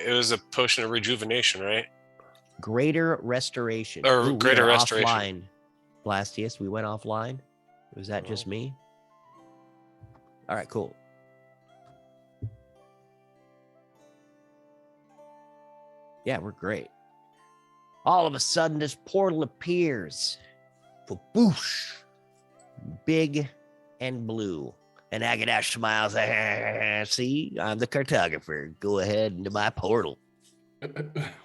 it was a potion of rejuvenation, right? Greater restoration. Or Ooh, greater we are restoration. Offline. Blastius, we went offline. Was that just me? All right, cool. Yeah, we're great. All of a sudden, this portal appears. Boosh. Big and blue. And Agadash smiles. See, I'm the cartographer. Go ahead into my portal.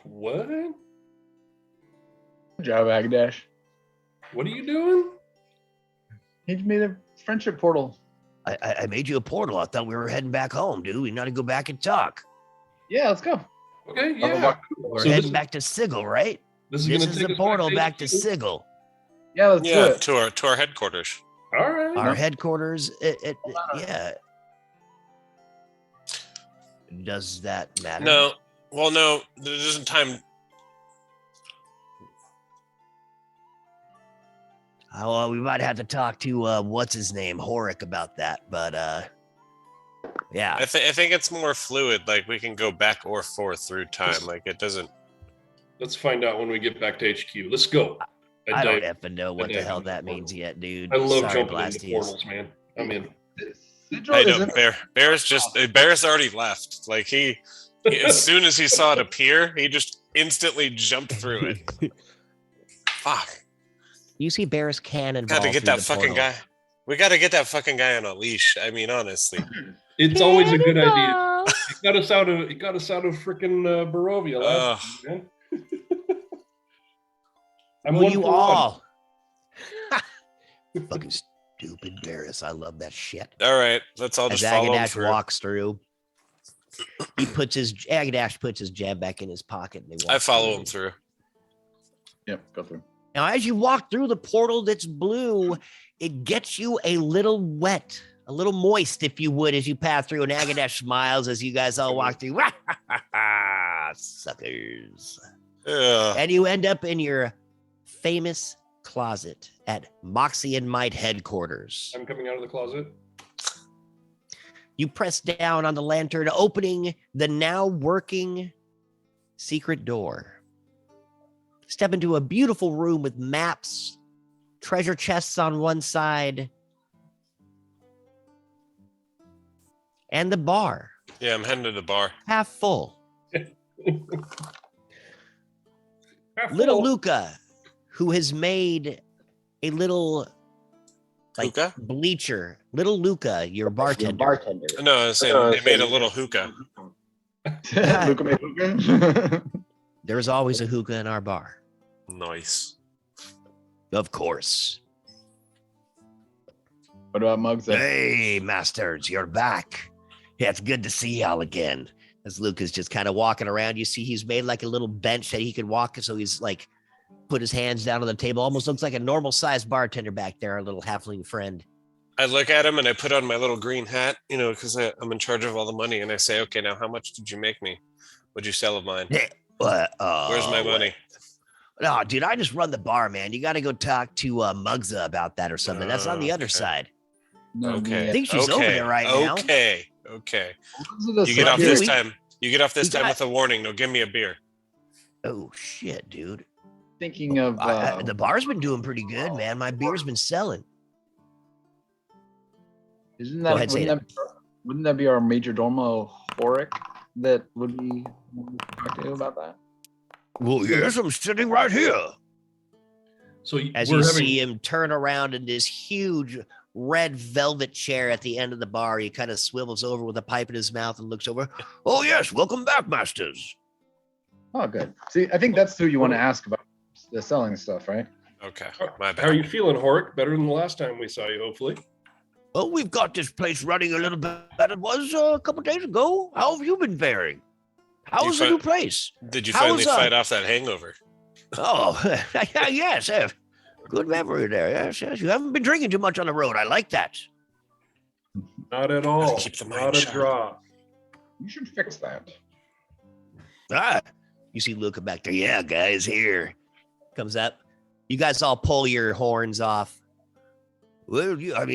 What? Good job, Agadash. What are you doing? He made a friendship portal. I made you a portal. I thought we were heading back home, dude. We got to go back and talk. Yeah, let's go. Okay, yeah. We're So heading back to Sigil, right? This This is is gonna take the us portal back to HQ? Sigil. Yeah, let's do Yeah, it. to our headquarters. All right. Our headquarters. Yeah. Does that matter? No. Well, no. There isn't time. Well, we might have to talk to what's his name, Horik, about that. But yeah. I think it's more fluid. Like we can go back or forth through time. Like it doesn't. Let's find out when we get back to HQ. Let's go. I don't effing know what the hell that means yet, dude. I love Sorry, jumping into Blastius. portals, man. I'm in. Sigil I know isn't- Bear's already left. Like he as soon as he saw it appear, he just instantly jumped through it. Fuck. You see Barris cannon. Got to get that fucking guy. We got to get that fucking guy on a leash. I mean, honestly. It's always a good idea. It got us out of freaking Barovia last time, man. I'm Will one you for one. all? Fucking stupid Barris. I love that shit. All right, let's all As just follow him Agadash through. walks through, Agadash puts his jab back in his pocket. And I follow him through. Yep, go through. Now, as you walk through the portal that's blue, it gets you a little wet, a little moist, if you would, as you pass through. And Agadash smiles as you guys all walk through. Suckers. Yeah. And you end up in your famous closet at Moxie and Might headquarters. I'm coming out of the closet. You press down on the lantern, opening the now working secret door. Step into a beautiful room with maps, treasure chests on one side, and the bar, Yeah, I'm heading to the bar. half full. Half Little full. Luca, who has made a little Hookah? bleacher. Little Luca, your bartender. No, I was saying they made a little hookah. Luca made hookah. There's always a hookah in our bar. Nice. Of course. What about Mugs? Hey, masters, you're back. Yeah, it's good to see y'all again. As Luca's just kind of walking around, you see he's made like a little bench that he can walk. So he's like put his hands down on the table. Almost looks like a normal sized bartender back there, our little halfling friend. I look at him and I put on my little green hat, you know, because I'm in charge of all the money. And I say, okay, now how much did you make me? What'd you sell of mine? Where's my money? No, dude, I just run the bar, man. You got to go talk to Mugza about that or something. That's on the other Okay. side. No, Okay. I think she's over there right now. Okay. Yeah. You get off Dude, this we- time. You get off this we time got- with a warning. No, give me a beer. Oh, shit, dude. Thinking of The bar's been doing pretty good, man. My beer's been selling. isn't Go that, ahead, say wouldn't that be our major domo Horik that would be talk to you about that? Well, yes, I'm sitting right here. So As we're you having, see him turn around in this huge red velvet chair at the end of the bar, he kind of swivels over with a pipe in his mouth and looks over. Oh, yes, welcome back, masters. Oh, good. See, I think that's who you want to ask about the selling stuff, right? Okay. My how are bad. you feeling, Horik? Better than the last time we saw you, hopefully. Well, we've got this place running a little bit better than it was a couple days ago. How have you been faring? How's the fi- new place? Did you How finally was, fight off that hangover? Oh, yes. Good memory there. Yes. You haven't been drinking too much on the road. I like that. Not at all. keep the mind Not a sharp. drop. You should fix that. You see Luca back there. Yeah, guys, here. Comes up. You guys all pull your horns off. Well, you got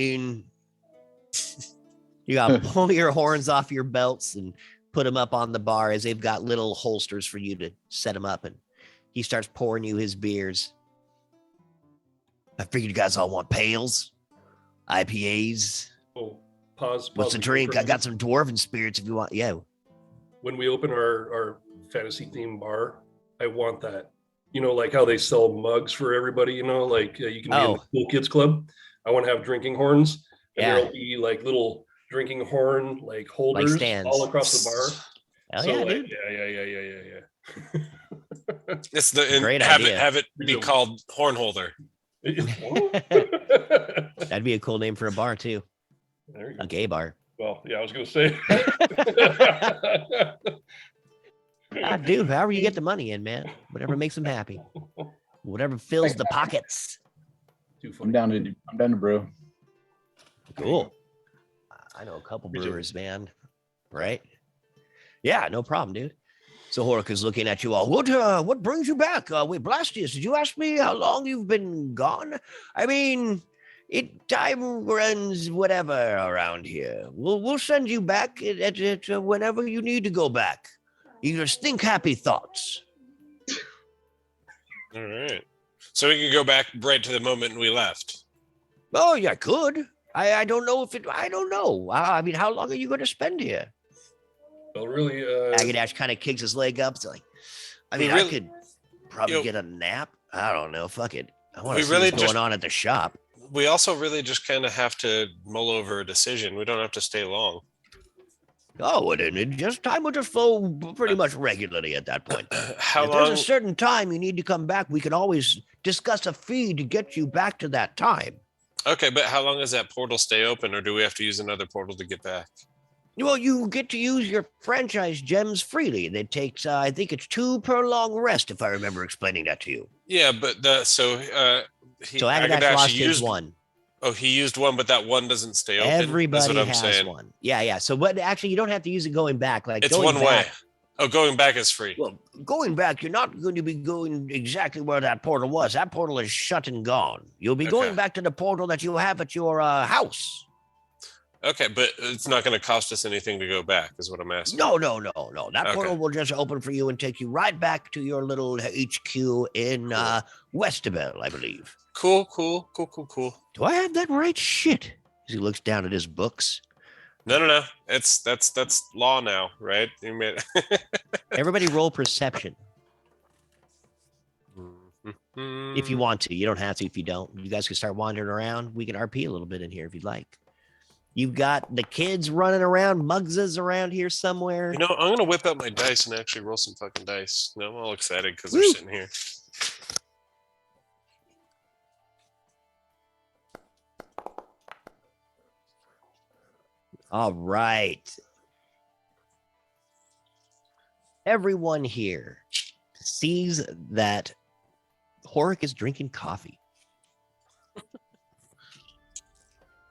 to pull your horns off your belts and put them up on the bar as they've got little holsters for you to set them up, and he starts pouring you his beers. I figured you guys all want pails, IPAs. Oh, pause. What's the drink? I got some dwarven spirits if you want. Yeah. When we open our fantasy themed bar, I want that. You know, like how they sell mugs for everybody, you know, like you can be in the cool kids club. I want to have drinking horns, and there'll be like little drinking horn like holders all across the bar. Hell so, yeah, like, dude. Yeah. It's the great have idea. It have it be called horn holder. That'd be a cool name for a bar too. There you go. A gay bar. Well, yeah, I was gonna say. Dude, however you get the money in, man. Whatever makes them happy. Whatever fills the pockets. I'm down to brew. Cool. I know a couple brewers, man. Right? Yeah, no problem, dude. So Horik is looking at you all. What brings you back? Wait, Blastius, did you ask me how long you've been gone? I mean, time runs whatever around here. We'll send you back at whenever you need to go back. You just think happy thoughts. All right. So we can go back right to the moment we left. Oh, yeah, I could. I don't know if it. I don't know. I mean, how long are you going to spend here? Well, really, Agadash kind of kicks his leg up. It's like, I mean, I could probably get a nap. I don't know. Fuck it. I want to see what's going on at the shop. We also really just kind of have to mull over a decision. We don't have to stay long. Oh, time will just flow pretty much regularly at that point. If long? There's a certain time you need to come back. We can always discuss a fee to get you back to that time. Okay, but how long does that portal stay open, or do we have to use another portal to get back? Well, you get to use your franchise gems freely. That takes, I think it's 2 per long rest, if I remember explaining that to you. Yeah, but so Agadash lost his 1. Oh, he used 1, but that 1 doesn't stay open. Everybody has 1. Yeah. So, but actually, you don't have to use it going back. Like it's one way. Oh, going back is free. Well, going back, you're not going to be going exactly where that portal was. That portal is shut and gone. You'll be going back to the portal that you have at your house. Okay, but it's not going to cost us anything to go back, is what I'm asking. No. That portal will just open for you and take you right back to your little HQ in Westabel, I believe. Cool. Do I have that right? Shit. As he looks down at his books. No. That's law now, right? You made Everybody roll perception. If you want to. You don't have to if you don't. You guys can start wandering around. We can RP a little bit in here if you'd like. You've got the kids running around, Muggses around here somewhere. You know, I'm going to whip out my dice and actually roll some fucking dice. I'm all excited because they're sitting here. All right. Everyone here sees that Horik is drinking coffee.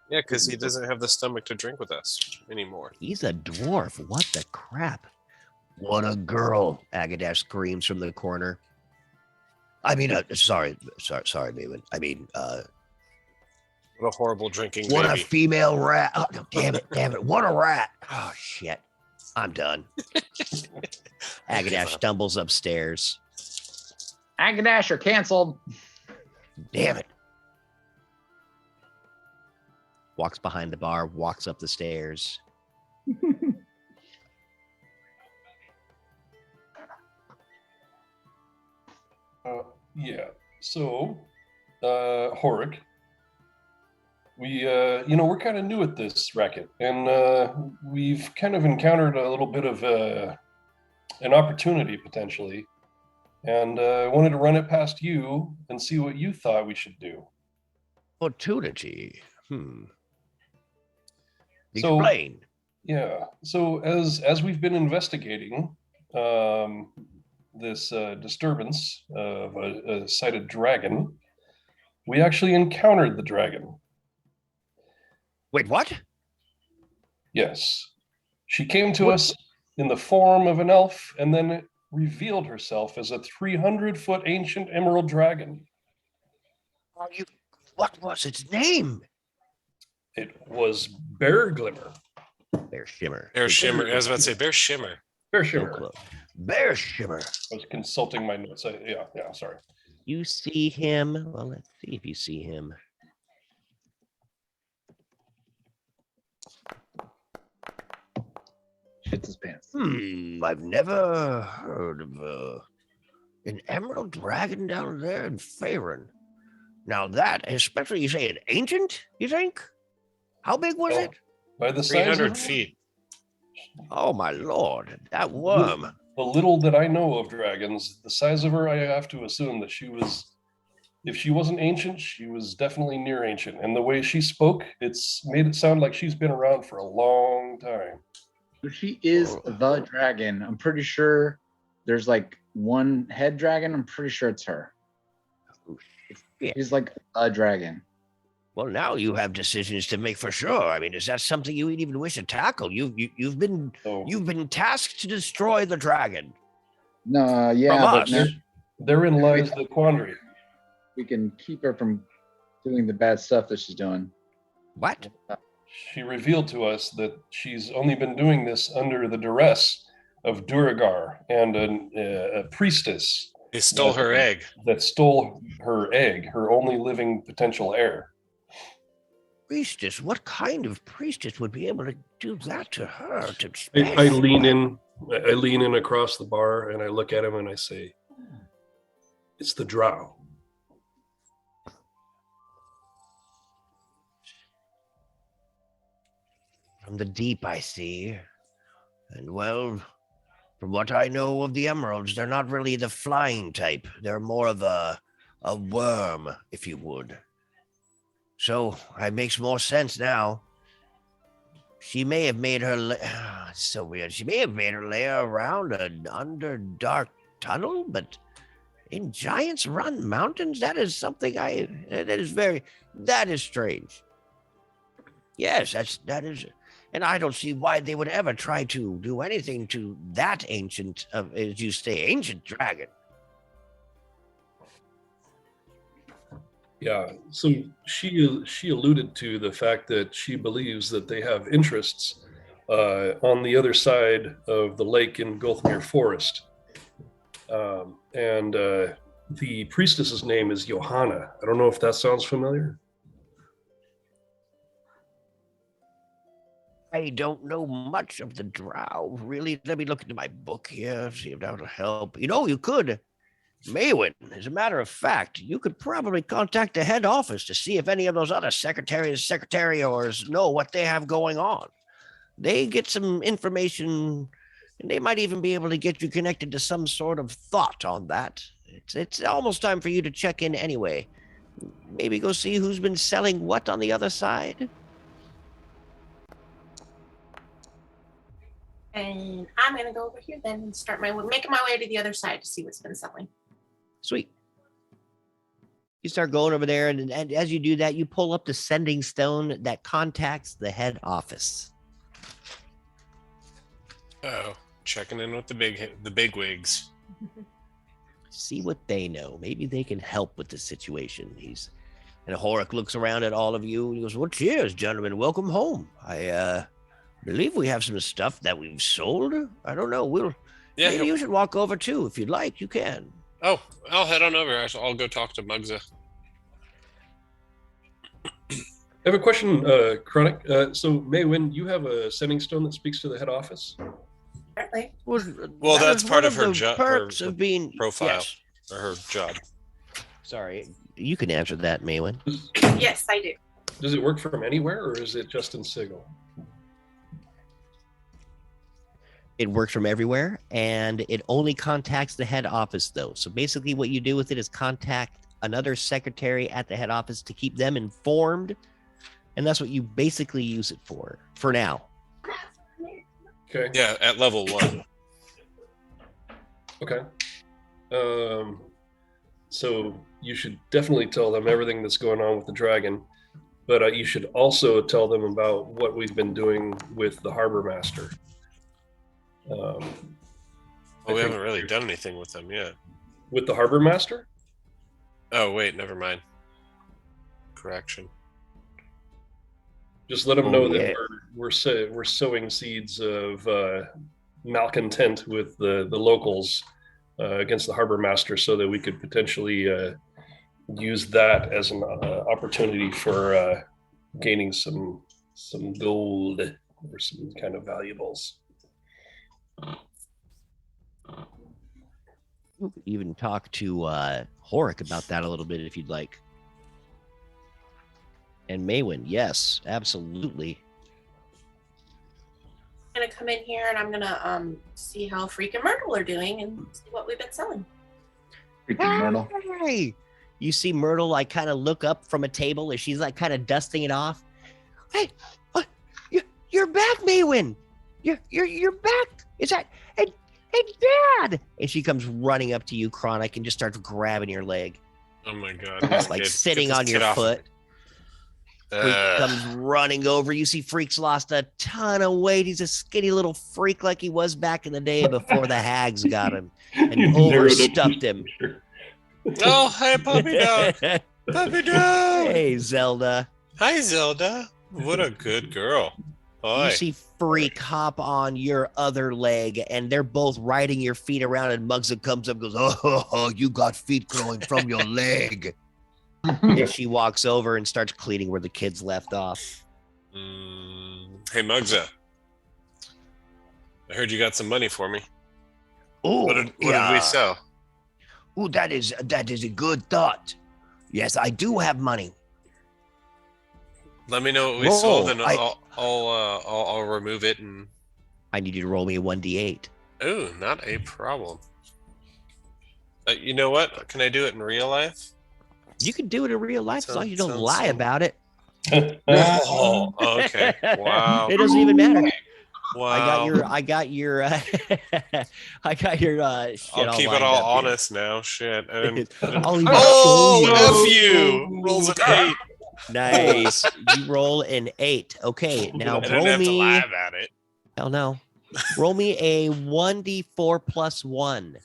Yeah, because he doesn't have the stomach to drink with us anymore. He's a dwarf. What the crap? What a girl, Agadash screams from the corner. I mean, sorry, Maven. I mean, what a horrible drinking what baby. A female rat. Oh, no, damn it. What a rat. Oh, shit. I'm done. Agadash stumbles upstairs. Agadash, you're canceled. Damn it. Walks behind the bar, walks up the stairs. Yeah. So, Horik, we're kind of new at this racket, and we've kind of encountered a little bit of an opportunity potentially, and I wanted to run it past you and see what you thought we should do. Opportunity. Explain. So as we've been investigating this disturbance of a sighted dragon, we actually encountered the dragon. Wait, what? Yes. She came to us in the form of an elf and then revealed herself as a 300-foot ancient emerald dragon. What was its name? It was Bear Glimmer. Bear Shimmer. Bear Shimmer. I was about to say Bear Shimmer. Bear So Shimmer. close. Bear Shimmer. I was consulting my notes. Yeah, sorry. You see him. Well, let's see if you see him. Shits his pants. I've never heard of an emerald dragon down there in Faerun. Now that, especially you say an ancient, you think? How big was it? By the size 300 of feet. Oh my lord, that worm. the little that I know of dragons, the size of her, I have to assume that she was, if she wasn't ancient, she was definitely near ancient. And the way she spoke, it's made it sound like she's been around for a long time. So she is the dragon. I'm pretty sure there's like one head dragon. I'm pretty sure it's her. Yeah. She's like a dragon. Well, now you have decisions to make for sure. I mean, is that something you would even wish to tackle? You've been tasked to destroy the dragon. No, yeah, From but us. Therein lies the quandary. we can keep her from doing the bad stuff that she's doing. What? She revealed to us that she's only been doing this under the duress of Duragar and a priestess. They stole her egg. That stole her egg, her only living potential heir. Priestess? What kind of priestess would be able to do that to her? I lean in across the bar and I look at him and I say, it's the drow. From the deep, I see. And well, from what I know of the emeralds, they're not really the flying type. They're more of a worm, if you would. So it makes more sense now. She may have made her it's so weird. She may have made her lair around an underdark tunnel, but in Giants Run Mountains, that is something that is strange. Yes, that is, and I don't see why they would ever try to do anything to that ancient, as you say, ancient dragon. Yeah, so she alluded to the fact that she believes that they have interests on the other side of the lake in Gulthmere Forest. And the priestess's name is Johanna. I don't know if that sounds familiar. I don't know much of the drow, really. Let me look into my book here, see if that will help. You know, you could. Maywin, as a matter of fact, you could probably contact the head office to see if any of those other secretariors know what they have going on. They get some information, and they might even be able to get you connected to some sort of thought on that. It's almost time for you to check in anyway. Maybe go see who's been selling what on the other side. And I'm going to go over here then and start making my way to the other side to see what's been selling. Sweet. You start going over there, and as you do that, you pull up the sending stone that contacts the head office. Oh, checking in with the big wigs. See what they know. Maybe they can help with the situation. And Horik looks around at all of you. And he goes, "Well, cheers, gentlemen. Welcome home. I believe we have some stuff that we've sold. I don't know. Maybe you should walk over too if you'd like. You can." Oh, I'll head on over. I'll go talk to Mugza. I have a question, Chronic. So, Maywin, you have a sending stone that speaks to the head office? Apparently. Well, that's part of her job. Perks of being profile yes. or her job. Sorry, you can answer that, Maywin. Yes, I do. Does it work from anywhere, or is it just in Sigil? It works from everywhere, and it only contacts the head office, though. So basically what you do with it is contact another secretary at the head office to keep them informed, and that's what you basically use it for now. Okay. Yeah, at level 1. Okay. So you should definitely tell them everything that's going on with the dragon, but you should also tell them about what we've been doing with the harbor master. Well, we haven't really done anything with them yet. With the harbor master? Oh, wait, never mind. Correction. Just let them know that we're sowing seeds of malcontent with the locals against the harbor master, so that we could potentially use that as an opportunity for gaining some gold or some kind of valuables. You could even talk to Horik about that a little bit if you'd like. And Maywin, yes, absolutely. I'm gonna come in here and I'm gonna see how Freak and Myrtle are doing and see what we've been selling. Freaking Myrtle. Hey! You see Myrtle like kind of look up from a table as she's like kind of dusting it off. Hey, you're back, Maywin. You're back. Is that hey Dad? And she comes running up to you, Chronic, and just starts grabbing your leg. Oh my god! Like sitting on your foot. Freak comes running over. You see Freak's lost a ton of weight. He's a skinny little freak like he was back in the day before the hags got him and overstuffed him. Oh, hey, puppy dog. Puppy dog. Hey, Zelda. Hi, Zelda. What a good girl. Hi. You see Freak hop on your other leg, and they're both riding your feet around, and Mugsa comes up and goes, oh, you got feet growing from your leg. And she walks over and starts cleaning where the kids left off. Hey, Mugsa. I heard you got some money for me. Oh, What did we sell? Oh, that is a good thought. Yes, I do have money. Let me know what we sold, and I'll remove it. And I need you to roll me a 1d8. oh, not a problem. You know what? Can I do it in real life? You can do it in real life as long as you don't Sounds lie about it. Oh, okay. Wow. It doesn't even matter. Wow. I got your shit I'll keep it lined all up here. honest now. Shit. I'll even Oh, show you. F you. Rolls an 8. Nice. You roll an 8. Okay, now I didn't roll have to lie me. about it. Hell no. Roll me a 1d4 plus 1.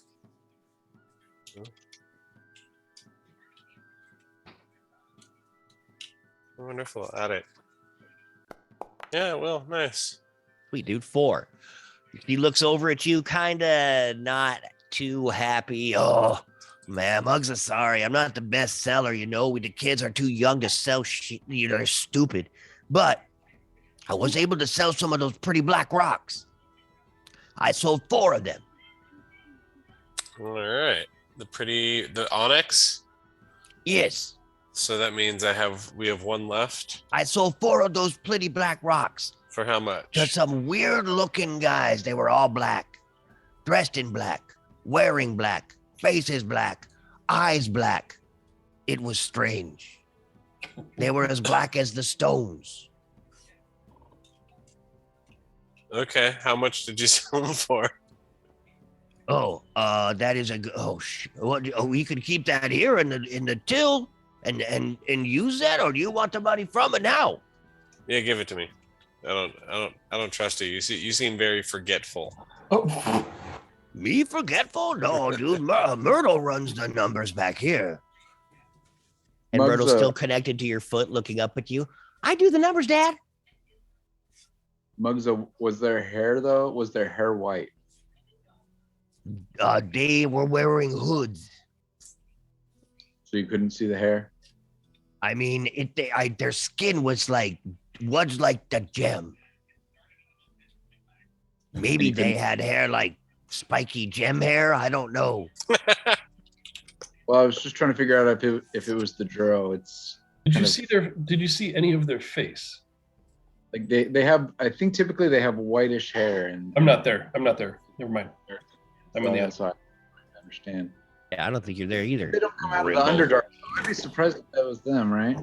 Wonderful. Add it. Yeah, well, nice. Sweet dude. 4. He looks over at you, kind of not too happy. Oh, man, Mugsa, sorry. I'm not the best seller, you know. The kids are too young to sell shit. You know, they're stupid. But I was able to sell some of those pretty black rocks. I sold 4 of them. All right. The onyx. Yes. So that means we have one left. I sold 4 of those pretty black rocks For how much? to some weird looking guys. They were all black, dressed in black, wearing black, faces black, eyes black. It was strange. They were as black as the stones. Okay. How much did you sell them for? Oh, that is we could keep that here in the till and use that, or do you want the money from it now? Yeah, give it to me. I don't trust you. You seem very forgetful. Oh. Me forgetful? No, dude. Myrtle runs the numbers back here. And Mugsa. Myrtle's still connected to your foot, looking up at you. I do the numbers, Dad. Mugsa, was their hair though? Was their hair white? They were wearing hoods. So you couldn't see the hair? I mean, their skin was like the gem. Maybe they had hair like spiky gem hair. I don't know. Well, I was just trying to figure out if it was the Dro. It's Did you see any of their face? like they have. I think typically they have whitish hair, and I'm not there. Never mind. I'm on the that's outside. why I understand. Yeah, I don't think you're there either. They don't come out of the Rainbow. Underdark. I'd be surprised if that was them, right?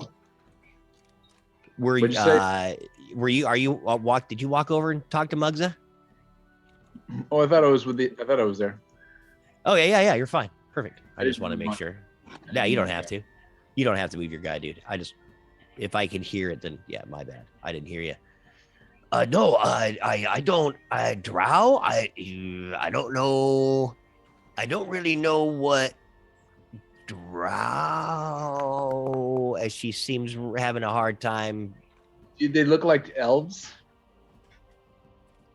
Were What'd you say? Did you walk over and talk to Mugsa? Oh, I thought I was there. Oh yeah, you're fine. Perfect. I I just didn't want to move make my- sure. No, you don't have to. You don't have to move your guy, dude. If I can hear it, then yeah, my bad. I didn't hear you. No, I don't. Drow. I don't know. I don't really know what Drow. As she seems having a hard time. Did they look like elves?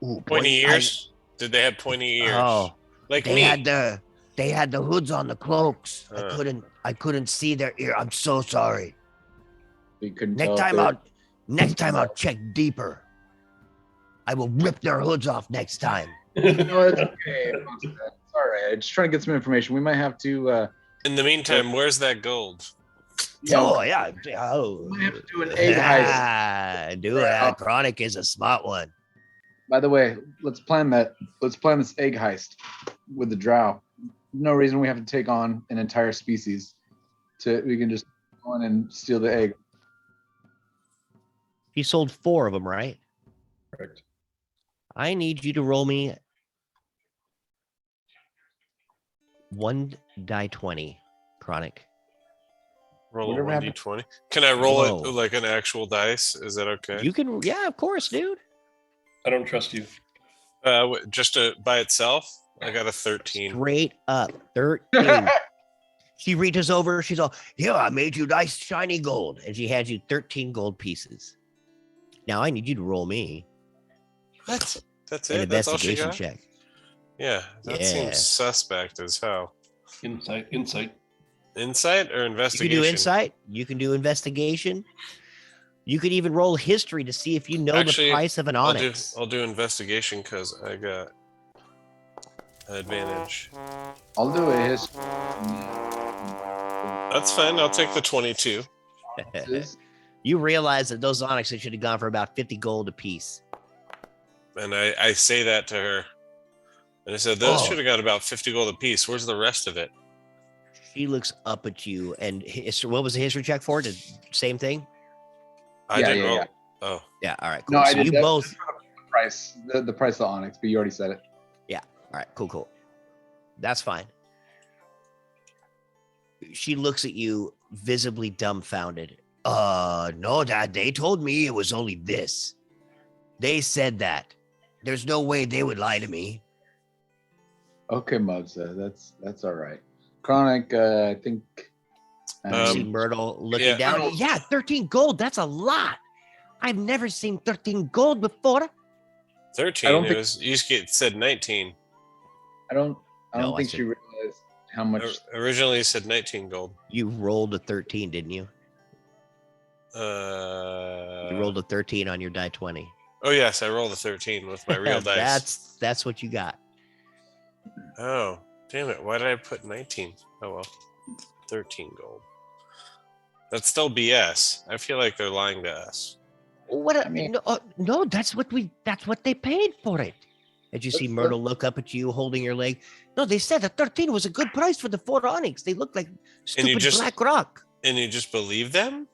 Ooh, Pointy ears? Did they have pointy ears? Oh, like they me. had the hoods on the cloaks. Huh. I couldn't see their ear. I'm so sorry. You couldn't Next tell. time I'll check deeper. I will rip their hoods off next time. No, it's okay. It's all right. I'm just trying to get some information. We might have to. In the meantime, where's that gold? Oh yeah. Oh. We might have to do an egg heist. Ah, do it. Chronic is a smart one. By the way, let's plan that. Let's plan this egg heist with the drow. No reason we have to take on an entire species. We can just go in and steal the egg. He sold 4 of them, right? Correct. I need you to roll me 1 die 20, Chronic. Roll Whatever a happened- 1d20. Can I roll Whoa. it like an actual dice? Is that okay? You can, yeah, of course, dude. I don't trust you. Just by itself, I got a 13. Straight up 13. She reaches over. She's all, "Here, I made you nice shiny gold," and she hands you 13 gold pieces. Now I need you to roll me That's an it. That's all she investigation got. check. Yeah, that Yeah. seems suspect as hell. Insight. Insight or You can investigation? do insight. You can do investigation. You could even roll history to see if you know Actually, the price of an onyx. I'll do investigation because I got an advantage. I'll do a history. That's fine. I'll take the 22. You realize that those onyxes should have gone for about 50 gold apiece. And I say that to her. And I said, those Oh. should have got about 50 gold apiece. Where's the rest of it? She looks up at you, and what was the history check for? Same thing? I Yeah, didn't yeah, roll. yeah. Oh, Yeah, all right, cool. No, I So did. you That's both. just for the price, the price of the onyx, but you already said it. All right, cool. That's fine. She looks at you, visibly dumbfounded. No, Dad, they told me it was only this. They said that. There's no way they would lie to me. Okay, Mugsa, that's all right. Chronic, I think. You see Myrtle looking yeah. down. Yeah, 13 gold. That's a lot. I've never seen 13 gold before. 13. I don't It think- was, you said 19. I don't No, I think said- she realized how much. Originally, you said 19 gold. You rolled a 13, didn't you? You You rolled a 13 on your die 20. Oh, yes. I rolled a 13 with my real dice. That's what you got. Oh, damn it. Why did I put 19? Oh, well. 13 gold. That's still BS. I feel like they're lying to us. What? I mean- No. That's what they paid for it. And you see Let's- Myrtle look up at you, holding your leg. No, they said that 13 was a good price for the 4 onyx. They look like stupid just- black rock. And you just believe them?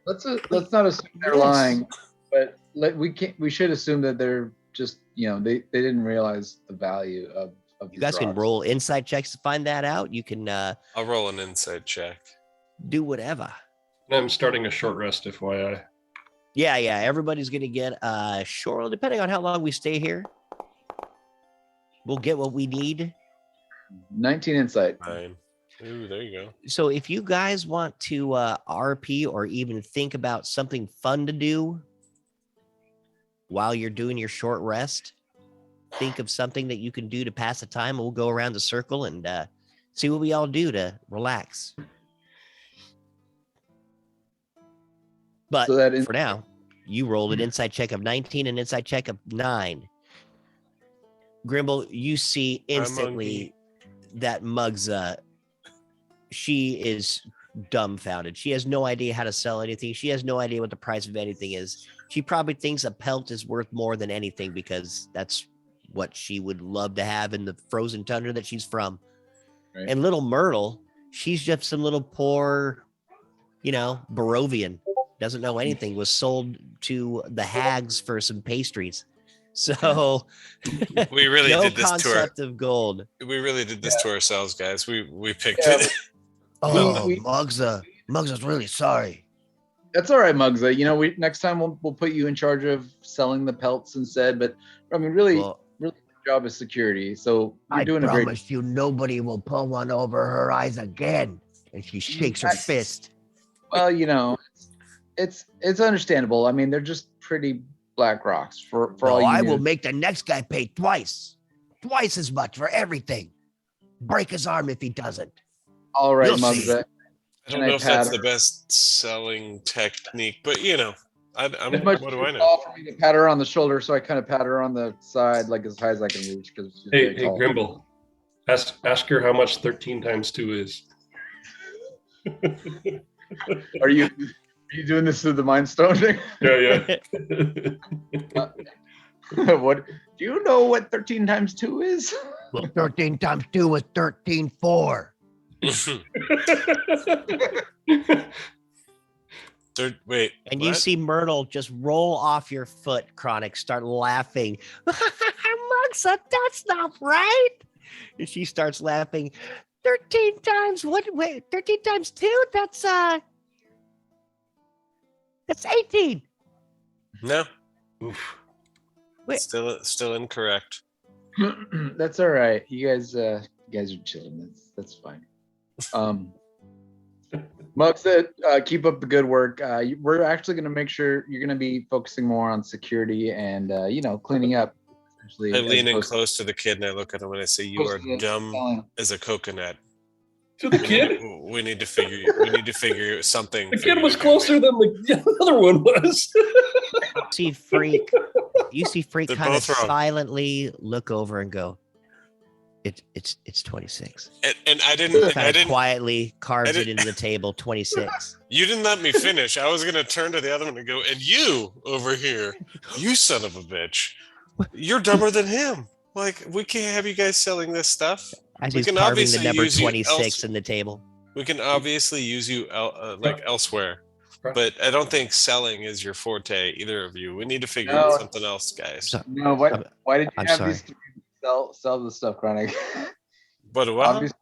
Let's not assume they're Yes. lying, but we should assume that they're just they didn't realize the value of. You guys can roll insight checks to find that out. You can I'll roll an inside check. do whatever. I'm starting a short rest, FYI. Yeah. Everybody's gonna get short, depending on how long we stay here. We'll get what we need. 19 insight. 9. Ooh, there you go. So if you guys want to RP or even think about something fun to do while you're doing your short rest, think of something that you can do to pass the time. We'll go around the circle and see what we all do to relax. But So that for now, you rolled an insight check of 19 and insight check of 9. Grimble, you see instantly that Mugsa, she is dumbfounded. She has no idea how to sell anything. She has no idea what the price of anything is. She probably thinks a pelt is worth more than anything because that's what she would love to have in the frozen tundra that she's from. Right. And little Myrtle, she's just some little poor, Barovian. Doesn't know anything, was sold to the hags for some pastries. So We really no did this to our, concept of gold. we really did this to ourselves, guys. We picked Yeah, it. Oh, we- Mugsa's really sorry. That's all right, Mugsa. We next time we'll put you in charge of selling the pelts instead. But I mean, really, Well, your job is security. So you're I doing a great. promise you nobody will pull one over her eyes again. And she shakes her That's- fist. Well, it's understandable. I mean, they're just pretty black rocks for No, all you I need. will make the next guy pay twice as much for everything. Break his arm if he doesn't. All right, You'll see. Muggsy. I don't And I know if that's pat the best selling technique, but you know, I'm As much what as do I it's know? tall for me to pat her on the shoulder, so I kind of pat her on the side, like as high as I can reach, because she's Hey, very hey, tall. Grimble. Ask her how much 13 times 2 is. Are you doing this through the Mind Stone thing? Yeah. What do you know what 13 times 2 is? Well, 13 times 2 is 13-4. Wait, And what? you see Myrtle just roll off your foot, Chronic, start laughing. Mugsa, that's not right. And she starts laughing. 13 times what? Wait, 13 times 2? That's 18. No, Oof. Wait. still incorrect. That's all right. You guys are chilling. That's fine. Mug said, keep up the good work. We're actually going to make sure you're going to be focusing more on security and cleaning up. Essentially, I as lean in opposed close to the kid and I look at him and I say, "You are opposed to dumb selling. as a coconut. To the kid? We need to figure something." The for kid you was to do, man. closer than the other one was. See Freak. You see Freak They're kind of both wrong. silently look over and go, it's 26. And I didn't. Kind of quietly carves it didn't- into the table, 26. You didn't let me finish. I was gonna turn to the other one and go, "And you over here, you son of a bitch, you're dumber than him. Like we can't have you guys selling this stuff. As We he's can carving the obviously number use you 26 in the table. We can obviously use you elsewhere, but I don't think selling is your forte, either of you. We need to figure out something else, guys. So- No, what? Why did you I'm have sorry. these three sell the stuff, Chronic? But what? Obviously,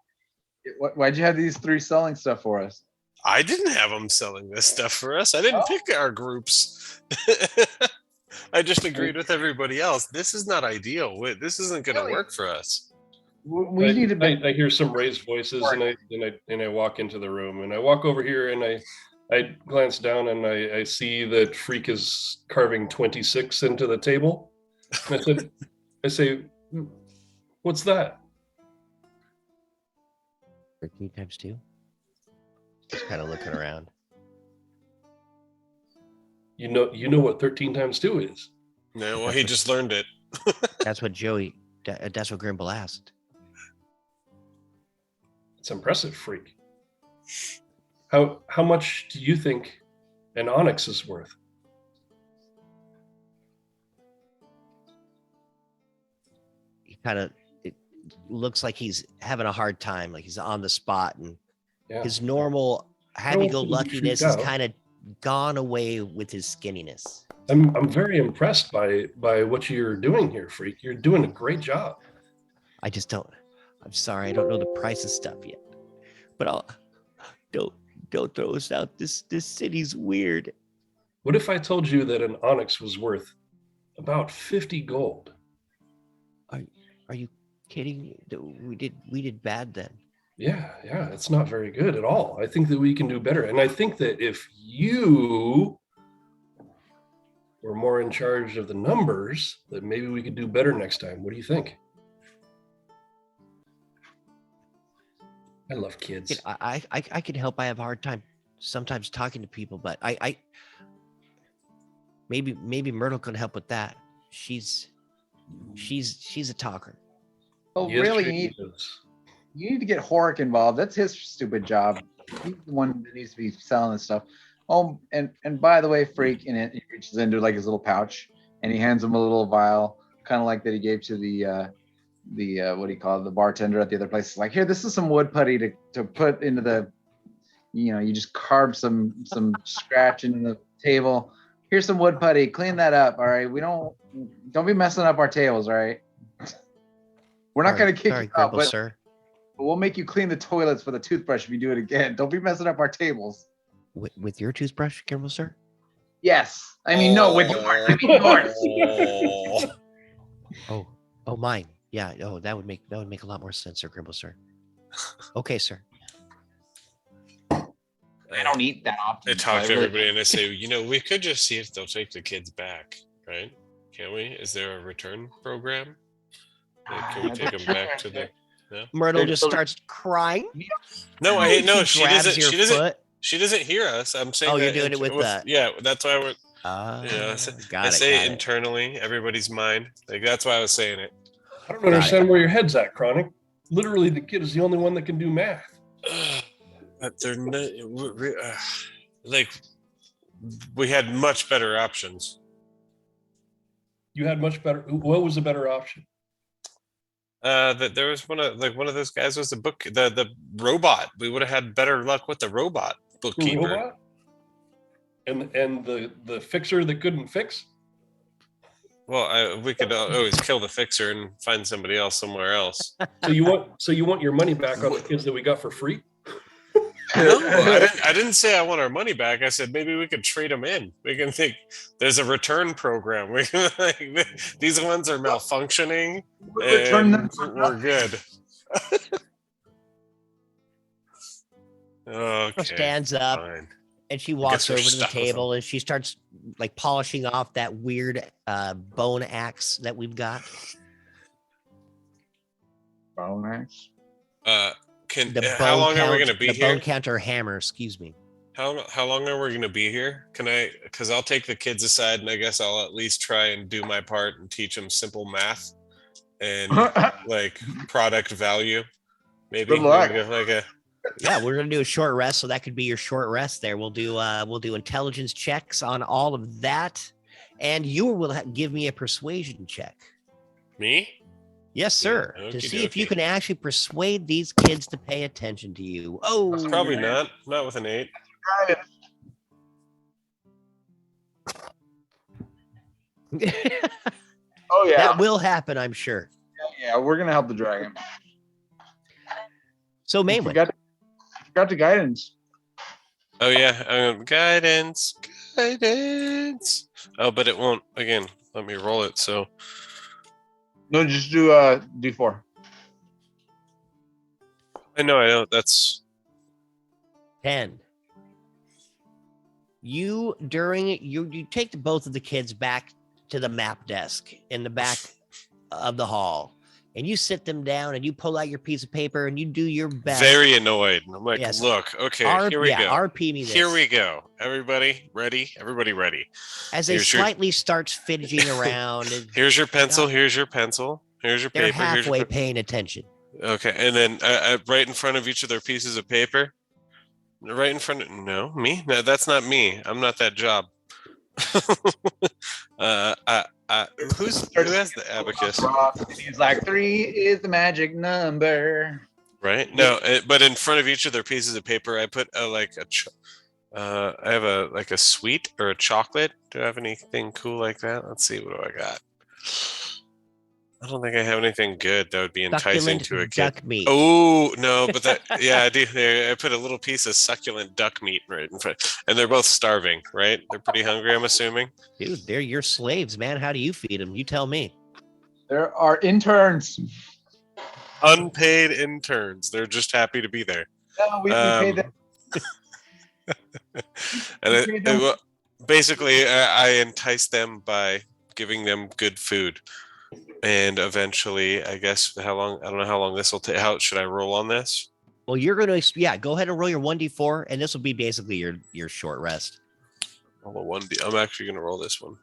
why'd you have these three selling stuff for us? I didn't have them selling this stuff for us. I didn't Oh. pick our groups. I just agreed with everybody else. This is not ideal. This isn't going to Really? work for us. We need to be. I hear some raised voices and I walk into the room and I walk over here and I glance down and I see that Freak is carving 26 into the table. And I say, what's that? 13 times 2? Just kind of looking around. You know what 13 times 2 is? No, well, he just learned it. That's what that's what Grimble asked. It's impressive, Freak. How much do you think an onyx is worth? He it looks like he's having a hard time, like he's on the spot, and Yeah. his normal Don't happy-go-luckiness freak has out. kind of gone away with his skinniness. I'm very impressed by what you're doing here, Freak. You're doing a great job. I'm sorry, I don't know the price of stuff yet. But don't throw us out. This city's weird. What if I told you that an onyx was worth about 50 gold? Are you kidding? We did bad then. Yeah, it's not very good at all. I think that we can do better. And I think that if you were more in charge of the numbers, that maybe we could do better next time. What do you think? I love kids. I can help. I have a hard time sometimes talking to people, but I maybe Myrtle can help with that. She's a talker. Oh, Yes, really? she You is. need to get Horik involved. That's his stupid job. He's the one that needs to be selling this stuff. Oh, and by the way, Freak, and he reaches into like his little pouch and he hands him a little vial, kind of like that he gave to the what do you call it, the bartender at the other place. It's like, here, this is some wood putty to put into the, you just carve some scratch into the table. Here's some wood putty. Clean that up. All right. Don't be messing up our tables. All right. We're not going to kick you out, Grimble, but sir. we'll make you clean the toilets with a toothbrush if you do it again. Don't be messing up our tables. With your toothbrush, Grimble, sir? Yes. I mean, no, with yours. I mean, yours. Oh, mine. Yeah. Oh, that would make a lot more sense, sir, Grimble, sir. Okay, sir. I don't eat that often. I talk so to really- everybody and I say, we could just see if they'll take the kids back. right? Can we? Is there a return program? Like, can we take them back to the? No. Myrtle just starts crying. No, she grabs doesn't. your She doesn't. foot. She doesn't hear us. I'm saying. Oh, you're that doing it with the. Yeah, that's why we're. Got I it. say Got it internally, everybody's mind. Like that's why I was saying it. I don't understand where your head's at, Chronic. Literally, the kid is the only one that can do math. But they're not, like we had much better options. You had much better. What was the better option? That there was one of those guys was the robot. We would have had better luck with the robot bookkeeper. The robot? And the fixer that couldn't fix. Well, we could always kill the fixer and find somebody else somewhere else. So you want your money back on the kids that we got for free? No, I didn't say I want our money back. I said maybe we could trade them in. We can think there's a return program. We can, these ones are malfunctioning. Return them. We're good. Okay. Stands up. Fine. And she walks over to the stuck with table and she starts like polishing off that weird bone axe that we've got. Bone axe? How long are we going to be the here? bone counter hammer, excuse me. How long are we going to be here? Because I'll take the kids aside and I guess I'll at least try and do my part and teach them simple math and like product value. Maybe. Good luck. Yeah, we're gonna do a short rest, so that could be your short rest. There, we'll do intelligence checks on all of that, and you will give me a persuasion check. Me? Yes, sir. Yeah, to see if you can actually persuade these kids to pay attention to you. Oh, probably not. Not with an 8. Oh yeah, that will happen, I'm sure. Yeah, we're gonna help the dragon. So, mainly. Forgot the guidance. Oh yeah, guidance. Oh, but it won't. Again, let me roll it. So No, just do D4. I know. That's 10. You take both of the kids back to the map desk in the back of the hall. And you sit them down and you pull out your piece of paper and you do your best. Very annoyed. I'm like, Yes. Look, okay, here we go. RP me this. Here we go. Everybody ready? Everybody ready. As they slightly starts fidgeting around. Here's your pencil. Here's your pencil. Here's your They're paper. halfway paying attention. Okay, and then right in front of each of their pieces of paper. Right in front of me. No, that's not me. I'm not that job. Who has the abacus? He's like 3 is the magic number. Right? No, but in front of each of their pieces of paper, I put I have a sweet or a chocolate. Do I have anything cool like that? Let's see. What do I got? I don't think I have anything good that would be enticing to a kid. Duck meat. Oh no, but I do. I put a little piece of succulent duck meat right in front, and they're both starving. Right? They're pretty hungry. I'm assuming. Dude, they're your slaves, man. How do you feed them? You tell me. There are interns. Unpaid interns. They're just happy to be there. No, we pay them. And basically, I entice them by giving them good food. And eventually, I guess I don't know how long this will take. How should I roll on this? Well, you're going to, go ahead and roll your 1d4, and this will be basically your short rest. Roll a 1d. I'm actually going to roll this one.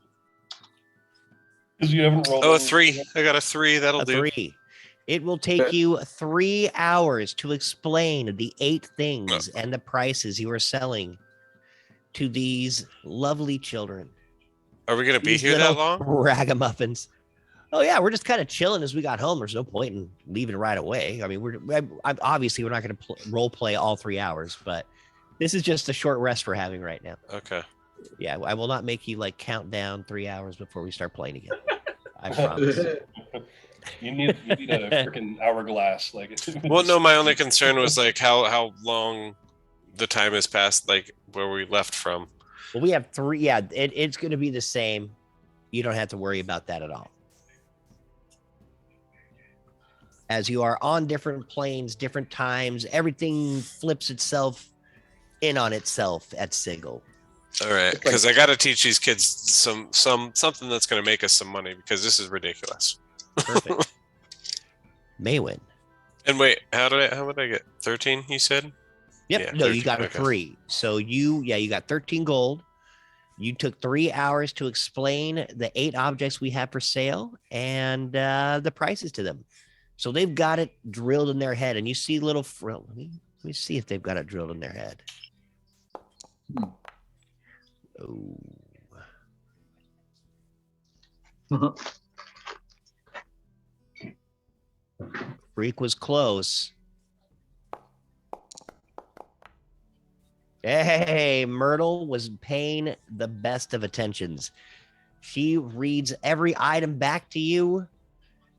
Because you haven't rolled. Oh, a 3. I got a 3. That'll do. 3. It will take you 3 hours to explain the 8 things and the prices you are selling to these lovely children. Are we going to be These here that long? Ragamuffins. Oh yeah, we're just kind of chilling as we got home. There's no point in leaving right away. I mean, obviously we're not going to role play all 3 hours, but this is just a short rest we're having right now. Okay. Yeah, I will not make you like count down 3 hours before we start playing again. I promise. You need a freaking hourglass, like. Well, no, my only concern was like how long the time has passed, like where we left from. Well, we have 3. Yeah, it's going to be the same. You don't have to worry about that at all. As you are on different planes, different times, everything flips itself in on itself at Sigil. All right, It's like- because I got to teach these kids something that's going to make us some money because this is ridiculous. Perfect. Maywin. And wait, how would I get 13? You said. Yep. Yeah, no, you 13, got a okay. 3. So you got 13 gold. You took 3 hours to explain the 8 objects we have for sale and the prices to them. So they've got it drilled in their head, and you see little frill. Let me see if they've got it drilled in their head. Oh. Freak was close. Hey, Myrtle was paying the best of attentions. She reads every item back to you.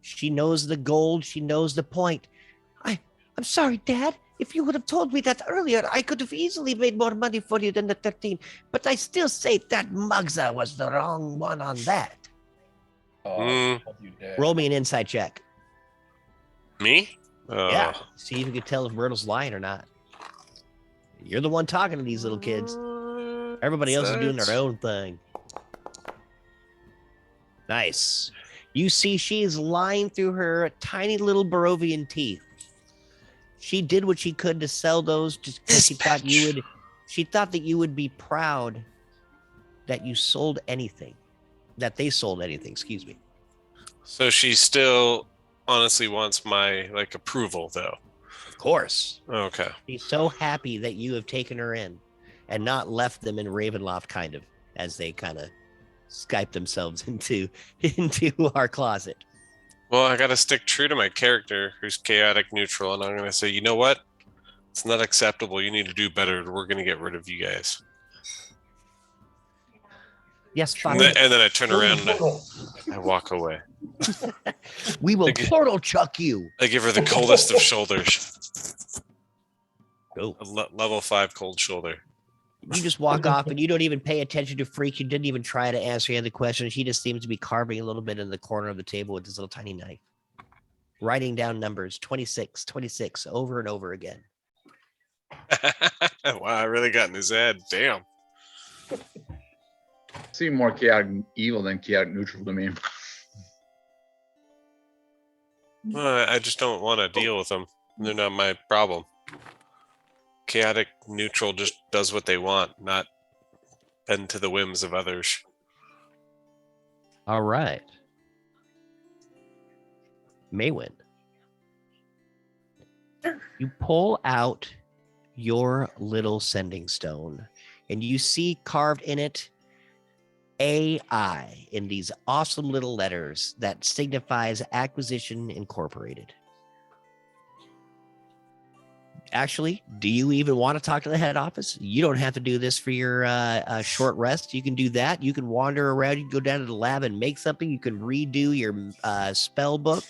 She knows the gold. She knows the point. I'm sorry, Dad. If you would have told me that earlier, I could have easily made more money for you than the 13. But I still say that Mugza was the wrong one on that. Oh, Mm. fuck you, Dad. Roll me an insight check. Me? Yeah. See if you can tell if Myrtle's lying or not. You're the one talking to these little kids. Everybody else is doing their own thing. Nice. You see, she is lying through her tiny little Barovian teeth. She did what she could to sell those just because she thought you would. She thought that you would be proud that you sold anything, that they sold anything. Excuse me. So she still honestly wants my approval, though. Of course. Okay. She's so happy that you have taken her in, and not left them in Ravenloft, kind of as they kind of Skype themselves into our closet. Well, I got to stick true to my character, who's chaotic neutral, and I'm going to say, you know what? It's not acceptable. You need to do better. We're going to get rid of you guys. Yes, And Father. then I turn around and I walk away. We will portal chuck you. I give her the coldest of shoulders. Go. Level 5 cold shoulder. You just walk off, and you don't even pay attention to Freak. You didn't even try to answer any of the questions. He just seems to be carving a little bit in the corner of the table with his little tiny knife, writing down numbers 26, 26 over and over again. Wow, I really got in his head. Damn. Seem more chaotic evil than chaotic neutral to me. I just don't want to deal with them. They're not my problem. Chaotic neutral just does what they want, not bend to the whims of others. All right. Maywin. You pull out your little sending stone, and you see carved in it AI in these awesome little letters that signifies Acquisition Incorporated. Actually, do you even want to talk to the head office? You don't have to do this for your short rest. You can do that. You can wander around. You can go down to the lab and make something. You can redo your spell book.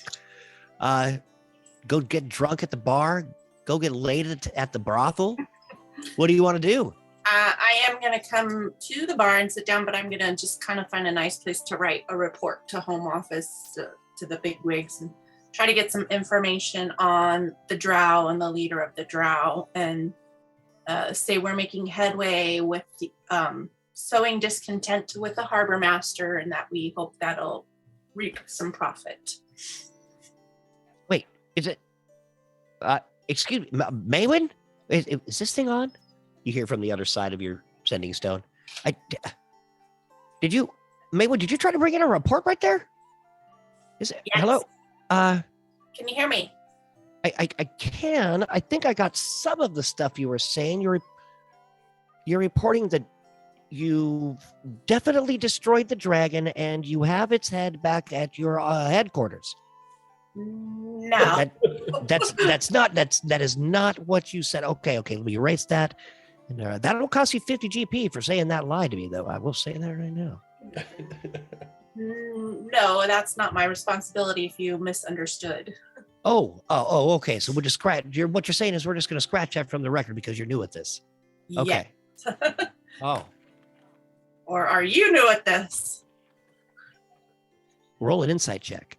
Go get drunk at the bar. Go get laid at the brothel. What do you want to do? I am going to come to the bar and sit down, but I'm going to just kind of find a nice place to write a report to home office, to the big wigs, and try to get some information on the drow and the leader of the drow, and say we're making headway with the, sowing discontent with the harbor master, and that we hope that'll reap some profit. Wait, is it? Excuse me, Maywin? Is this thing on? You hear from the other side of your sending stone. Did you, Maywin? Did you try to bring in a report right there? Is it? Yes. Hello? Can you hear me? I can. I think I got some of the stuff you were saying. You're reporting that you definitely destroyed the dragon and you have its head back at your headquarters. No. That is not what you said. Okay, let me erase that. And that'll cost you 50 GP for saying that lie to me, though. I will say that right now. No, that's not my responsibility if you misunderstood. Oh, okay. So we'll just scratch. What you're saying is we're just going to scratch that from the record because you're new at this. Okay. Yeah. Oh, Or are you new at this? roll an insight check.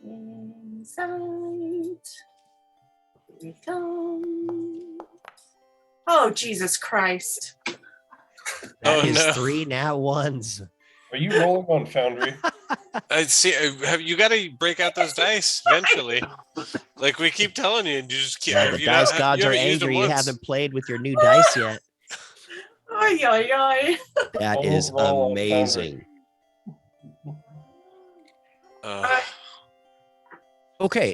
Insight. Here it comes. Oh, Jesus Christ. That Oh, is no. 3 now ones. Are you rolling on Foundry? I see. Have you got to break out those dice eventually? Like we keep telling you, and you just keep. Yeah, the dice gods are haven't used them angry. You once. haven't played with your new dice yet. Ay, ay, ay. That is Roll on amazing. Uh, Okay.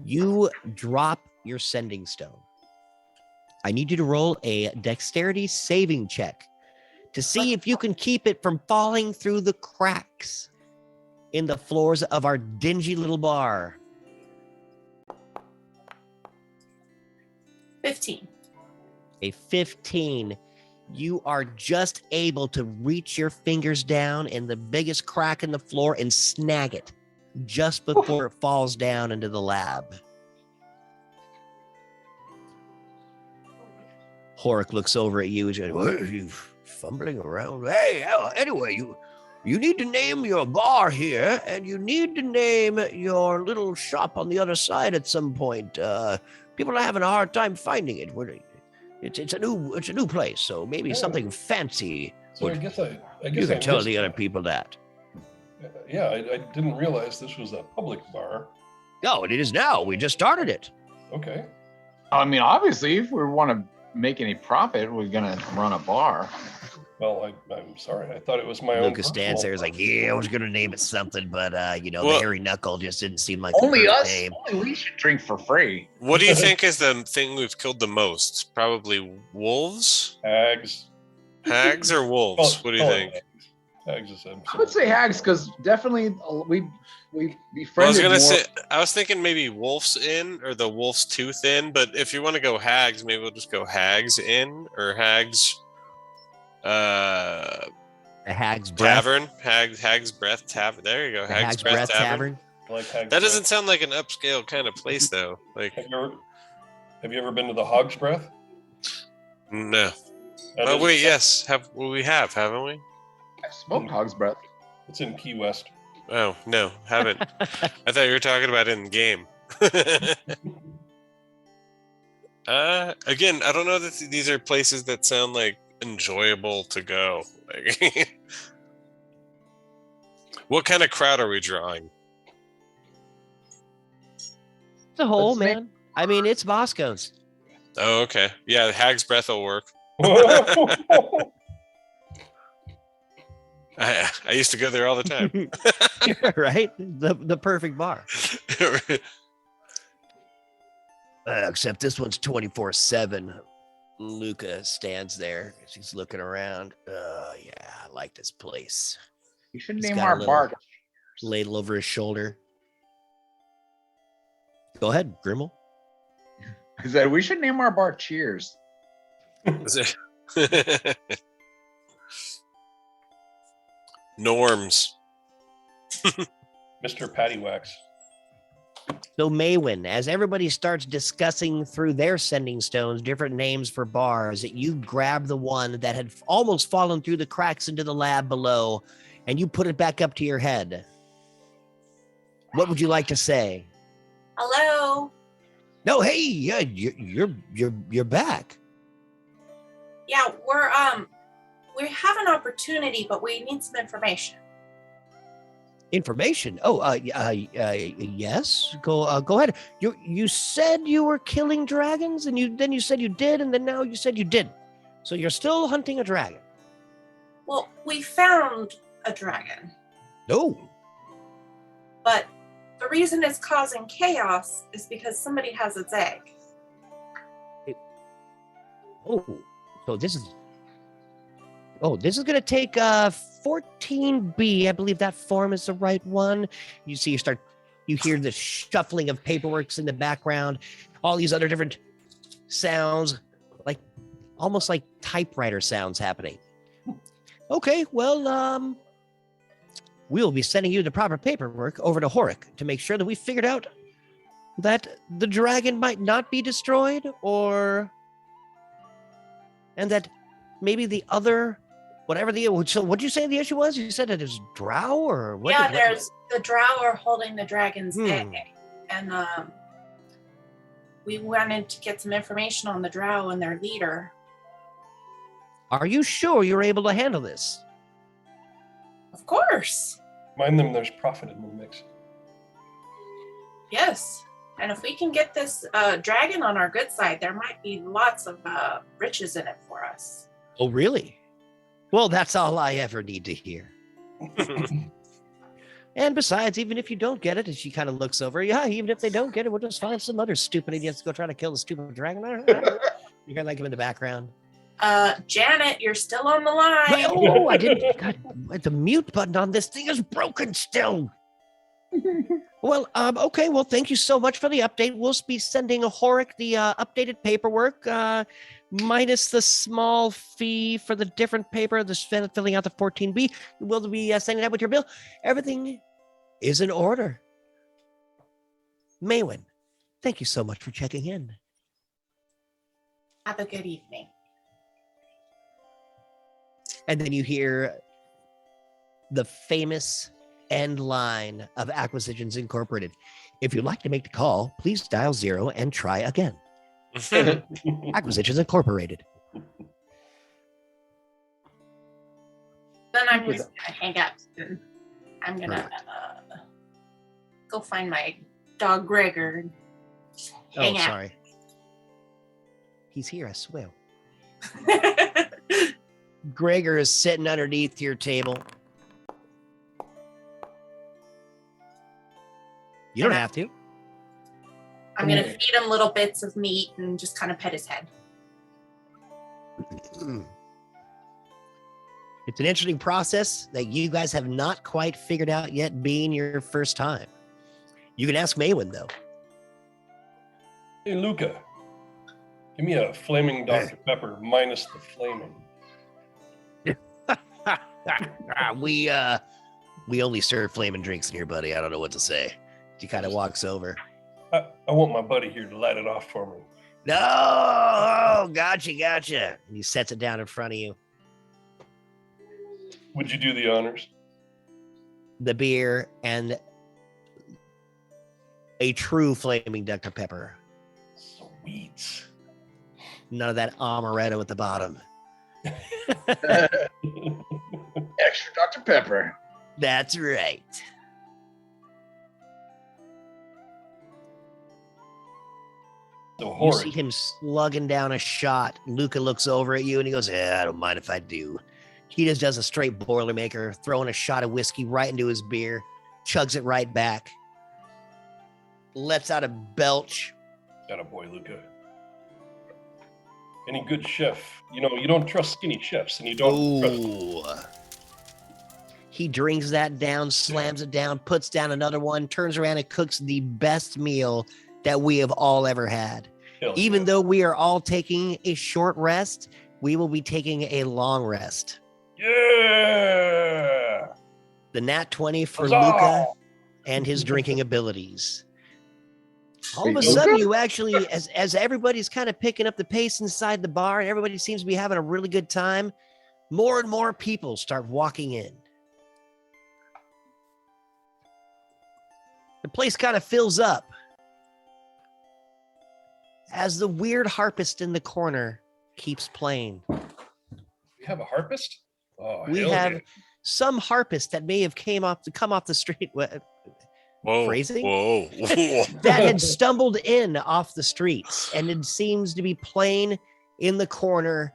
You drop your sending stone. I need you to roll a dexterity saving check to see if you can keep it from falling through the cracks in the floors of our dingy little bar. 15. A 15. You are just able to reach your fingers down in the biggest crack in the floor and snag it just before it falls down into the lab. Horik looks over at you and says, "What are you fumbling around? Hey, anyway, you need to name your bar here, and you need to name your little shop on the other side at some point. People are having a hard time finding it. It's a new place, so maybe something fancy. So I guess I You can tell missed the other that. people that. Yeah, I didn't realize this was a public bar. No, it is now. We just started it. Okay. I mean, obviously, if we want to make any profit, we're gonna run a bar. Well, I'm sorry. I thought it was my own. Lucas stands there. Is like, yeah, I was gonna name it something, but the Well- hairy knuckle just didn't seem like Only the perfect us. name. Only we should drink for free. what do you think is the thing we've killed the most? Probably wolves, Hags. hags, or wolves. What do you Call it think? Hags. Hags is I would say hags because definitely we Well, I befriended was gonna more. say, I was thinking maybe Wolf's Inn or the Wolf's Tooth Inn, but if you want to go Hags, maybe we'll just go Hags Inn or Hags The Hag's Breath. Tavern. Hag's Breath Tavern. There you go. The Hag's, Breath, Tavern. I like Hags. That doesn't sound like an upscale kind of place though. Like Have you ever been to the Hog's Breath? no. That Oh is- wait, yes. Haven't we? I smoked hog's breath. It's in Key West. Oh no, haven't. I thought you were talking about in game. Again, I don't know that these are places that sound like enjoyable to go. Like, what kind of crowd are we drawing? It's a hole, Let's make- man. I mean, it's Bosco's. Oh, okay. Yeah, Hag's Breath will work. I used to go there all the time. Right? The perfect bar. Except this one's 24/7. Luca stands there. She's looking around. Yeah, I like this place. You should He's name got a our little bar. ladle over his shoulder. Go ahead, Grimmel. I said we should name our bar Cheers. Is it- Norms. Mr. Pattywax. So Maywin, as everybody starts discussing through their sending stones, different names for bars, you grab the one that had almost fallen through the cracks into the lab below, and you put it back up to your head. What would you like to say? Hello. No, hey, yeah, you're back. Yeah, we have an opportunity, but we need some information. Information. Oh, yes. Go ahead. You said you were killing dragons, and then you said you did, and then now you said you didn't. So you're still hunting a dragon. Well, we found a dragon, No. but the reason it's causing chaos is because somebody has its egg. Oh, so this is. Oh, this is going to take 14B. I believe that form is the right one. You see, you hear the shuffling of paperworks in the background, all these other different sounds, like almost like typewriter sounds happening. Okay, well, we'll be sending you the proper paperwork over to Horik to make sure that we figured out that the dragon might not be destroyed, and that maybe the other. Whatever so what'd you say the issue was? You said it is drow or what? Yeah, there's the drow are holding the dragon's Hmm. egg, and we wanted to get some information on the drow and their leader. Are you sure you're able to handle this? Of course. Mind them, there's profit in the mix. Yes. And if we can get this dragon on our good side, there might be lots of riches in it for us. Oh, really? Well, that's all I ever need to hear. And besides, even if you don't get it, and she kind of looks over, yeah, even if they don't get it, we'll just find some other stupid idiots to go try to kill the stupid dragon. You got like him in the background. Janet, you're still on the line. Right, oh, I didn't. God, the mute button on this thing is broken still. Well, okay. Well, thank you so much for the update. We'll be sending Horik the updated paperwork, minus the small fee for the different paper, filling out the 14B. We'll be sending that with your bill. Everything is in order. Maywin, thank you so much for checking in. Have a good evening. And then you hear the famous end line of Acquisitions Incorporated. If you'd like to make the call, please dial 0 and try again. Acquisitions Incorporated. Then I'm just gonna hang up. And I'm gonna go find my dog Gregor. And just hang out. Sorry. He's here, I swear. Gregor is sitting underneath your table. You don't have to. I'm gonna feed him little bits of meat and just kind of pet his head. It's an interesting process that you guys have not quite figured out yet, being your first time. You can ask Maywin, though. Hey, Luca, give me a flaming Dr. Pepper minus the flaming. We only serve flaming drinks in here, buddy. I don't know what to say. He kind of walks over. I want my buddy here to light it off for me. No, gotcha. And he sets it down in front of you. Would you do the honors? The beer and a true flaming Dr. Pepper. Sweet. None of that amaretto at the bottom. Extra Dr. Pepper. That's right. So You horrid. see him slugging down a shot. Luca looks over at you and he goes, I don't mind if I do. He just does a straight Boilermaker, throwing a shot of whiskey right into his beer, chugs it right back, lets out a belch. Got a boy, Luca. Any good chef, you don't trust skinny chefs, and you don't trust. Ooh. He drinks that down, slams it down, puts down another one, turns around and cooks the best meal that we have all ever had. Hell Even yeah. though we are all taking a short rest, we will be taking a long rest. Yeah. The nat 20 for Huzzah! Luca and his drinking abilities. All of a Wait, sudden, Luca? you actually, as everybody's kind of picking up the pace inside the bar and everybody seems to be having a really good time, more and more people start walking in. The place kind of fills up as the weird harpist in the corner keeps playing. We have a harpist? Oh, We hell have yeah. some harpist that may have come off the street. Whoa. Phrasing? Whoa. That had stumbled in off the streets and it seems to be playing in the corner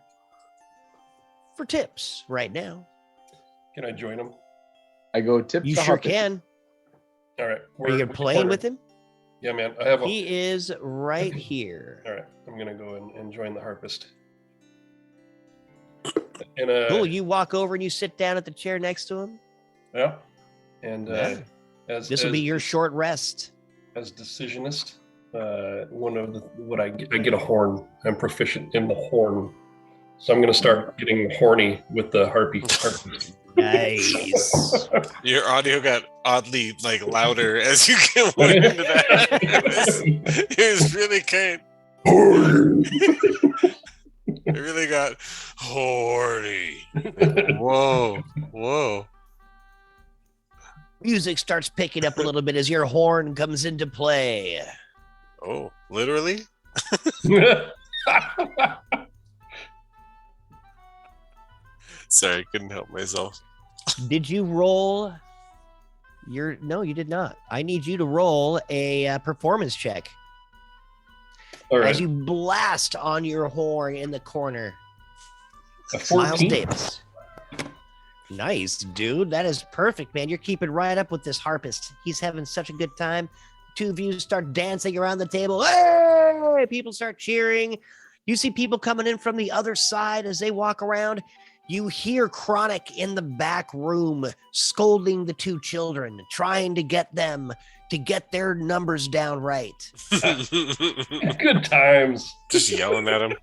for tips right now. Can I join him? I go tip You the sure harpist. can. All right. Are you gonna play with him? Yeah, man. I have a. He is right here. All right. I'm gonna go and join the harpist. And Cool. You walk over and you sit down at the chair next to him. yeah. And Yeah. This will as be your short rest. as decisionist, I get a horn. I'm proficient in the horn, so I'm gonna start getting horny with the harpist. Nice. Your audio got oddly louder as you get more into that. It was really kind. It really got horny. Whoa. Music starts picking up a little bit as your horn comes into play. Oh, literally? Sorry, couldn't help myself. Did you roll your? No, you did not. I need you to roll a performance check All right. as you blast on your horn in the corner. A Miles 14. Davis. Nice, dude. That is perfect, man. You're keeping right up with this harpist. He's having such a good time. Two of you start dancing around the table. Hey! People start cheering. You see people coming in from the other side as they walk around. You hear Chronic in the back room scolding the two children, trying to get them to get their numbers down right. Good times. Just yelling at him.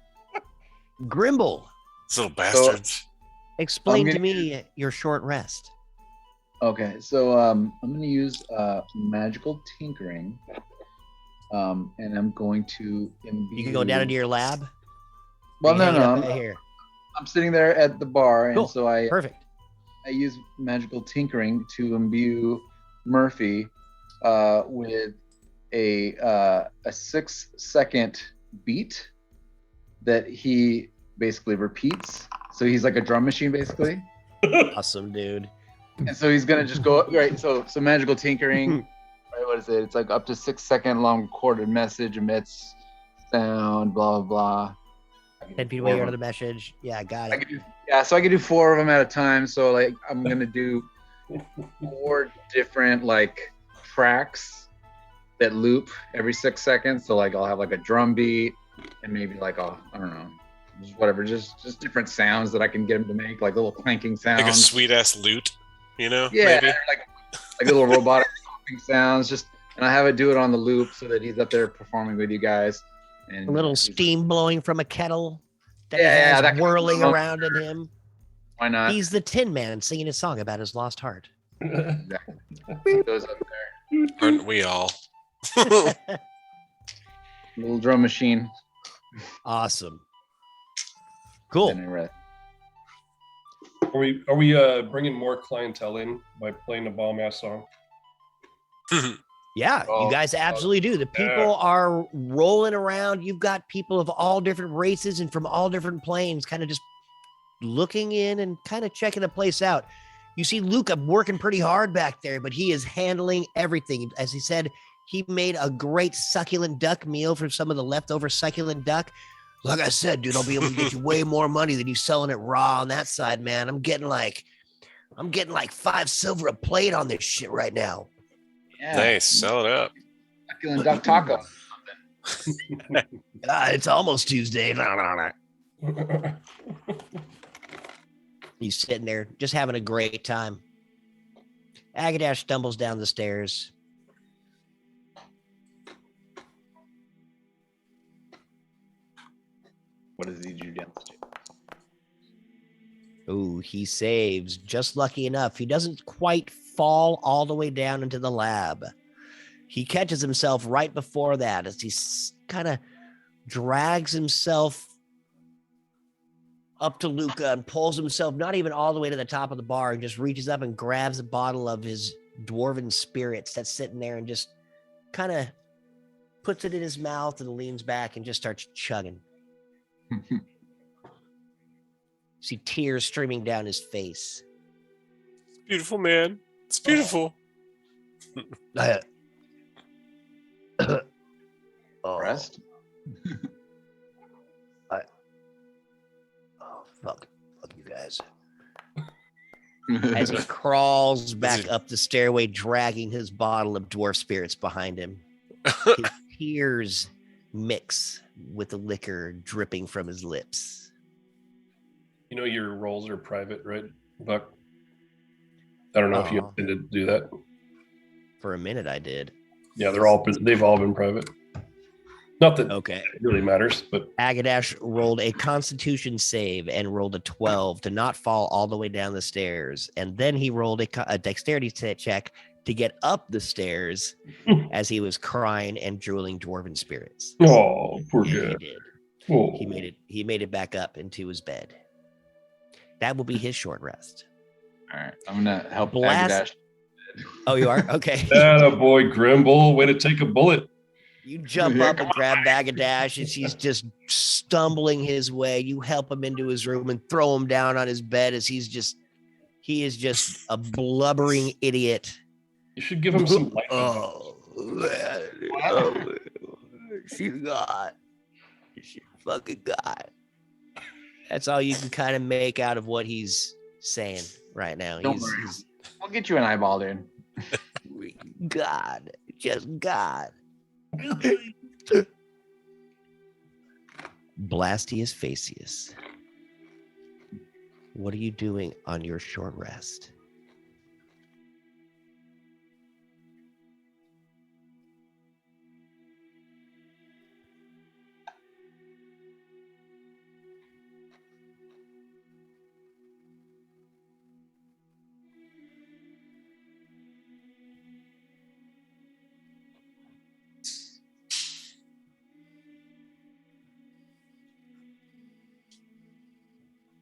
Grimble, These little bastards. explain I'm to gonna me your short rest. Okay, so I'm going to use magical tinkering, and I'm going to imbue. You can go down into your lab. Well, You no, hang it no, up I'm, right here. I'm sitting there at the bar, Cool. and so I Perfect. use magical tinkering to imbue Murphy with a 6-second beat that he basically repeats. So he's like a drum machine, basically. Awesome, dude. And so he's gonna just go right. So magical tinkering, right? What is it? It's like up to 6-second long recorded message emits sound, blah blah. 10 feet away out of the message. Yeah, I got it. So I can do 4 of them at a time. So like I'm gonna do 4 different like tracks that loop every 6 seconds. So like I'll have like a drum beat and maybe like I don't know, just whatever, just different sounds that I can get him to make, like little clanking sounds. Like a sweet ass lute, you know? Yeah, Maybe. like little robotic popping sounds. Just and I have it do it on the loop so that he's up there performing with you guys. And A little he's- steam blowing from a kettle that Yeah, he yeah, has that kind of whirling stuff. around in him. Why not? He's the Tin Man singing a song about his lost heart. Goes up there. Aren't we all? Little drum machine. Awesome. Cool. And I read. Are we bringing more clientele in by playing the bomb ass song? Yeah, you Oh, guys absolutely do. The people are rolling around. You've got people of all different races and from all different planes kind of just looking in and kind of checking the place out. You see Luca working pretty hard back there, but he is handling everything. As he said, he made a great succulent duck meal from some of the leftover succulent duck. Like I said, dude, I'll be able to get you way more money than you selling it raw on that side, man. I'm getting like 5 silver a plate on this shit right now. Yeah. Nice. Sell it up. Succulent duck taco. It's almost Tuesday. He's sitting there just having a great time. Agadash stumbles down the stairs. What does he do downstairs? Ooh, he saves. Just lucky enough. He doesn't quite fall all the way down into the lab. He catches himself right before that as he kind of drags himself up to Luca and pulls himself not even all the way to the top of the bar and just reaches up and grabs a bottle of his dwarven spirits that's sitting there and just kind of puts it in his mouth and leans back and just starts chugging. See tears streaming down his face. Beautiful, man. It's beautiful. Oh, Rest. oh, fuck you guys. As he crawls back up the stairway, dragging his bottle of dwarf spirits behind him. His tears mix with the liquor dripping from his lips. You know your roles are private, right, Buck? I don't know if you Aw. intended to do that. For a minute, I did. Yeah, they've all been private. Not that Okay. it really matters, but Agadash rolled a constitution save and rolled a 12 to not fall all the way down the stairs. And then he rolled a dexterity check to get up the stairs as he was crying and drooling dwarven spirits. oh, poor Yeah, guy. he did. Oh. He made it back up into his bed. That will be his short rest. All right, I'm gonna help Blast- Agadash. Oh, you are? Okay. Atta boy, Grimble. Way to take a bullet. You jump up and grab Bagadash as he's just stumbling his way. You help him into his room and throw him down on his bed as he is just a blubbering idiot. You should give him some light. Oh, she got. She fucking got. That's all you can kind of make out of what he's saying right now. Don't worry. We'll get you an eyeball, dude. God, just God. Blastius Facius. What are you doing on your short rest?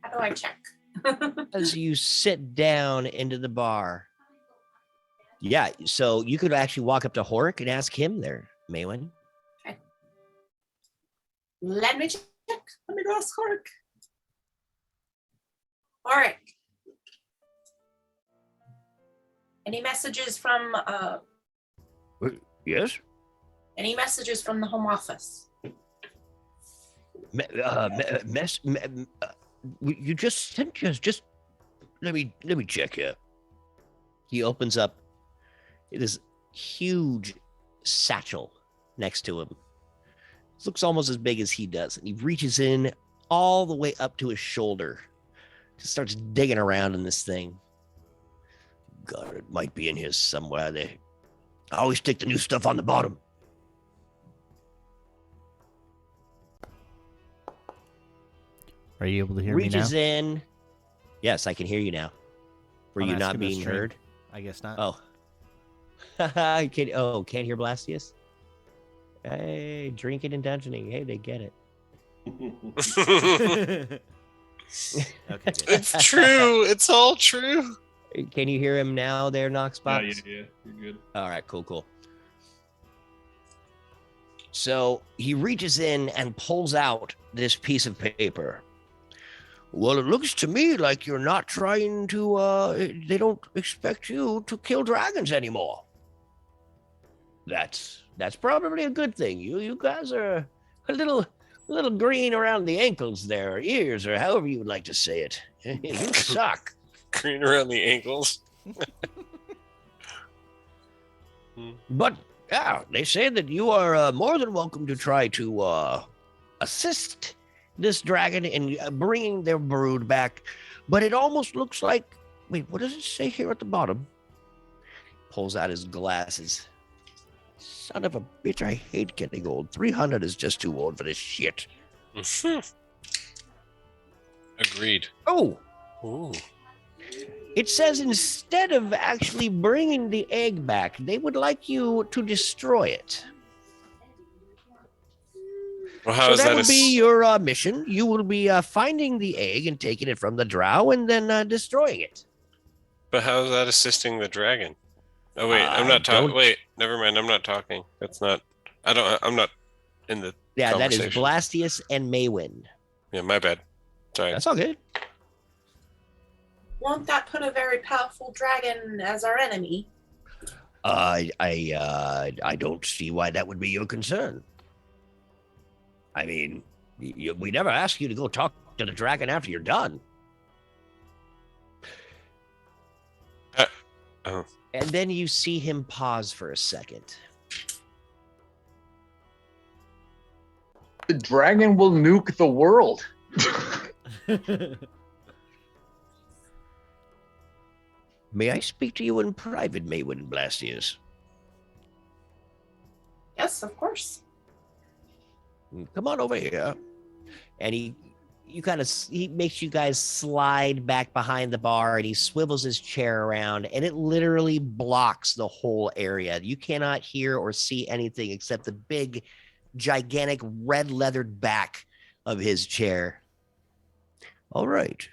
How do I check? As you sit down into the bar. Yeah, so you could actually walk up to Horik and ask him there, Maywin. Let me check. Let me ask Horik. Horik. Any messages from Yes? any messages from the home office? You just sent us. Just let me check here. He opens up this huge satchel next to him. It looks almost as big as he does, and he reaches in all the way up to his shoulder. Just starts digging around in this thing. God, it might be in here somewhere. I always stick the new stuff on the bottom. Are you able to hear me now? Reaches in. Yes, I can hear you now. Were I'm you not asking the being stream. heard? I guess not. Oh. Can't hear Blastius? Hey, drinking and dungeoning. Hey, they get it. Okay, good. It's true. It's all true. Can you hear him now there, Knoxbox? Yeah, you're good. All right, cool. So he reaches in and pulls out this piece of paper. Well, it looks to me like you're not trying to, they don't expect you to kill dragons anymore. That's probably a good thing. You guys are a little green around the ankles there, or ears, or however you would like to say it. You suck. Green around the ankles. But yeah, they say that you are more than welcome to try to assist this dragon in bringing their brood back. But it almost looks like, wait, what does it say here at the bottom? Pulls out his glasses. Son of a bitch, I hate getting old. 300 is just too old for this shit. Agreed. Oh, Ooh. it says instead of actually bringing the egg back, they would like you to destroy it. Well, how So is that that? would be your mission. You will be finding the egg and taking it from the drow and then destroying it. But how is that assisting the dragon? Oh wait, I'm I not talking. don't- Wait, never mind. I'm not talking. That's not. I don't. I'm not in the. Yeah, that is conversation. Blastius and Maywin. Yeah, my bad. Sorry. That's all good. Won't that put a very powerful dragon as our enemy? I don't see why that would be your concern. I mean, we never ask you to go talk to the dragon after you're done. Oh. And then you see him pause for a second. The dragon will nuke the world. May I speak to you in private, Maywin Blastius? Yes, of course. Come on over here. And he makes you guys slide back behind the bar, and he swivels his chair around, and it literally blocks the whole area. You cannot hear or see anything except the big, gigantic red leathered back of his chair. All right.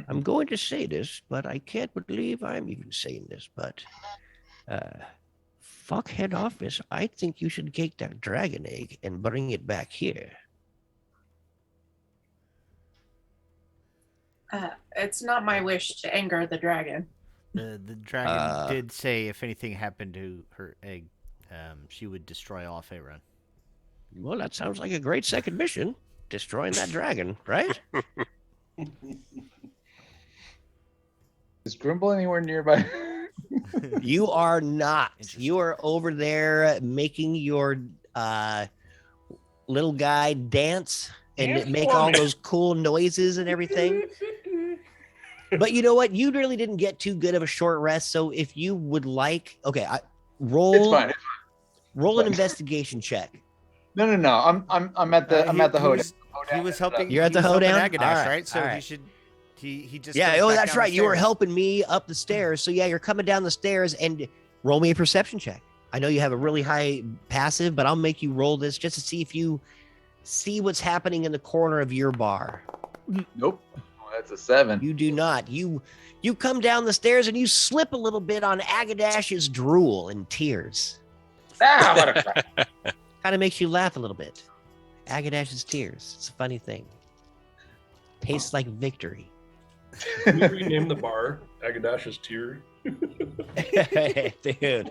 I'm going to say this, but I can't believe I'm even saying this, but fuck head office, I think you should take that dragon egg and bring it back here. It's not my wish to anger the dragon. The dragon did say if anything happened to her egg, she would destroy all Faerun. Well, that sounds like a great second mission. Destroying that dragon, right? Is Grimble anywhere nearby? You are not. Interesting. You are over there making your little guy dance and Dance make for all me. those cool noises and everything. But you know what? You really didn't get too good of a short rest. So if you would like, okay, roll. It's fine. Roll an fine. investigation check. No. I'm at the hoedown. He was helping. You're at he the was helping hoedown? Agadash, All right, right? So all he right. should. He just. Yeah. goes Oh, back that's down the right. You were stairs. helping me up the stairs. So yeah, you're coming down the stairs and roll me a perception check. I know you have a really high passive, but I'll make you roll this just to see if you see what's happening in the corner of your bar. Nope. Oh, that's a 7. You do not. You come down the stairs and you slip a little bit on Agadash's drool and tears. Ah, what a crap. Kind of makes you laugh a little bit. Agadash's tears. It's a funny thing. Tastes like victory. Can we rename the bar Agadash's Tear? Dude,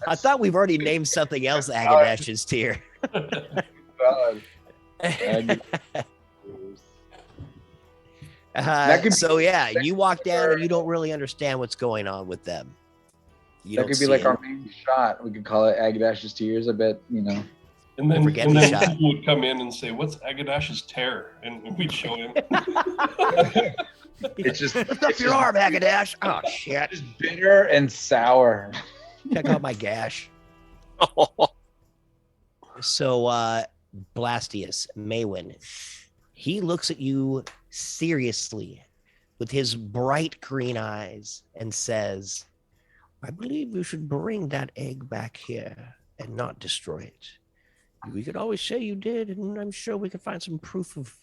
I thought we've already named something else Agadash's tear. God. That could be- So yeah, that you could walk be down our- and you don't really understand what's going on with them. You That don't could be see like it. our main shot. We could call it Agadash's Tears. I bet, And then, Forget and the then shot. people would come in and say, "What's Agadash's Tear?" And we'd show him. it's just, Lift up it's your just- arm, Agadash. Oh shit! Just bitter and sour. Check out my gash. So Blastius, Maywin, he looks at you seriously with his bright green eyes and says, I believe you should bring that egg back here and not destroy it. We could always say you did, and I'm sure we could find some proof of.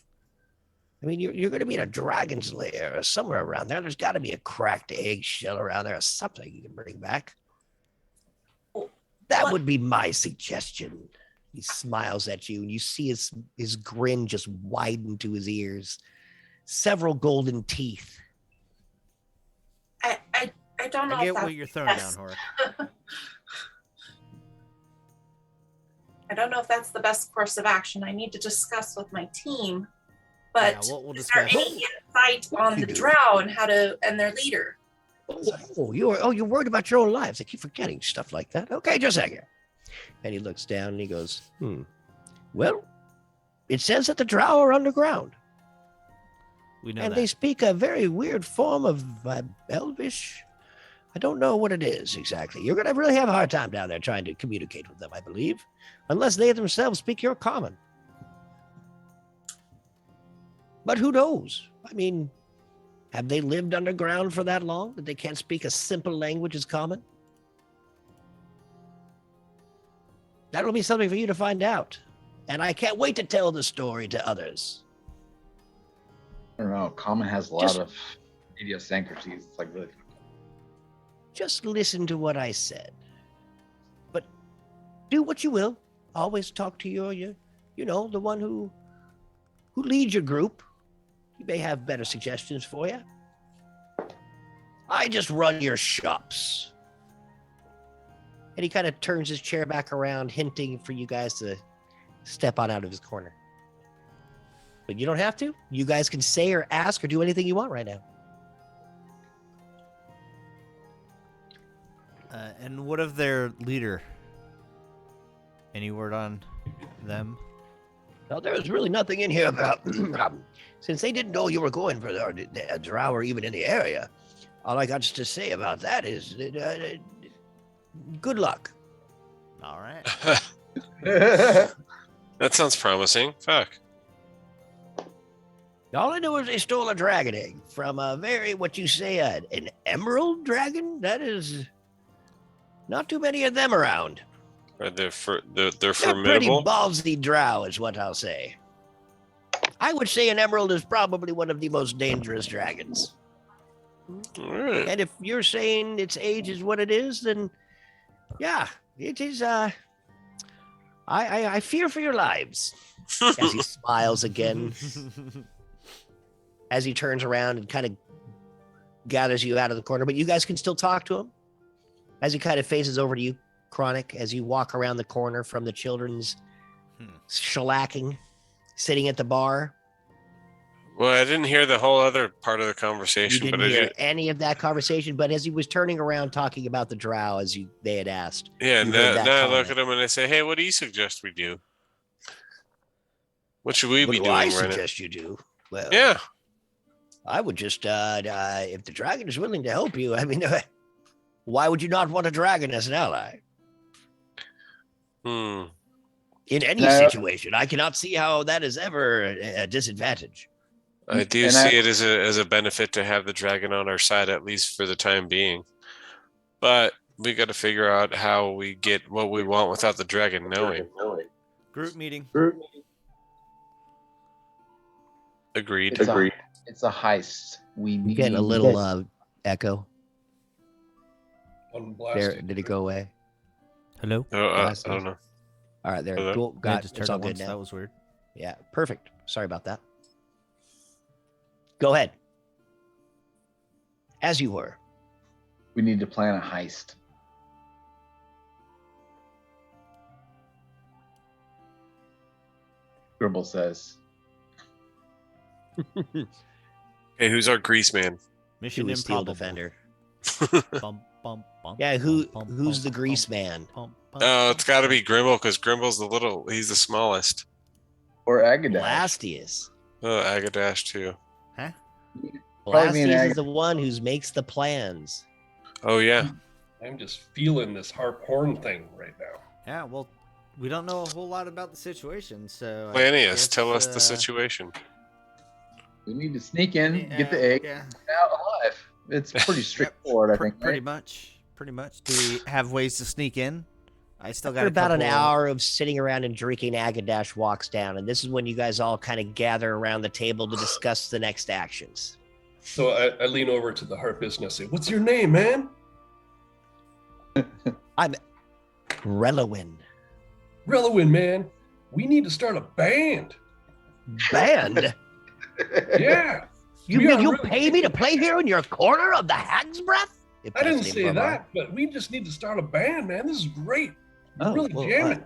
I mean, you're going to be in a dragon's lair or somewhere around there. There's got to be a cracked eggshell around there or something you can bring back. That What? would be my suggestion. He smiles at you, and you see his grin just widen to his ears. Several golden teeth. I don't know I if get that's what you're throwing best. down, Horik. I don't know if that's the best course of action. I need to discuss with my team. But Yeah, we'll is there discuss. any insight on the drow and how to and their leader? You're worried about your own lives. I keep forgetting stuff like that. Okay, just a second. And he looks down and he goes, Well, it says that the drow are underground. We know And that. they speak a very weird form of Elvish. I don't know what it is exactly. You're going to really have a hard time down there trying to communicate with them, I believe. Unless they themselves speak your common. But who knows? I mean, have they lived underground for that long that they can't speak a simple language as common? That'll be something for you to find out. And I can't wait to tell the story to others. I don't know. Common has a lot Just- of idiosyncrasies. It's like really. Just listen to what I said. But do what you will. Always talk to the one who leads your group. He may have better suggestions for you. I just run your shops. And he kind of turns his chair back around, hinting for you guys to step on out of his corner. But you don't have to. You guys can say or ask or do anything you want right now. And what of their leader? Any word on them? Well, there's really nothing in here about since they didn't know you were going for a drow or even in the area. All I got to say about that is good luck. All right. That sounds promising. Fuck. All I know is they stole a dragon egg from a an emerald dragon? That is not too many of them around. They're They're pretty formidable. ballsy drow is what I'll say. I would say an emerald is probably one of the most dangerous dragons. All right. And if you're saying its age is what it is, then yeah, It is I fear for your lives. As he smiles again, as he turns around and kind of gathers you out of the corner, but you guys can still talk to him. As he kind of faces over to you, Chronic, as you walk around the corner from the children's shellacking, sitting at the bar. Well, I didn't hear the whole other part of the You conversation, didn't but hear any of that conversation, but as he was turning around talking about the drow, as they had asked. yeah. you heard that Now I look comment. at him and I say, "Hey, what do you suggest we do? What should we What be do doing I right now?" suggest you do? Well, Yeah. I would just, if the dragon is willing to help you, I mean, why would you not want a dragon as an ally? Hmm. In any No. situation, I cannot see how that is ever a disadvantage. I do And see I- it as a benefit to have the dragon on our side, at least for the time being. But we got to figure out how we get what we want without the dragon knowing. Group meeting. Agreed. It's a heist. We I'm need getting a little echo. There, Unblasted. did it go away? Hello? Oh, I Glasses. don't know. All right, there. Hello? Cool. Yeah, Got just it's turned all it good once. now. That was weird. Yeah, perfect. Sorry about that. Go ahead. As you were. We need to plan a heist. Gribble says. Hey, who's our grease man? Mission Who is Steel Improbable. Defender? Bum, bum, bum, Yeah, bum, bum, who's bum, the bum, grease man? bum, bum, Oh, it's got to bum. be Grimble because Grimble's he's the smallest. Or Agadash. Blastius. Oh, Agadash too. Huh? Probably me and Blastius is the one who makes the plans. Oh yeah. I'm just feeling this harp horn thing right now. Yeah, well, we don't know a whole lot about the situation, so. I Lanius, guess, tell us the situation. We need to sneak in, get the yeah, egg, Yeah, out alive. It's pretty straightforward, I think. pretty Right? much. Pretty much. Do we have ways to sneak in? I still got After a about an couple- hour of sitting around and drinking, Agadash walks down, and this is when you guys all kind of gather around the table to discuss the next actions. So I lean over to the harpist and I say, "What's your name, man?" I'm Relowin. Relowin, man. We need to start a band. Band? Yeah. You We mean are you'll really pay me to thinking- play here in your corner of the Hag's Breath? If I didn't that's the name say of our that, but we just need to start a band, man. This is great. We're Oh, really well, jamming.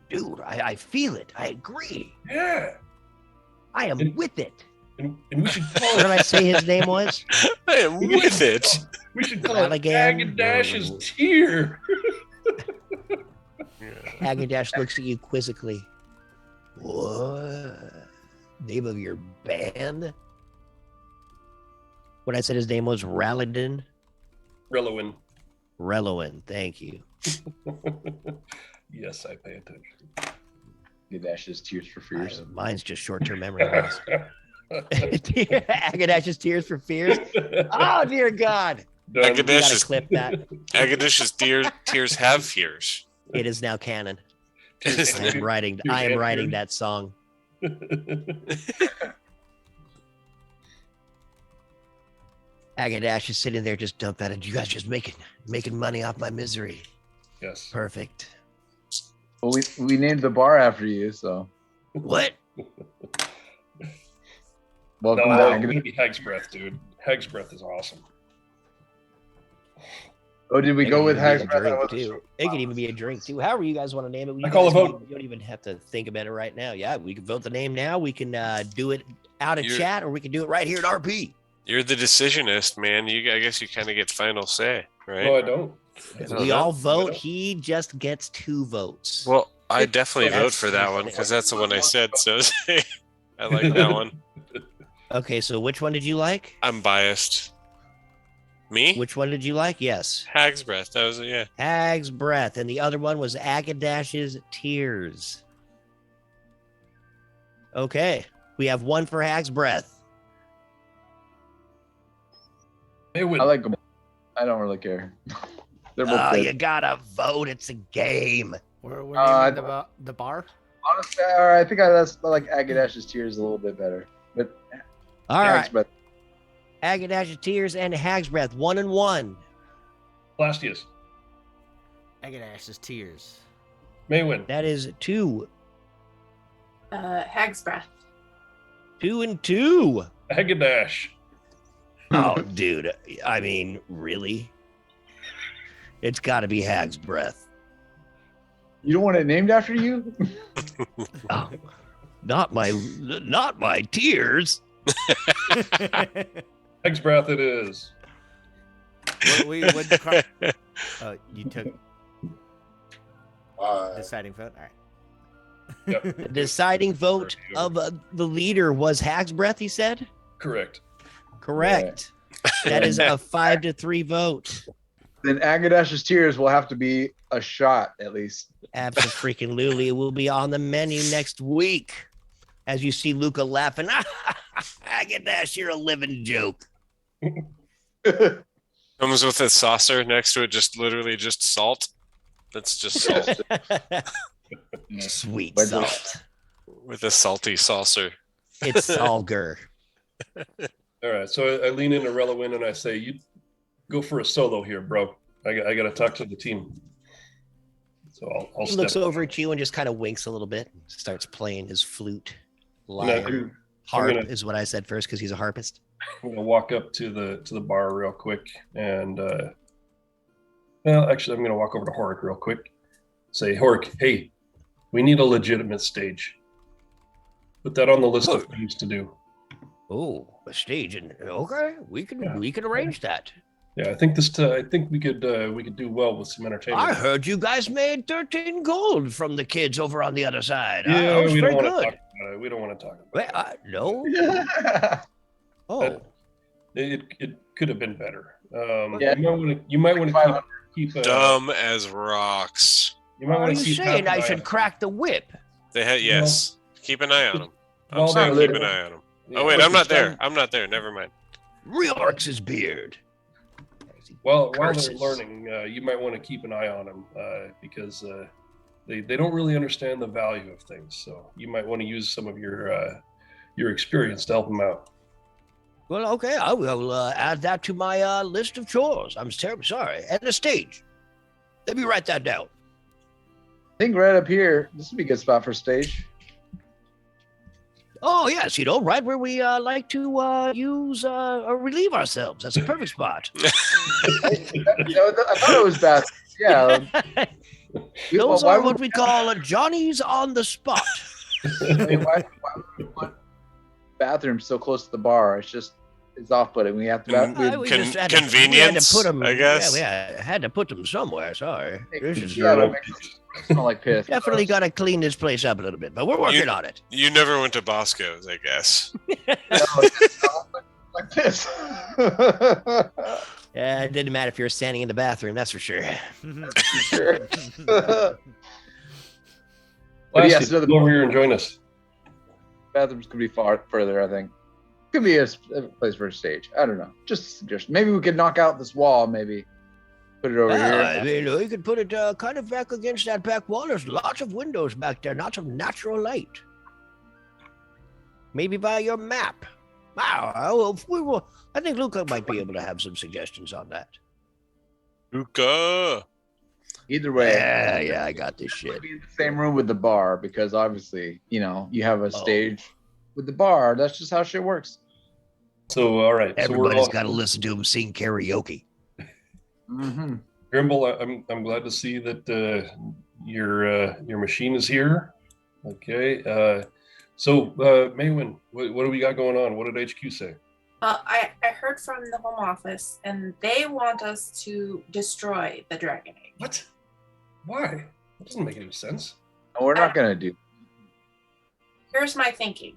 Dude, I feel it. I agree. Yeah. I am And- with it. And we should call What did it. I say his name was? I am with it. We should call it Ralligan? Agadash's Tear. Agadash looks at you quizzically. What? Name of your band? What I said his name was Ralladin? Relowin. Relowin, thank you. Yes, I pay attention. Agadash's Tears for Fears. Mine's just short-term memory loss. Agadash's Tears for Fears. Oh, dear God. Done. You Agadash gotta is clip that. Agadash's tears have fears. It is now canon. Tears I am writing and that song. Agadash is sitting there just dumbfounded. You guys just making money off my misery. Yes. Perfect. Well, we named the bar after you, so What? welcome No, to it's Agadash. gonna be Hag's Breath, dude. Hag's Breath is awesome. Oh, did we It go could with even be Hag's a Breath? I drink, wasn't too. sure. It could even be a drink too. However you guys want to name it. I call a vote. You don't even have to think about it right now. Yeah, we can vote the name now. We can do it out of You're- chat, or we can do it right here at RP. You're the decisionist, man. I guess you kind of get final say, right? No, I don't. don't We know. all vote. No. He just gets 2 votes. Well, I definitely That's- vote for that one because that's the one I said. So I like that one. Okay, so which one did you like? I'm biased. Me? Which one did you like? Yes. Hag's Breath. That was yeah. Hag's Breath. And the other one was Agadash's Tears. Okay. We have one for Hag's Breath. They would. I like them. I don't really care. They're both Oh, good. you gotta vote. It's a game. We're Uh, naming the bar. Honestly, I think I like Agadash's Tears a little bit better. But All Hag's right. Breath. Agadash's Tears and Hag's Breath. 1 and 1. Blastius. Agadash's tears. Maywin. That is 2. Hag's breath. 2 and 2. Agadash. Oh, dude. I mean, really? It's got to be Hag's breath. You don't want it named after you? Oh, not my tears. Hag's breath it is. You took deciding vote. All right. Yep. The deciding vote of the leader was Hag's breath, he said? Correct. Correct. That is a 5-3 vote. Then Agadash's tears will have to be a shot at least. Absolutely. It will be on the menu next week. As you see Luca laughing. Agadash, you're a living joke. Comes with a saucer next to it, just literally just salt. That's just salt Sweet But- salt. with a salty saucer. It's Salger. All right. So I lean into Relawin and I say, "You go for a solo here, bro. I got to talk to the team." So I'll He step. looks over at you and just kind of winks a little bit. Starts playing his flute. Lyre. Harp gonna- is what I said first because he's a harpist. I'm gonna walk up to the bar real quick and well, actually, I'm gonna walk over to Horik real quick. Say, Horik, hey, we need a legitimate stage. Put that on the list of things to do. Oh, a stage, and okay, we can arrange that. Yeah, I think I think we could do well with some entertainment. I heard you guys made 13 gold from the kids over on the other side. Yeah, That was we don't very want to good. talk about it. We don't want to talk about Wait, it. no. Oh, It could have been better. Yeah. You might want to keep Dumb as rocks. you might are want you to keep saying half I an eye should on crack the whip? They had yes. Keep an eye on them. I'm While saying they're keep an little. eye on them. Yeah, Oh wait, like I'm not the there. time- I'm not there. Never mind. Reorks beard. While they're Curses. learning, you might want to keep an eye on them because they don't really understand the value of things. So you might want to use some of your experience to help them out. Well, okay, I will add that to my list of chores. I'm terribly sorry. And a stage. Let me write that down. I think right up here, this would be a good spot for stage. Oh, yes, right where we like to use or relieve ourselves. That's a perfect spot. I thought it was best. Yeah. Those why are would- what we call Johnny's on the spot. I mean, why would we want bathrooms so close to the bar? It's off-putting. We have to. We Con- just had to- we had to convenience, put 'em- I guess. Yeah, had to put them somewhere. Sorry. This is- Yeah, that makes it smell like piss. Definitely got to clean this place up a little bit, but we're working on it. You never went to Bosco's, I guess. Like piss. Yeah, it didn't matter if you were standing in the bathroom, that's for sure. Sure. Lassie, yes, another- come over here and join us. Bathrooms could be far further, I think. Could be a place for a stage. I don't know. Just a suggestion. Maybe we could knock out this wall. Maybe put it over I here. mean, you could put it kind of back against that back wall. There's lots of windows back there, lots of natural light. Maybe by your map. Wow, I think Luca might be able to have some suggestions on that. Luca. Either way, Yeah, I got this shit. be in the same room with the bar because obviously, you have Oh. a stage with the bar. That's just how shit works. So all right, Everybody's so got to listen to him sing karaoke. Mm-hmm. Grimble, I'm glad to see that your machine is here. Okay. So Maywin, what do we got going on? What did HQ say? I heard from the home office, and they want us to destroy the dragon egg. What? Why? That doesn't make any sense. No, we're not gonna do. Here's my thinking.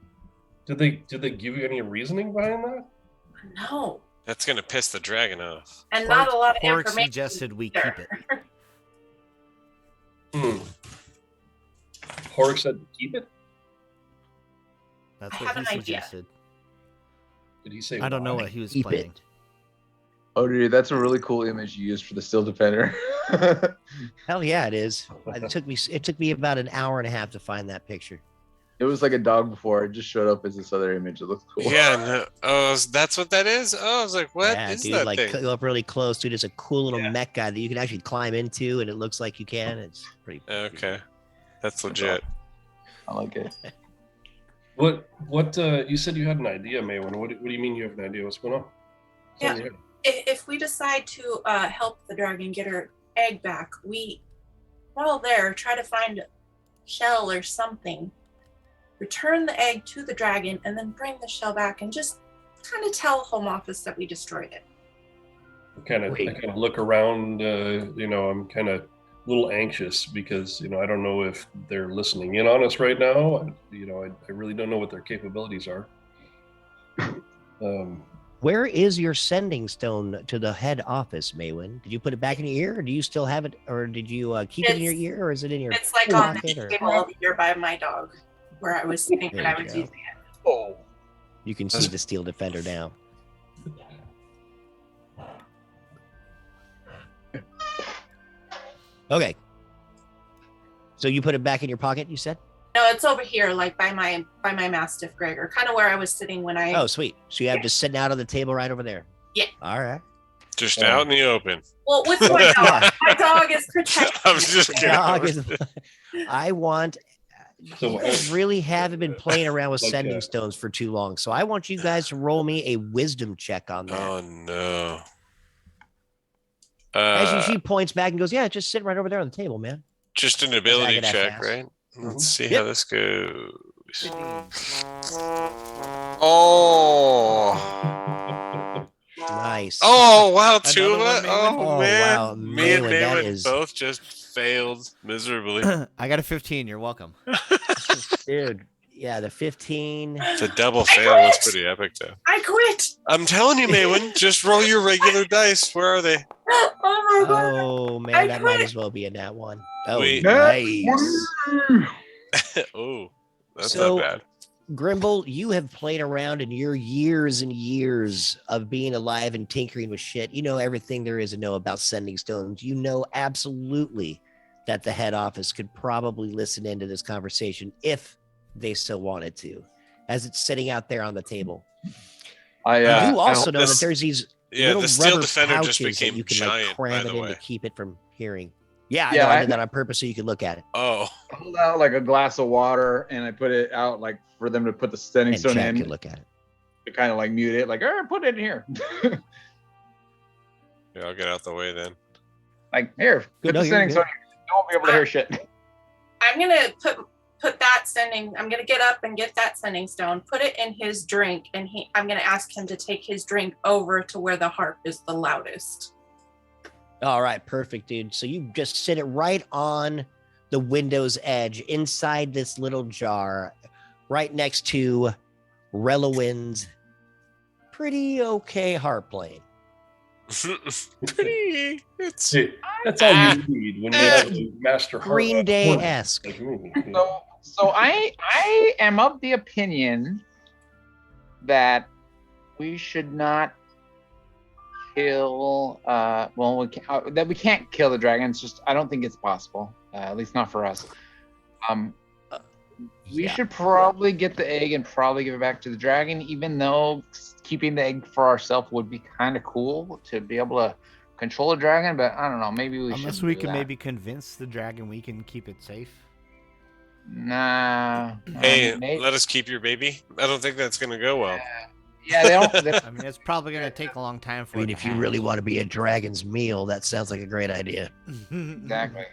Did they give you any reasoning behind that? No, That's gonna piss the dragon off. and not a lot of Pork information. suggested we keep it. Horik said to keep it. That's I what have he an idea. suggested. Did he say? I don't know why? what he was Keep planning. it. Oh, dude, that's a really cool image you used for the Steel Defender. Hell yeah, it is. It took me about an hour and a half to find that picture. It was like a dog before. It just showed up as this other image. It looks cool. Yeah, no, oh, that's what that is. Oh, I was like, what yeah, is dude, that like thing? go up really close, dude. It's a cool little Yeah. mech guy that you can actually climb into, and it looks like you can. It's pretty. Okay, that's That's legit. I like it. What you said you had an idea, Maywin. What do you mean you have an idea? What's going on? What's on Yeah. your head? If we decide to help the dragon get her egg back, we, while there, try to find a shell or something, return the egg to the dragon, and then bring the shell back and just kind of tell Home Office that we destroyed it. I kind of look around. I'm kind of a little anxious because I don't know if they're listening in on us right now. And, I really don't know what their capabilities are. Where is your sending stone to the head office, Maywin? Did you put it back in your ear, or do you still have it, or did you keep it in your ear, or is it in your It's like on the pocket? Or table over here by my dog, where I was sitting when There I you was go. using it. Oh. You can see the Steel Defender now. Okay. So you put it back in your pocket, you said? No, it's over here, like by my Mastiff Gregor, kind of where I was sitting when I. Oh, sweet. So you have just sitting out on the table right over there. Yeah. All right. Just out in the open. Well, with my dog, my dog is protected. I'm just The kidding. dog is. I want. So, You guys really haven't been playing around with Like, sending stones for too long, so I want you guys to roll me a wisdom check on that. Oh no. As she points back and goes, "Yeah, just sit right over there on the table, man." Just an ability Agatha check, fast. right? Let's see Yep. how this goes. Oh. Nice. Oh wow, Another two of one, it. Maywin? Oh Oh, man, wow, me and Maywin, that Maywin is- both just failed miserably. I got a 15. You're welcome. Dude. Yeah, the 15. It's a double fail. That's pretty epic, though. I quit. I'm telling you, Maywin, just roll your regular dice. Where are they? Oh my god. Oh man, I that might quit. as well be a nat one. Oh, Wait. nice. Oh, that's So- not bad. Grimble, you have played around in your years and years of being alive and tinkering with shit. You know everything there is to know about sending stones. You know absolutely that the head office could probably listen into this conversation if they so wanted to, as it's sitting out there on the table. I You do also know this- that there's these Yeah, little the Steel rubber Defender just pouches that became you can giant, like cram by it the in to way. keep it from hearing. Yeah, I Yeah, know. I I- did that on purpose so you could look at it Oh, pulled out like a glass of water and I put it out like for them to put the sending and stone Chad in could look at it. to kind of like mute it, like, put it in here. yeah, I'll get out the way then. Like, here, put No, the you're sending good. stone here. You won't be able to hear shit. I'm gonna put that sending. I'm gonna get up and get that sending stone, put it in his drink, and I'm gonna ask him to take his drink over to where the harp is the loudest. All right, perfect, dude. So you just sit it right on the window's edge inside this little jar, right next to Relowin's pretty okay harp playing. Pretty. It's Hey, that's all you need when you have a master heart. Green Day-esque. Like me. So I am of the opinion that we should not kill that we can't kill the dragon. It's just I don't think it's possible, at least not for us. We Yeah. should probably get the egg and probably give it back to the dragon, even though keeping the egg for ourselves would be kind of cool to be able to control a dragon, but I don't know, maybe we should. Unless we can maybe convince the dragon we can keep it safe. Nah. hey, maybe. let us keep your baby. I don't think that's gonna go well. Yeah, they don't. I mean, it's probably going to take a long time for I mean, it if to you hatch. really want to be a dragon's meal, that sounds like a great idea. Exactly.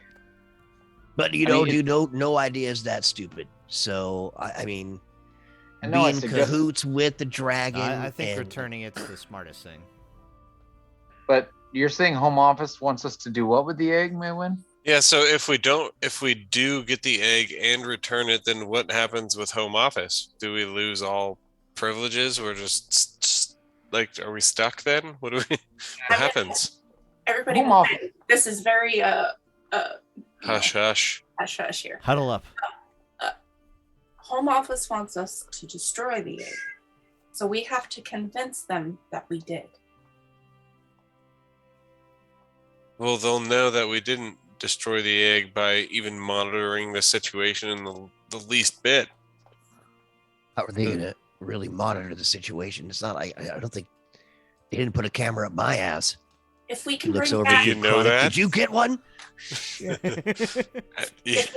But you I know, mean, dude, no idea is that stupid. So I mean, I know I being suggest- cahoots with the dragon. I think and- returning it's the smartest thing. But you're saying home office wants us to do what with the egg, Maywin? Yeah, so if we do get the egg and return it, then what happens with home office? Do we lose all privileges? We're just like, are we stuck then? What do we? What happens? Everybody, Home office. this is very Hush, hush. hush hush here. Huddle up. Home office wants us to destroy the egg, so we have to convince them that we did. Well, they'll know that we didn't destroy the egg by even monitoring the situation in the least bit. How are they gonna really monitor the situation? It's not like I don't think they didn't put a camera up my ass. If we He can looks bring over back, at You you, know Chronic. that? Did you get one? if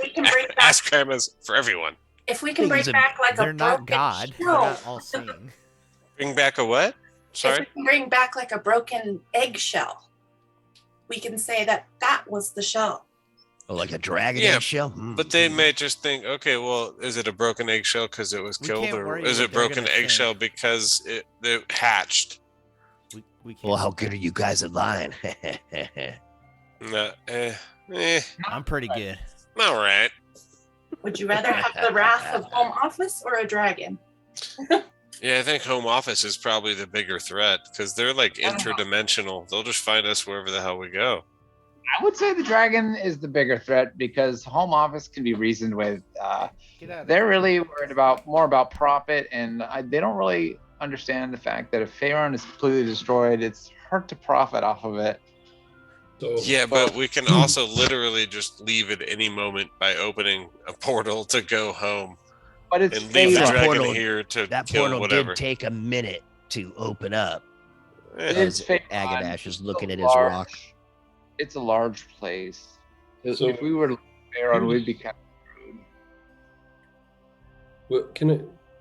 we can bring back, Ask grandmas for everyone. if we can bring Things are- back like They're a not broken God. They're shell, not all seeing. Bring back a what? if Sorry. we can bring back like a broken eggshell, we can say that that was the shell. Oh, like a dragon Yeah, eggshell? But they may just think, okay, well, is it a broken eggshell because it was We killed, can't or worry is what it they're broken gonna think. eggshell because it hatched? We can't. Well, how good are you guys at lying? Nah, I'm pretty good. all right. Would you rather have the wrath of home office or a dragon? Yeah, I think home office is probably the bigger threat because they're like Uh-huh. interdimensional. They'll just find us wherever the hell we go. I would say the dragon is the bigger threat because home office can be reasoned with. Get out. They're really worried more about profit, and they don't really understand the fact that if Faerun is completely destroyed, it's hard to profit off of it. So Yeah, but we can also literally just leave at any moment by opening a portal to go home But it's and leave the That Faerun. dragon portal- here to That kill portal whatever. did take a minute to open up. Eh, It's As Faerun. Agadash is looking at It's his a rock. It's a large place. So- If we were to Faerun, we'd be kind of screwed. what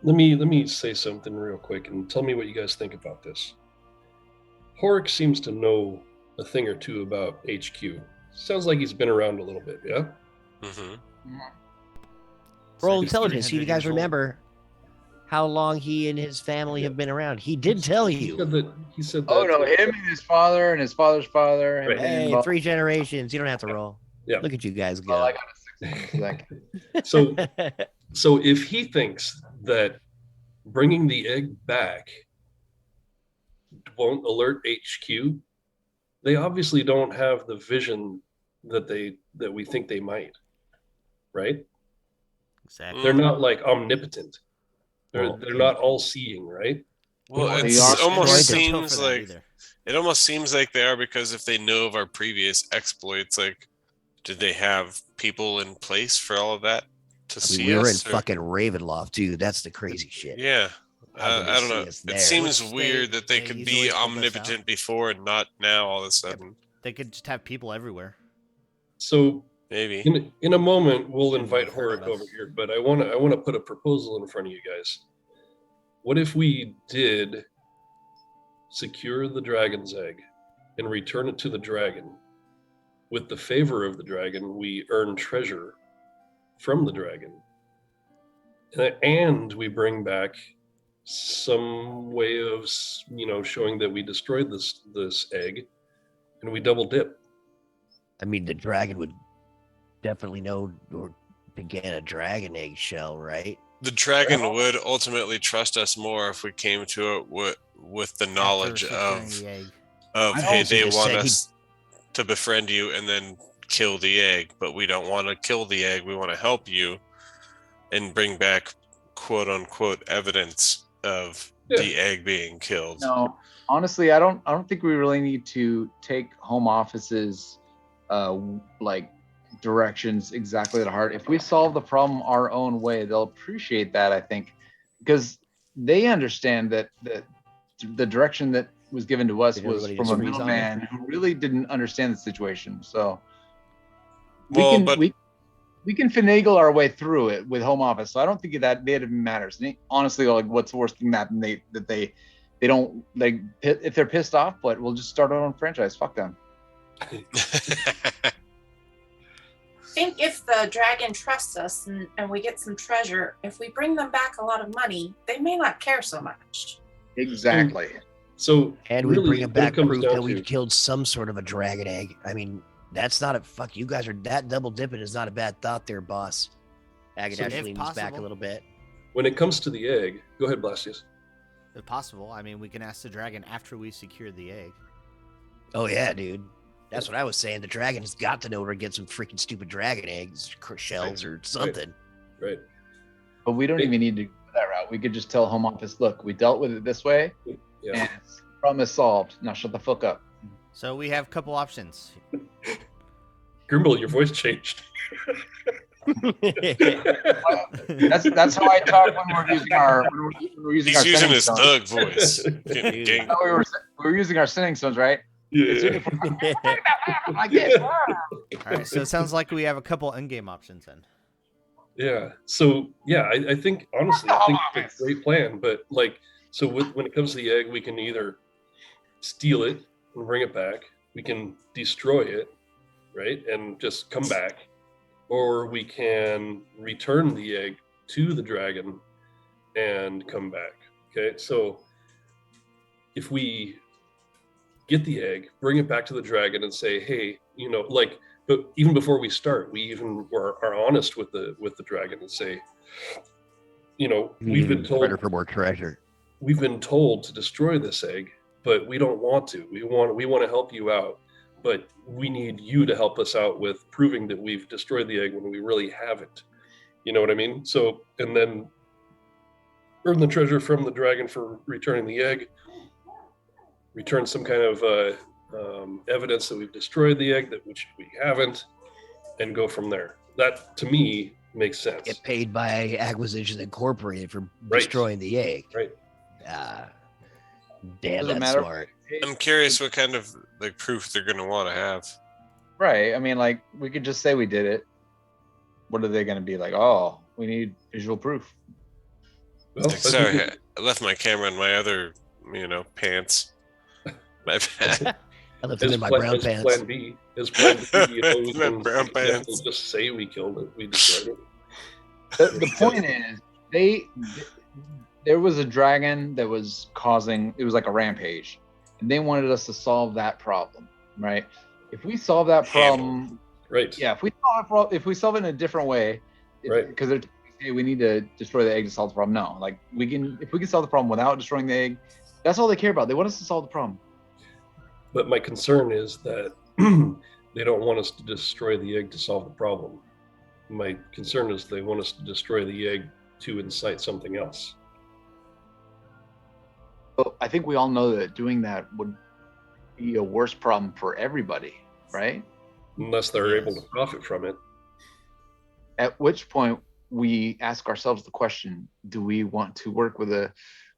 let me say something real quick and tell me what you guys think about this. Horik seems to know a thing or two about HQ. Sounds like he's been around a little bit, yeah? mhm. Roll He's intelligence. See if you 300 guys years old. remember how long he and his family have been around. He did tell He you. said that. Oh no, him and his father and his father's father. Have Right. been Hey, involved. 3 generations. You don't have to roll. Yeah. Look at you guys Well, I go. got a 6 in a second. So if he thinks that bringing the egg back won't alert HQ, they obviously don't have the vision that we think they might, right? Exactly. They're not like omnipotent. Well, They're not all seeing, right? Well, They it are almost destroyed Can't tell seems for that like either. it almost seems like they are because if they know of our previous exploits, like, did they have people in place for all of that to I mean, see we were in us? or- fucking Ravenloft, dude. That's the crazy shit. Yeah, How could they I don't see know. us there? It seems Which weird that they they could usually be help us out. omnipotent before and not now all of a sudden. They could just have people everywhere. So Maybe. in a moment we'll Shouldn't invite have heard of Horik over us. here, but I want to put a proposal in front of you guys. What if we did secure the dragon's egg and return it to the dragon? With the favor of the dragon, we earn treasure from the dragon. And we bring back some way of, showing that we destroyed this egg, and we double dip. I mean, the dragon would definitely know or began a dragon egg shell, right? The dragon would ultimately trust us more if we came to it with the knowledge After securing of the egg. I hey, also they just want said us to befriend you and then kill the egg, but we don't want to kill the egg. We want to help you and bring back quote unquote evidence of the egg being killed. No, honestly, I don't think we really need to take home office's like directions exactly to heart. If we solve the problem our own way, they'll appreciate that, I think, because they understand that the direction that was given to us Did was everybody from just a freeze on middleman who really didn't understand the situation. So Well, but we can finagle our way through it with home office. So I don't think that even matters. And honestly, like, what's the worst thing that they don't like if they're pissed off, but we'll just start our own franchise. Fuck them. I think if the dragon trusts us and we get some treasure, if we bring them back a lot of money, they may not care so much. Exactly. So And we really, bring him what it back comes proof down that we to- killed some sort of a dragon egg. I mean, that's not a fuck. You guys are that double dipping is not a bad thought there, boss. Agadash if leans back a possible. little bit. when it comes to the egg, go ahead, Blastius. If possible, I mean, we can ask the dragon after we secure the egg. Oh yeah, dude. That's what I was saying. The dragon's got to know where to get some freaking stupid dragon eggs, shells, or something. Right. But we don't even need to go that route. We could just tell home office, look, we dealt with it this way, Yeah. and problem is solved. Now shut the fuck up. So we have a couple options. Grimble, your voice changed. That's how I talk when we're using our He's using sending his stones. thug voice. Dude. Gang- No, we were using our sending stones, right? Yeah. Like this. All right, so it sounds like we have a couple endgame options then. Yeah. So yeah, I think honestly, I think it's a great plan. But like, so when it comes to the egg, we can either steal it and bring it back. We can destroy it, right, and just come back, or we can return the egg to the dragon and come back. Okay. So if we get the egg, bring it back to the dragon, and say, hey, like, but even before we start, we even are honest with the dragon and say, we've been told for more treasure. we've been told to destroy this egg, but we don't want to. We want to help you out, but we need you to help us out with proving that we've destroyed the egg when we really haven't. You know what I mean? So, and then earn the treasure from the dragon for returning the egg, return some kind of evidence that we've destroyed the egg, that which we haven't, and go from there. That, to me, makes sense. Get paid by Acquisitions Incorporated for Right. destroying the egg. Right. Damn, Doesn't that's matter. smart. I'm curious what kind of like proof they're gonna want to have. Right. I mean, like, we could just say we did it. What are they going to be like? Oh, we need visual proof. Well, Like, sorry, I left my camera in my other, pants. My bad. I left them in my brown pants. Plan B, as plan B, we My can, brown for example, pants. just say we killed it, we destroyed it. The point is, there was a dragon that was causing, it was like a rampage, and they wanted us to solve that problem, right? If we solve that problem, Right. yeah, if we solve it in a different way, Right. because they're saying we need to destroy the egg to solve the problem. No, like, if we can solve the problem without destroying the egg, that's all they care about. They want us to solve the problem. But my concern is that they don't want us to destroy the egg to solve the problem. My concern is they want us to destroy the egg to incite something else. But I think we all know that doing that would be a worse problem for everybody, right? Unless they're able to profit from it. At which point we ask ourselves the question, do we want to work with a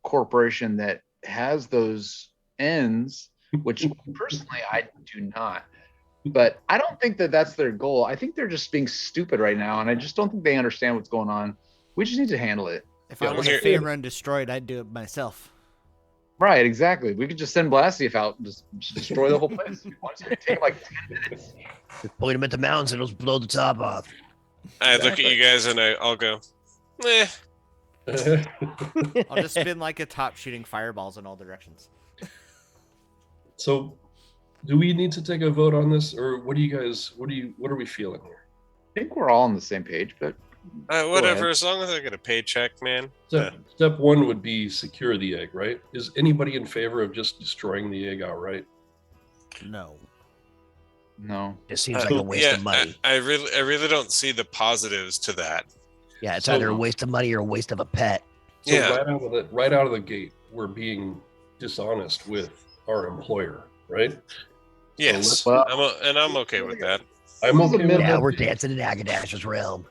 corporation that has those ends, which personally I do not. But I don't think that that's their goal. I think they're just being stupid right now, and I just don't think they understand what's going on. We just need to handle it. If I was a fan run destroyed, I'd do it myself. Right, exactly. We could just send Blasief out and just destroy the whole place. It's going to take like 10 minutes. Just point them at the mountains and it'll blow the top off. I look at you guys and I'll go, eh. I'll just spin like a top, shooting fireballs in all directions. So, do we need to take a vote on this, or what are we feeling here? I think we're all on the same page, but Whatever, as long as I get a paycheck, man. Step one would be secure the egg, right? Is anybody in favor of just destroying the egg outright? No. no. It seems like a waste of money. I really don't see the positives to that. Yeah, it's So- either a waste of money or a waste of a pet. So Yeah. right out of the gate, we're being dishonest with our employer, right? Yes, Well- I'm okay with that. I'm Who's the okay with middle- Yeah, that. we're dancing in Agadash's realm.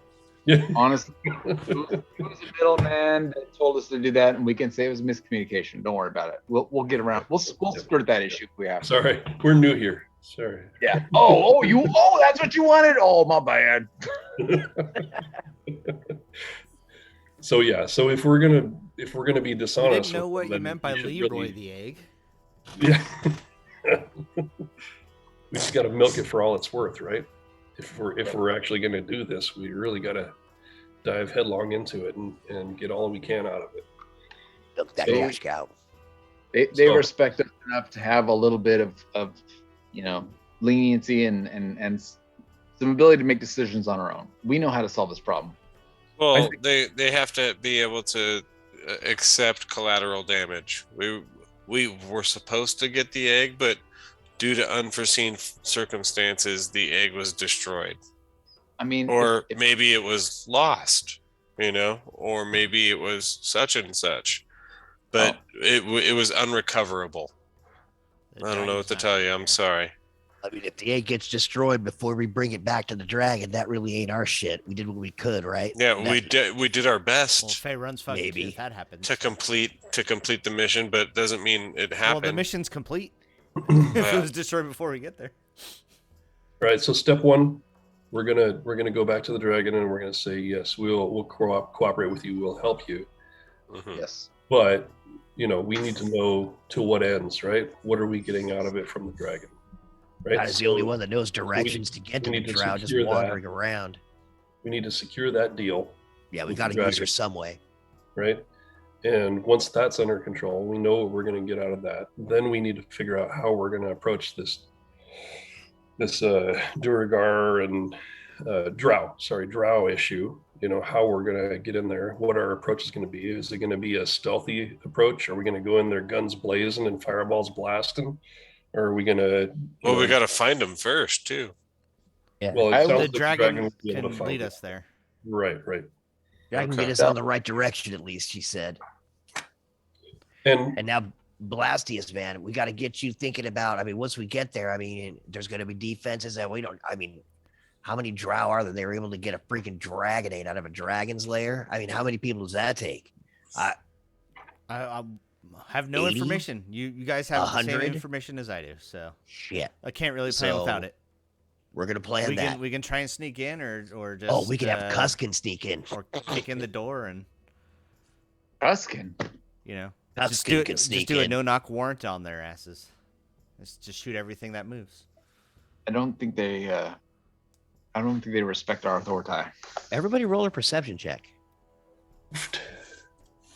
Yeah. Honestly, it was a middleman that told us to do that, and we can say it was miscommunication. Don't worry about it. We'll get around. We'll skirt that issue if we have to. Sorry, we're new here. Sorry. Yeah. Oh, that's what you wanted. Oh, my bad. So yeah, so if we're gonna be I dishonest, didn't know with what them, you then meant by we should Leroy really- the egg. Yeah. We just got to milk it for all it's worth, right? If we're actually going to do this, we really got to dive headlong into it and get all we can out of it. Milk that They- cash cow. They So- respect us enough to have a little bit of leniency and some ability to make decisions on our own. We know how to solve this problem. Well, think- they have to be able to accept collateral damage. We were supposed to get the egg, but due to unforeseen circumstances, the egg was destroyed, I mean, or if- maybe it was lost, or maybe it was such and such, but it was unrecoverable. I don't know what to tell you. I'm sorry. I mean, if the egg gets destroyed before we bring it back to the dragon, that really ain't our shit. We did what we could, right? Yeah, That- we did our Well, best Faye runs fucking Maybe. if that happens. to complete the mission, but it doesn't mean it happened. Well, the mission's complete. if Yeah. it was destroyed before we get there. All right. So step one, we're gonna go back to the dragon and we're gonna say yes, we'll cooperate with you. We'll help you. Mhm. Yes. But we need to know to what ends, right? What are we getting out of it from the dragon? Right. God is the only one that knows directions to get to we the need to drow, just secure that. wandering around. We need to secure that deal, Yeah, we with got the to use her dragon. some way. Right? And once that's under control, we know what we're going to get out of that. Then we need to figure out how we're going to approach this Duragar and drow issue. How we're going to get in there, what our approach is going to be. Is it going to be a stealthy approach? Are we going to go in there guns blazing and fireballs blasting? Or are we going to Well, we got to find them first too. Yeah. well, it I sounds will- like The dragon would be able to can find lead it. us there. Right. I can Okay. get us on the right direction, at least, she said. And And now, Blastius, man, we got to get you thinking about. I mean, once we get there, I mean, there's going to be defenses that we don't. I mean, how many drow are there? They were able to get a freaking dragonate out of a dragon's lair. I mean, how many people does that take? I have no 80? information. You guys have the same 100? information as I do, so Shit, I can't really plan without So, it. we're gonna plan We that. can we can try and sneak in, or just Oh, we can have Cuskin sneak in. or kick in the door and Tuscan. just Cuskin can sneak do a in. no knock warrant on their asses. Just shoot everything that moves. I don't think they respect our authority. Everybody, roll a perception check.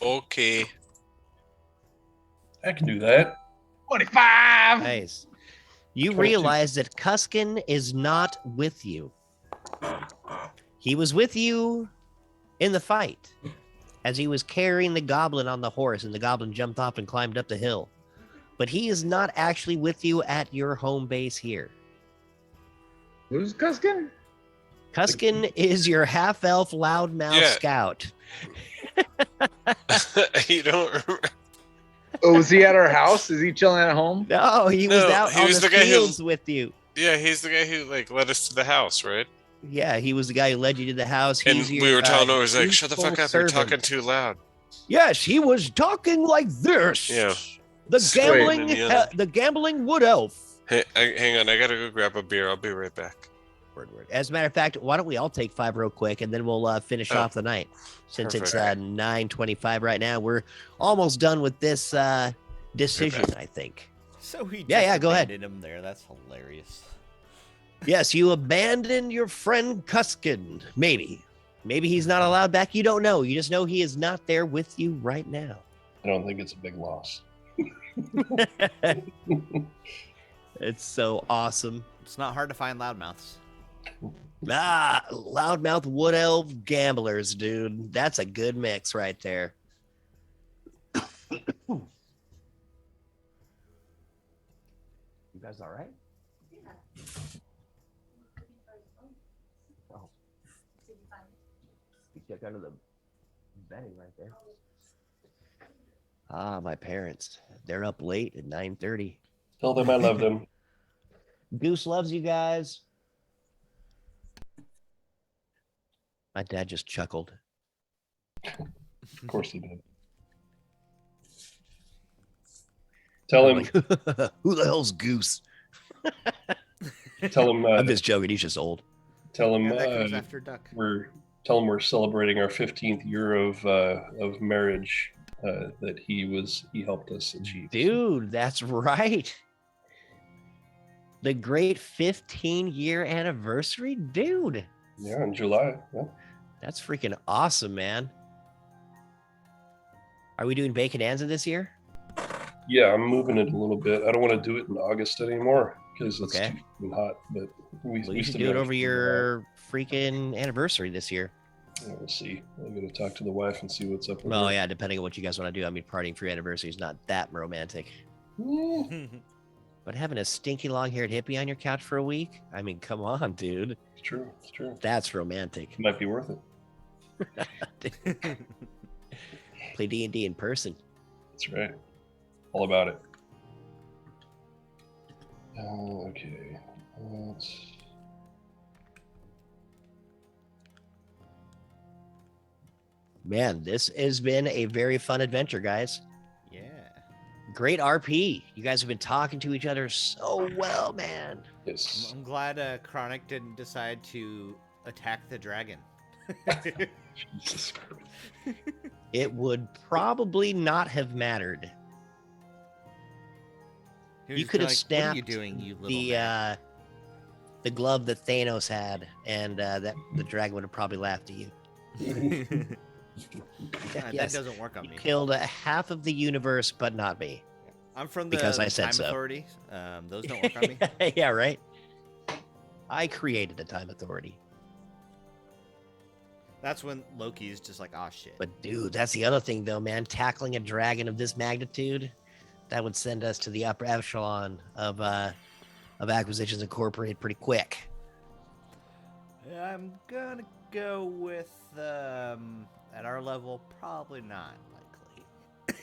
Okay. I can do that. 25. Nice. You 22. realize that Cuskin is not with you. He was with you in the fight as he was carrying the goblin on the horse, and the goblin jumped off and climbed up the hill. But he is not actually with you at your home base here. Who's Cuscan? Cuskin is your half-elf loudmouth Yeah. scout. You don't remember? Oh, is he at our house? Is he chilling at home? No, he was No, out he on was the the guy who- fields with you. Yeah, he's the guy who led us to the house, right? Yeah, he was the guy who led you to the house. And He's we your, were telling him, I was like, shut the youthful fuck up, you're servant. talking too loud. Yes, he was talking like this. Yeah. The Screaming gambling, and yelling. the gambling wood elf. Hey, hang on, I gotta go grab a beer. I'll be right back. Word. As a matter of fact, why don't we all take 5 real quick, and then we'll finish Oh, off the night. Since it's perfect. 9:25 right now, we're almost done with this decision, I think. So he Yeah, go ahead. abandoned him there. That's hilarious. Yes, you abandoned your friend Cuskin. Maybe he's not allowed back. You don't know. You just know he is not there with you right now. I don't think it's a big loss. It's so awesome. It's not hard to find loudmouths. Loudmouth wood elf gamblers, dude. That's a good mix right there. You guys all right? Oh. You check under the bedding right there. Ah, my parents. They're up late at 9:30. Tell them I love them. Goose loves you guys. My dad just chuckled. Of course he did. Tell I'm him. like, who the hell's Goose? Tell him. I'm just joking. He's just old. Tell him. Yeah, that comes after duck. Tell him we're celebrating our 15th year of marriage that he helped us achieve. Dude, that's right. The great 15-year anniversary, dude. Yeah, in July. Yeah. That's freaking awesome, man. Are we doing Baconanza this year? Yeah, I'm moving it a little bit. I don't want to do it in August anymore because it's Okay. too fucking hot. But Well, we you should still do it gotta over figure your freaking anniversary this year. out. Yeah, we'll see. I'm gonna talk to the wife and see what's up with Oh her. yeah, depending on what you guys want to do. I mean, partying for your anniversary is not that romantic. Yeah, But having a stinky long-haired hippie on your couch for a week? I mean, come on, dude. it's true. It's true. That's romantic. It might be worth it. Play D&D in person. That's right. All about it. Okay. Man, this has been a very fun adventure, guys. Yeah. Great RP. You guys have been talking to each other so well, man. Yes. I'm glad Chronic didn't decide to attack the dragon. Jesus Christ. It would probably not have mattered. He was You could have like, "What are you snapped doing, you little man?" the glove that Thanos had, and that the dragon would have probably laughed at you. That Yes, doesn't work on you me. killed half of the universe, but not me. I'm from because I the said Time so. Authority. Those don't work on me. Yeah, right. I created the Time Authority. That's when Loki's just like, "Oh shit." But dude, that's the other thing, though, man. Tackling a dragon of this magnitude, that would send us to the upper echelon of Acquisitions Incorporated pretty quick. I'm gonna go with at our level, probably not likely.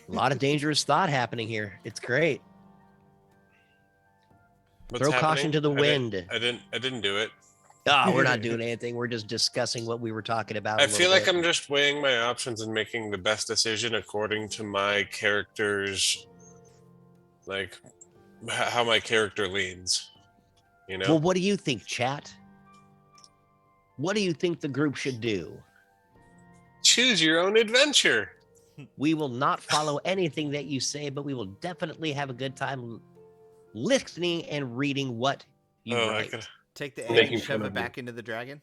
A lot of dangerous thought happening here. It's great. What's Throw happening? caution to the wind. I didn't do it. Oh, we're not doing anything. We're just discussing what we were talking about. I feel like I'm just weighing my options and making the best decision according to my character's, like, how my character leans. You know? Well, what do you think, chat? What do you think the group should do? Choose your own adventure. We will not follow anything that you say, but we will definitely have a good time listening and reading what you I write. could. Take the Making egg and fun shove of it you. back into the dragon.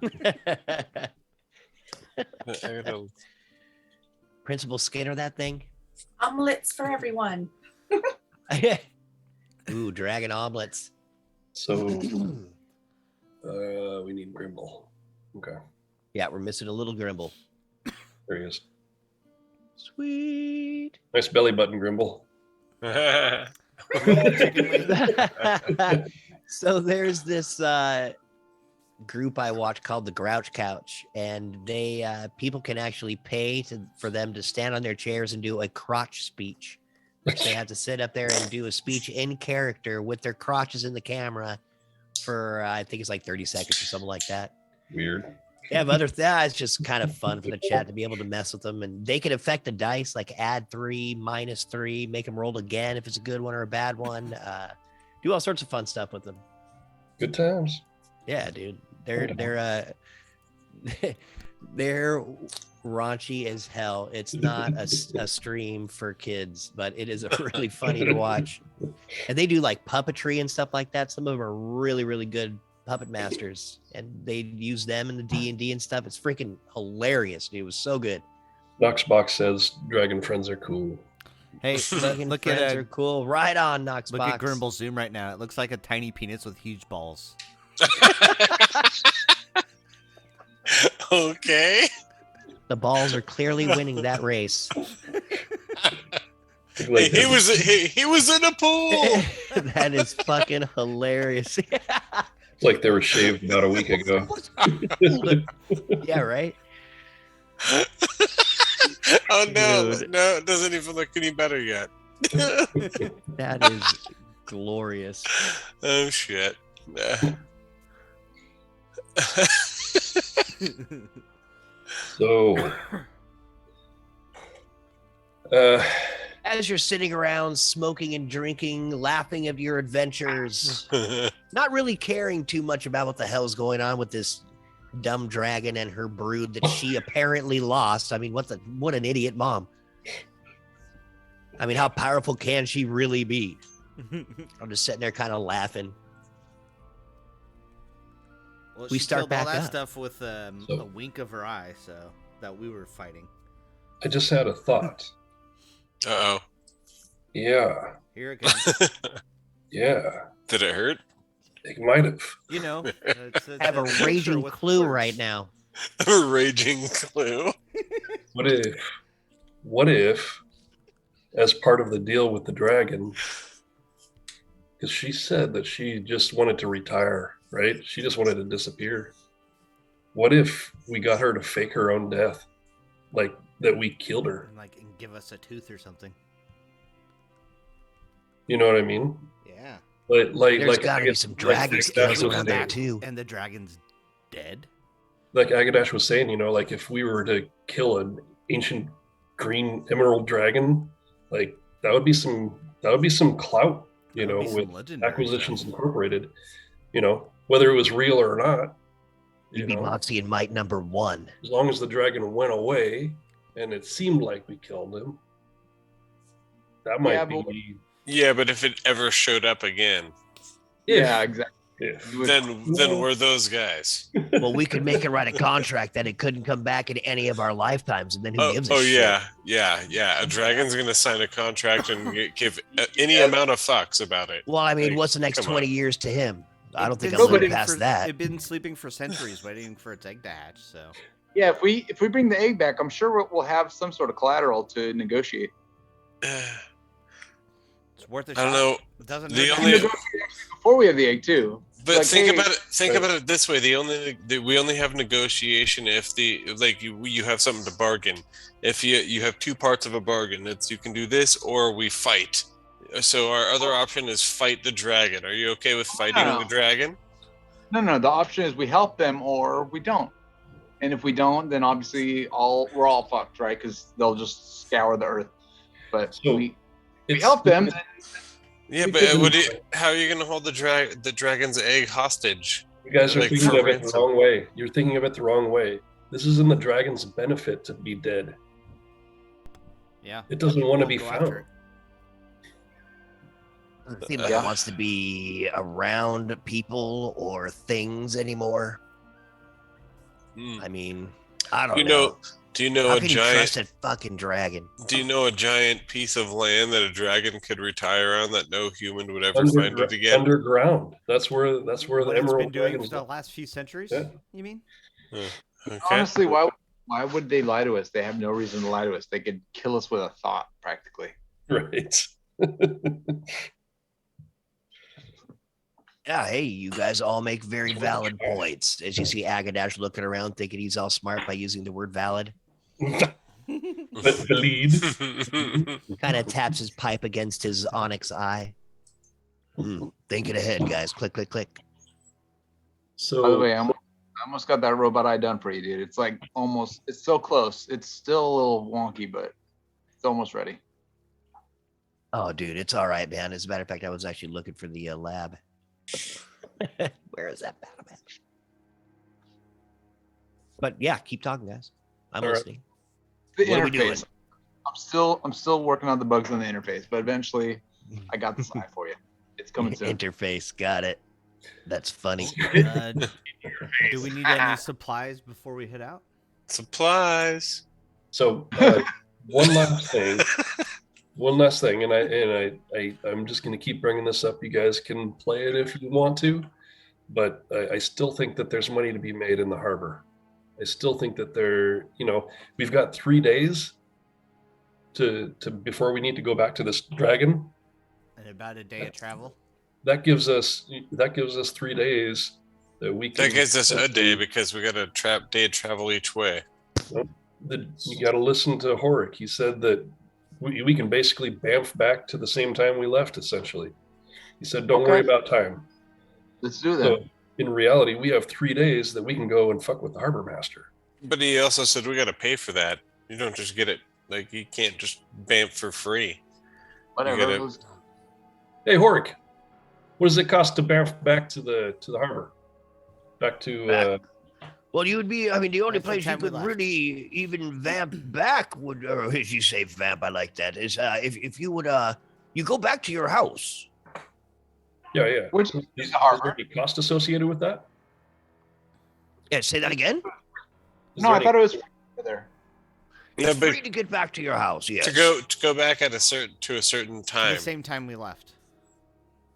I gotta Principal Skinner, that thing. Omelets for everyone. Ooh, dragon omelets. So we need Grimble. Okay, Yeah, we're missing a little Grimble. there he is. Sweet. Nice belly button, Grimble. So there's this group I watch called the Grouch Couch, and they people can actually pay for them to stand on their chairs and do a crotch speech. Which they have to sit up there and do a speech in character with their crotches in the camera for I think it's like 30 seconds or something like that. Weird. Yeah, but it's just kind of fun for the chat to be able to mess with them, and they can affect the dice, like add 3, -3, make them roll again if it's a good one or a bad one. Do all sorts of fun stuff with them. Good times. Yeah, dude, they're they're raunchy as hell. It's not a stream for kids, but it is really funny to watch. And they do like puppetry and stuff like that. Some of them are really, really good puppet masters, and they use them in the D&D and stuff. It's freaking hilarious, dude. It was so good. Knoxbox says dragon friends are cool. Hey, Dragon look friends at are cool. Right on, Knoxbox. look at Grimble's zoom right now. It looks like a tiny penis with huge balls. Okay. The balls are clearly winning that race. Like He was in a pool. That is fucking hilarious. It's like they were shaved about a week ago. Yeah, right? Oh no, Dude. no, it doesn't even look any better yet. That is glorious. Oh shit. So, As you're sitting around smoking and drinking, laughing at your adventures, not really caring too much about what the hell's going on with this dumb dragon and her brood that she apparently lost. I mean, what an idiot mom. I mean, how powerful can she really be? I'm just sitting there kind of laughing. Well, We she start killed back all that up. stuff with a wink of her eye, so that we were fighting. I just had a thought. Uh Yeah, Here it comes. yeah, Did it hurt? it might have. You know, I have a picture raging with clue words. right now. A raging clue. What if, as part of the deal with the dragon, because she said that she just wanted to retire, right? She just wanted to disappear. What if we got her to fake her own death? Like that we killed her. And give us a tooth or something. You know what I mean? Yeah. There's I got to be guess, some like dragon Agadash skills was around there saying- too. And the dragon's dead. Like Agadash was saying, like if we were to kill an ancient green emerald dragon, like that would be some clout, That would be some with legendary Acquisitions stuff. Incorporated, whether it was real or not. You'd be Moxie and Might #1. As long as the dragon went away and it seemed like we killed him, that might Yeah, be. Yeah, but if it ever showed up again, Yeah, exactly. then we're those guys. Well, we could make it write a contract that it couldn't come back in any of our lifetimes, and then who gives a shit? yeah. A dragon's gonna sign a contract and give any amount of fucks about it. Well, I mean, Like, what's the next come 20 on. years to him? I don't think I'm It's been living sleeping past for- that. It'd been sleeping for centuries, waiting for its egg to hatch. So Yeah, if we bring the egg back, I'm sure we'll have some sort of collateral to negotiate. it's worth a I shot. don't know. It doesn't The hurt to only- try. Before we have the egg too. But Like, think hey, about it this way: we only have negotiation if you have something to bargain. If you have two parts of a bargain, it's you can do this or we fight. So our other option is fight the dragon. Are you okay with fighting No. the dragon? No. The option is we help them or we don't. And if we don't, then obviously we're all fucked, right? Because they'll just scour the earth. But So we it's- help them. Yeah, We but couldn't- how are you going to hold the dragon's egg hostage? You guys are Like, thinking for of it the ransom. wrong way. You're thinking of it the wrong way. This is in the dragon's benefit to be dead. Yeah. It doesn't want to We'll be go found. after it. Doesn't seem like it wants to be around people or things anymore. Hmm. I mean, I don't You know. know, do you know How a can you giant? trust that fucking dragon? Do you know a giant piece of land that a dragon could retire on that no human would ever find it again? Underground. That's where the What it's been emerald doing dragons for the last few centuries. Yeah. You mean? Okay. Honestly, why would they lie to us? They have no reason to lie to us. They could kill us with a thought, practically. Right. Yeah, hey, you guys all make very valid points. As you see Agadash looking around thinking he's all smart by using the word valid. But the lead. Kind of taps his pipe against his onyx eye. Thinking ahead, guys. Click, click, click. By the So way, I almost got that robot eye done for you, dude. It's like it's so close. It's still a little wonky, but it's almost ready. Oh, dude, it's all right, man. As a matter of fact, I was actually looking for the lab. Where is that battle match? But yeah, keep talking, guys. I'm All right. listening. The What are we doing? interface. I'm still working on the bugs on the interface, but eventually I got this eye for you. It's coming soon. Interface, got it. That's funny. Do we need any supplies before we head out? Supplies. So one last thing. One last thing, and I'm just going to keep bringing this up. You guys can play it if you want to, but I still think that there's money to be made in the harbor. I still think that we've got 3 days to before we need to go back to this dragon. And about a day of travel. That gives us 3 days that we can. That gives us a day because we got a day of travel each way. You got to listen to Horik. He said that we can basically bamf back to the same time we left, essentially. He said, don't worry about time. Let's do that. So in reality, we have 3 days that we can go and fuck with the harbor master. But he also said we got to pay for that. You don't just get it. Like, you can't just bamf for free. Whatever. gotta- Let's- Hey, Horik, what does it cost to bamf back to the harbor? Back to Well, you would be, I mean, the only That's the place you time we could left. really even vamp back would, or as you say, vamp, I like that, is if you would, you go back to your house. yeah. Which Is is the there harbor? any cost associated with that? Yeah, say that again? Is No, there I any- thought it was there. Yeah, It's but free to get back to your house, yes. to go back at a certain At time. the same time we left.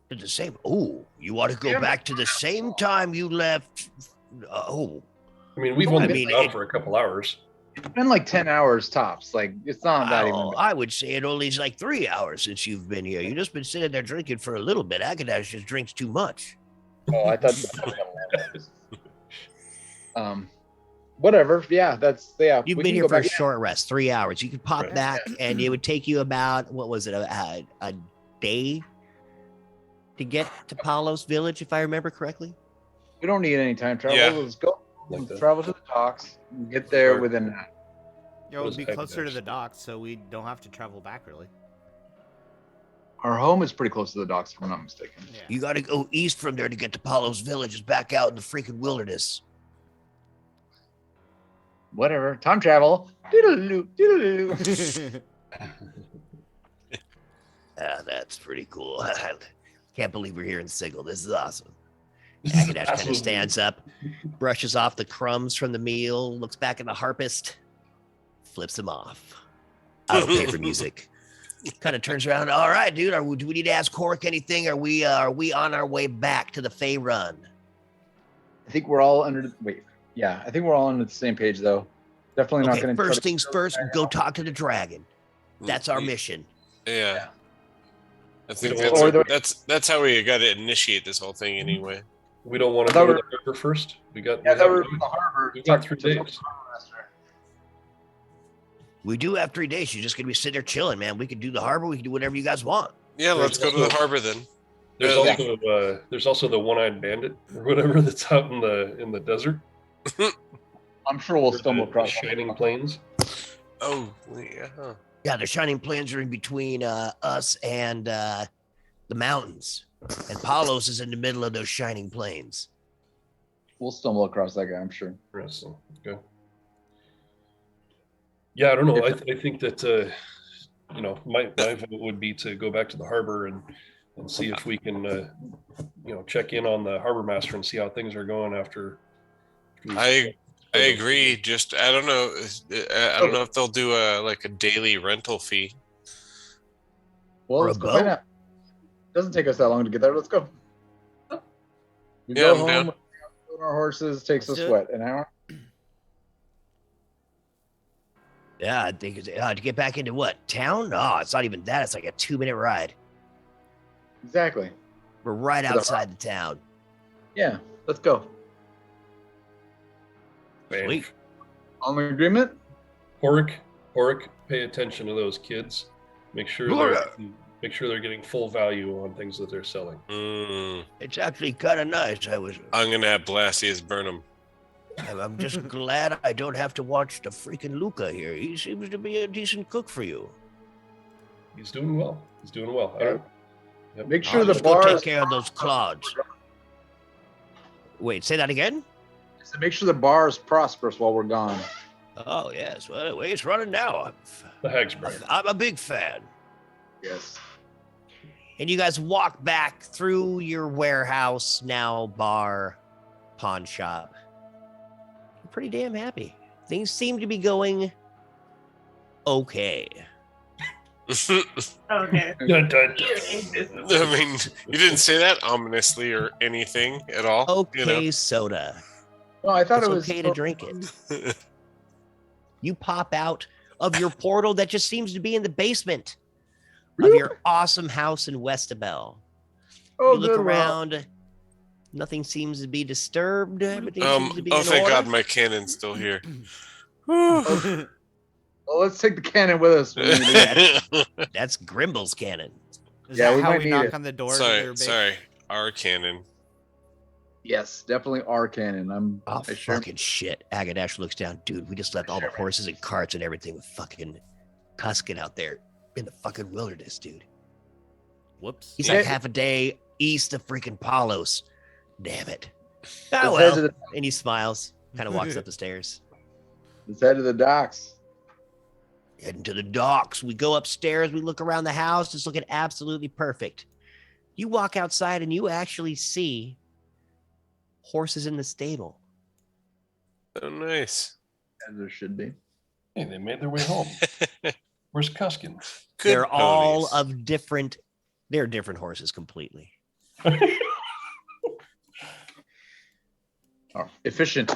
To the same, oh, you want to go Yeah. back to the same time you left, oh. I mean, we've Well, only I been mean, out it- for a couple hours. It's been like 10 hours tops. Like it's not that even. I would say it only is like 3 hours since you've been here. You've just been sitting there drinking for a little bit. Agadash just drinks too much. Oh, I thought. Whatever. Yeah, You've we been can here go for a back. short rest, 3 hours. You could pop Right. back, and it would take you about what was it, a day? to get to Palos Village, if I remember correctly? We don't need any time travel. Yeah. Let's go. Like that. Travel to the docks. And get there Sure. within that. Yeah, it What would is be Haggard closer to the actually? docks, so we don't have to travel back really. Our home is pretty close to the docks, if I'm not mistaken. Yeah. You got to go east from there to get to Palos Village. It's back out in the freaking wilderness. Whatever. Time travel. Doodle-doo, doodle-doo. That's pretty cool. Can't believe we're here in Sigil. This is awesome. Haggadah kind of Absolutely. stands up, brushes off the crumbs from the meal, looks back at the harpist, flips him off. I don't pay for music. Kind of turns around. All right, dude. Do we need to ask Cork anything? Are we on our way back to the Fey Run? I think we're all under. Wait. Yeah, I think we're all under the same page, though. Definitely not Okay, going to. first things first, go talk to the dragon. That's our mission. Yeah. I think Or that's how we got to initiate this whole thing anyway. We don't want to I thought go to the river first. We got. Yeah, I we thought we were have- in the harbor. we got Talk 3 to the days. harbor master. We do have 3 days. You're just gonna be sitting there chilling, man. We can do the harbor. We can do whatever you guys want. Yeah, let's go to the harbor then. There's also the one-eyed bandit or whatever that's out in the desert. I'm sure we'll The- stumble the across shining plains. Oh, yeah. Yeah, the Shining Plains are in between us and the mountains, and Palos is in the middle of those Shining Plains. We'll stumble across that guy. I'm sure. Interesting. Okay. Yeah, I don't know. I think that my vote would be to go back to the harbor and see if we can check in on the harbor master and see how things are going after. I agree. Just I don't know. I don't know if they'll do a daily rental fee. Well, Or let's a go find boat. out. Doesn't take us that long to get there. Let's go. We Yeah, go I'm home. down. On our horses takes Let's us do what, an hour? Yeah, I think to get back into what town? Oh, it's not even that. It's like a 2-minute ride. Exactly. We're right To the outside the town. Yeah, let's go. Sweet. On agreement? Horik, pay attention to those kids. Make sure they're getting full value on things that they're selling. It's actually kind of nice. I'm gonna have Blasius burn them. I'm just glad I don't have to watch the freaking Luca here. He seems to be a decent cook for you. He's doing well. Yep. Make sure I'll the just go bar take is care of those clods. Wait, say that again? make sure the bar is prosperous while we're gone. Oh yes, well, the way it's running now, The Hag's brand. I'm a big fan. Yes. And you guys walk back through your warehouse, now bar, pawn shop. You're pretty damn happy. Things seem to be going okay. Okay. Dun, dun. I mean, you didn't say that ominously or anything at all. Okay, soda. No, I thought It's it was okay to drink it. You pop out of your portal that just seems to be in the basement of your awesome house in Westabel. Oh, You look good. around. Nothing seems to be disturbed. Everything seems to be Oh, in thank order. God, my cannon's still here. Well, let's take the cannon with us. when we leave. That's Grimble's cannon. Is Yeah, that we how might we need knock it. on the door? to your base? sorry, our cannon. Yes, definitely our cannon. Oh, I sure. fucking shit. Agadash looks down. Dude, we just left all the Sure, man. horses and carts and everything with fucking Cuskin out there in the fucking wilderness, dude. Whoops. He's Yeah. like half a day east of freaking Palos. Damn it. Oh, Let's head to well. the, And he smiles, kind of walks up the stairs. let's head to the docks. Heading to the docks. We go upstairs. We look around the house. It's looking absolutely perfect. You walk outside and you actually see horses in the stable. Oh, nice. As there should be. Hey, they made their way home. Where's Cuskin? Good They're all ponies. of different. They're different horses completely. Oh, efficient.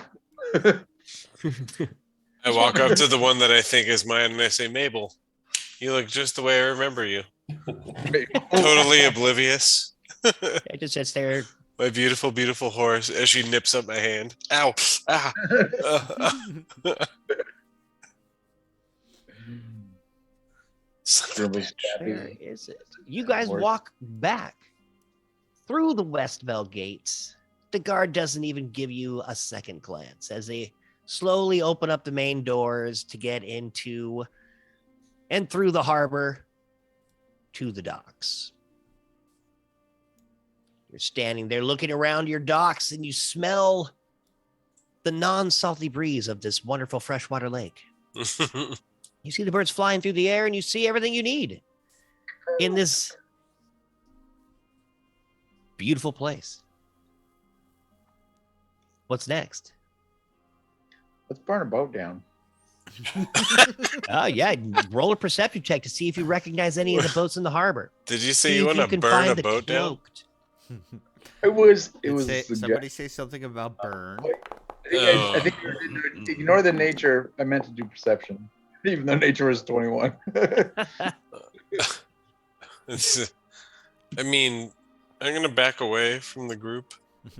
I walk up to the one that I think is mine and I say, Mabel, you look just the way I remember you. Totally oblivious. It just sits there. My beautiful, beautiful horse as she nips up my hand. Ow. Ah. Son of a Grimble's bitch. Where happy. is it? You guys Horse. walk back through the Westville gates. The guard doesn't even give you a second glance as they slowly open up the main doors to get into and through the harbor to the docks. You're standing there looking around your docks and you smell the non-salty breeze of this wonderful freshwater lake. You see the birds flying through the air and you see everything you need in this beautiful place. What's next? Let's burn a boat down. Oh, yeah. Roll a perception check to see if you recognize any of the boats in the harbor. Did you say See you if want to can burn find a the boat down? cloaked. It was a Somebody suggestion. say something about burn. I think ignore the nature. I meant to do perception, even though nature was 21. I mean, I'm gonna back away from the group.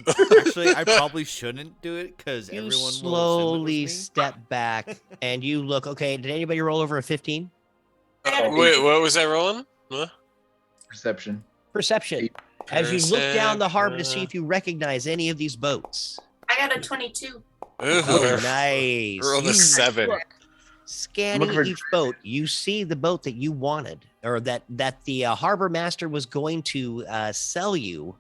Actually, I probably shouldn't do it because You everyone will assume it slowly was me. step back and you look. Okay, did anybody roll over a 15? Wait, what was I rolling? Huh? Perception. Perception. As you look down the harbor to see if you recognize any of these boats. I got a 22. Oh, nice. Rolled a You 7. Scanning Look for- each boat, you see the boat that you wanted, or that the harbor master was going to sell you.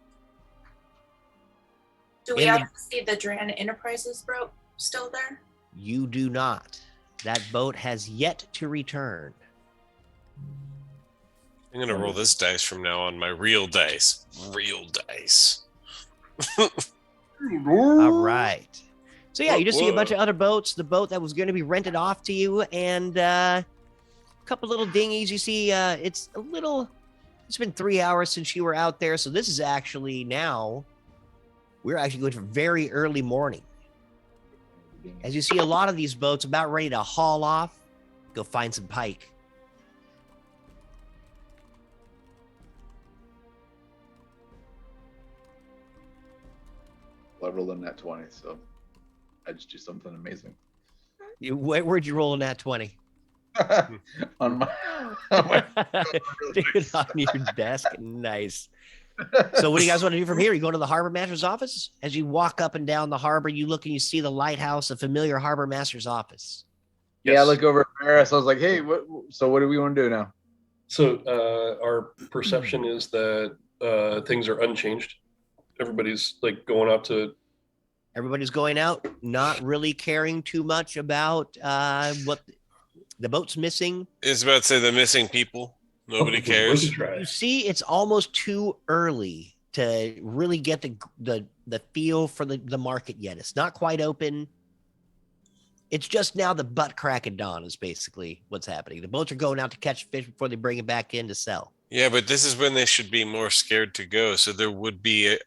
Do we In the- also see the Duran Enterprises boat still there? You do not. That boat has yet to return. I'm gonna roll this dice from now on. My real dice. Real dice. All right. So yeah, you just see a Whoa. bunch of other boats. The boat that was going to be rented off to you, and a couple little dinghies. You see, it's a little. It's been 3 hours since you were out there, so this is actually now. We're actually going for very early morning. As you see a lot of these boats about ready to haul off, go find some pike. I rolled a nat 20, so I just do something amazing. Where'd you roll in that 20? on my, on my Dude, on your desk. Nice. So what do you guys want to do from here? You go to the harbor master's office? As you walk up and down the harbor, you look and you see the lighthouse, a familiar harbor master's office. Yeah, I look over at Paris. I was like, hey, what do we want to do now? So our perception is that things are unchanged. Everybody's like going out to. Everybody's going out, not really caring too much about what the boat's missing. It's about to say the missing people. Nobody Worth a cares. try. You see, it's almost too early to really get the feel for the market yet. It's not quite open. It's just now the butt crack of dawn is basically what's happening. The boats are going out to catch fish before they bring it back in to sell. Yeah, but this is when they should be more scared to go. So there would be,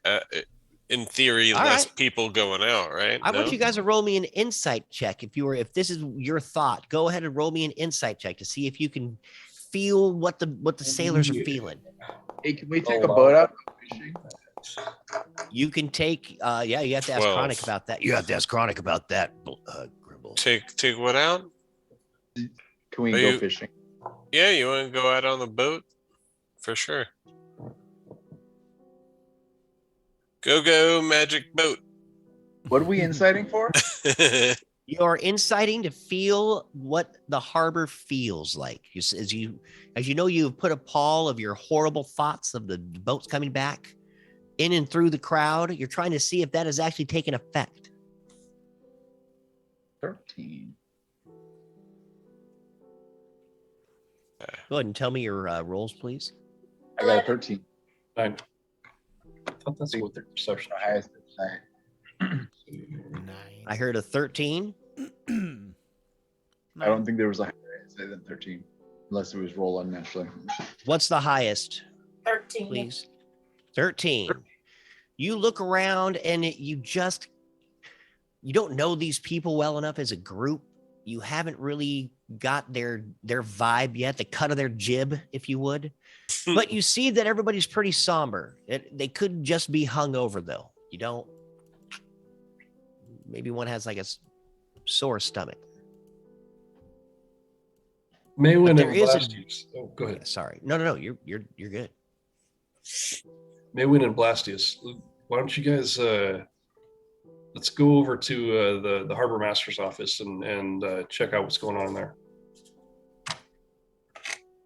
in theory, All less right. people going out, right? I want No? you guys to roll me an insight check. If this is your thought, go ahead and roll me an insight check to see if you can feel what the sailors are feeling. Hey, can we take Oh, a wow. boat out fishing? You can take, yeah, you have to ask 12. Chronic about that. You have to ask Chronic about that, Gribble. Take what out? Can we Are go you- fishing? Yeah, you want to go out on the boat? For sure. Go, magic boat. What are we inciting for? You're inciting to feel what the harbor feels like. As you know, you've put a pall of your horrible thoughts of the boats coming back in and through the crowd. You're trying to see if that has actually taken effect. 13. Go ahead and tell me your rolls, please. I got a 13. 9. I thought that's what their perception. The highest insight. I heard a 13. I don't think there was a higher insight than 13, unless it was roll unnaturally. What's the highest, 13. please? 13. You look around and you don't know these people well enough as a group. You haven't really got their vibe yet, the cut of their jib, if you would. But you see that everybody's pretty somber. They could just be hungover, though. You don't. Maybe one has like a sore stomach. Maywin there and is a- last use. Oh, go ahead. Sorry. No. You're good. Maywin and Blastius, why don't you guys let's go over to the harbor master's office and check out what's going on there.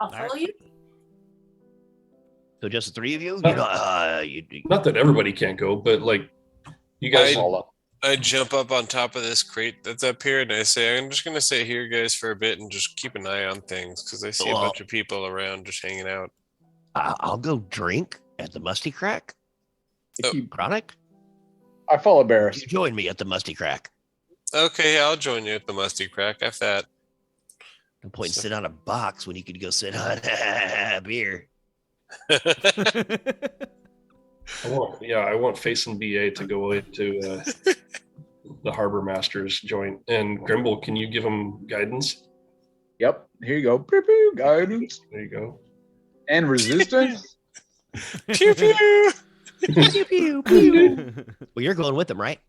I'll follow you. So just the three of you? No. You know, Not that everybody can't go, but like you guys. I jump up on top of this crate that's up here and I say, I'm just going to sit here, guys, for a bit and just keep an eye on things because I see a bunch of people around just hanging out. I'll go drink at the Musty Crack. Chronic? I follow You Barris. join me at the Musty Crack. Okay, I'll join you at the Musty Crack. F that. No point in sit on a box when you could go sit on beer. I want Face and BA to go into the harbor master's joint. And Grimble, can you give him guidance? Yep. Here you go. Pew, pew, guidance. There you go. And resistance. Pew pew. Pew, pew, pew. Well, you're going with them, right?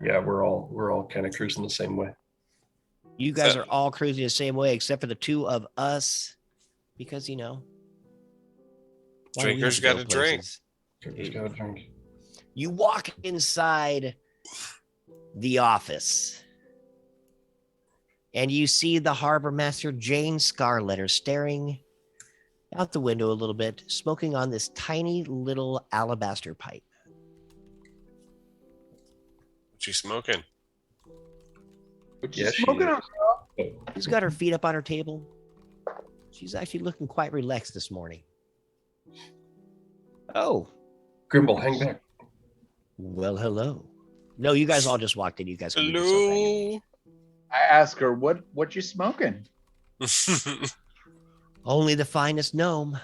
Yeah, we're all kind of cruising the same way. You guys are all cruising the same way, except for the two of us, because you know. why do we Drinker's have to go got a drink. places? Drinker's got a drink. You walk inside the office, and you see the harbor master Jane Scarletter staring out the window a little bit, smoking on this tiny little alabaster pipe. What you smoking? Yeah, she Smoking is. on. She's got her feet up on her table. She's actually looking quite relaxed this morning. Oh, Grimble, hang back. well, hello. No, you guys all just walked in. You guys can do yourself hanging. Hello. I ask her, what you smoking? Only the finest gnome.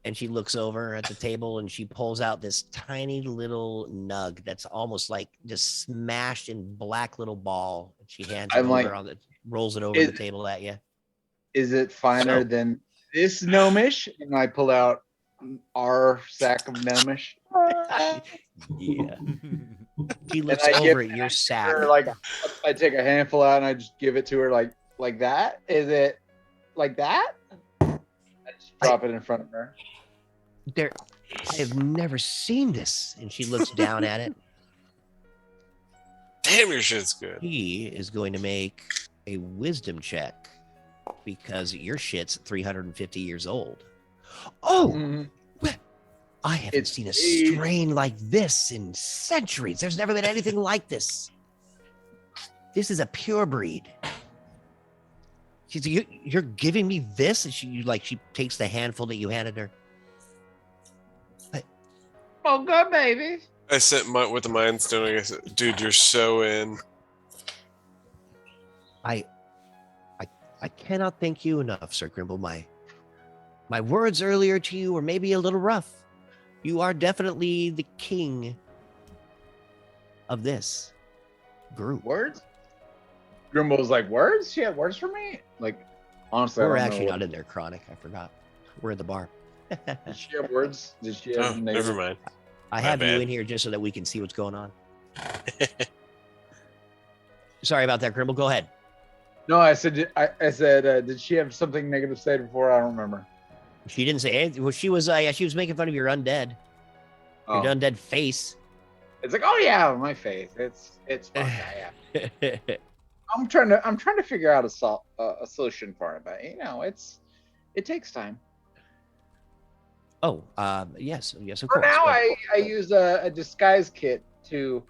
And she looks over at the table and she pulls out this tiny little nug that's almost like just smashed in black little ball. And she hands it I'm like, over rolls it over the table at you. Is it finer So- than this gnomish? And I pull out our sack of gnomish. Yeah. She looks I give over at your sack. Her, like, I take a handful out and I just give it to her like that. Is it like that? I just drop it in front of her. I have never seen this. And she looks down at it. Damn, your shit's good. He is going to make a wisdom check because your shit's 350 years old. Oh, Mhm. I haven't It's seen a aged. strain like this in centuries. There's never been anything like this. This is a pure breed. She's like, you're giving me this? And she takes the handful that you handed her. Oh, good, baby. I sent with the Mind Stone. I said, dude, you're so in. I cannot thank you enough, Sir Grimble. My words earlier to you were maybe a little rough. You are definitely the king of this group. Words? Grimble was like, words? She had words for me? Like, honestly, We're I don't actually know not in there, Chronic. I forgot. We're at the bar. Did she have words? Did she have Oh, never mind. I My have you bad. in here just so that we can see what's going on. Sorry about that, Grimble. Go ahead. No, I said, did she have something negative to say before? I don't remember. She didn't say anything. Well, she was making fun of your undead, Oh. your undead face. It's like, oh yeah, my face. It's fine. Yeah. I'm trying to figure out a solution for it, but you know, it takes time. Oh, yes, of For course. now, but- I use a disguise kit to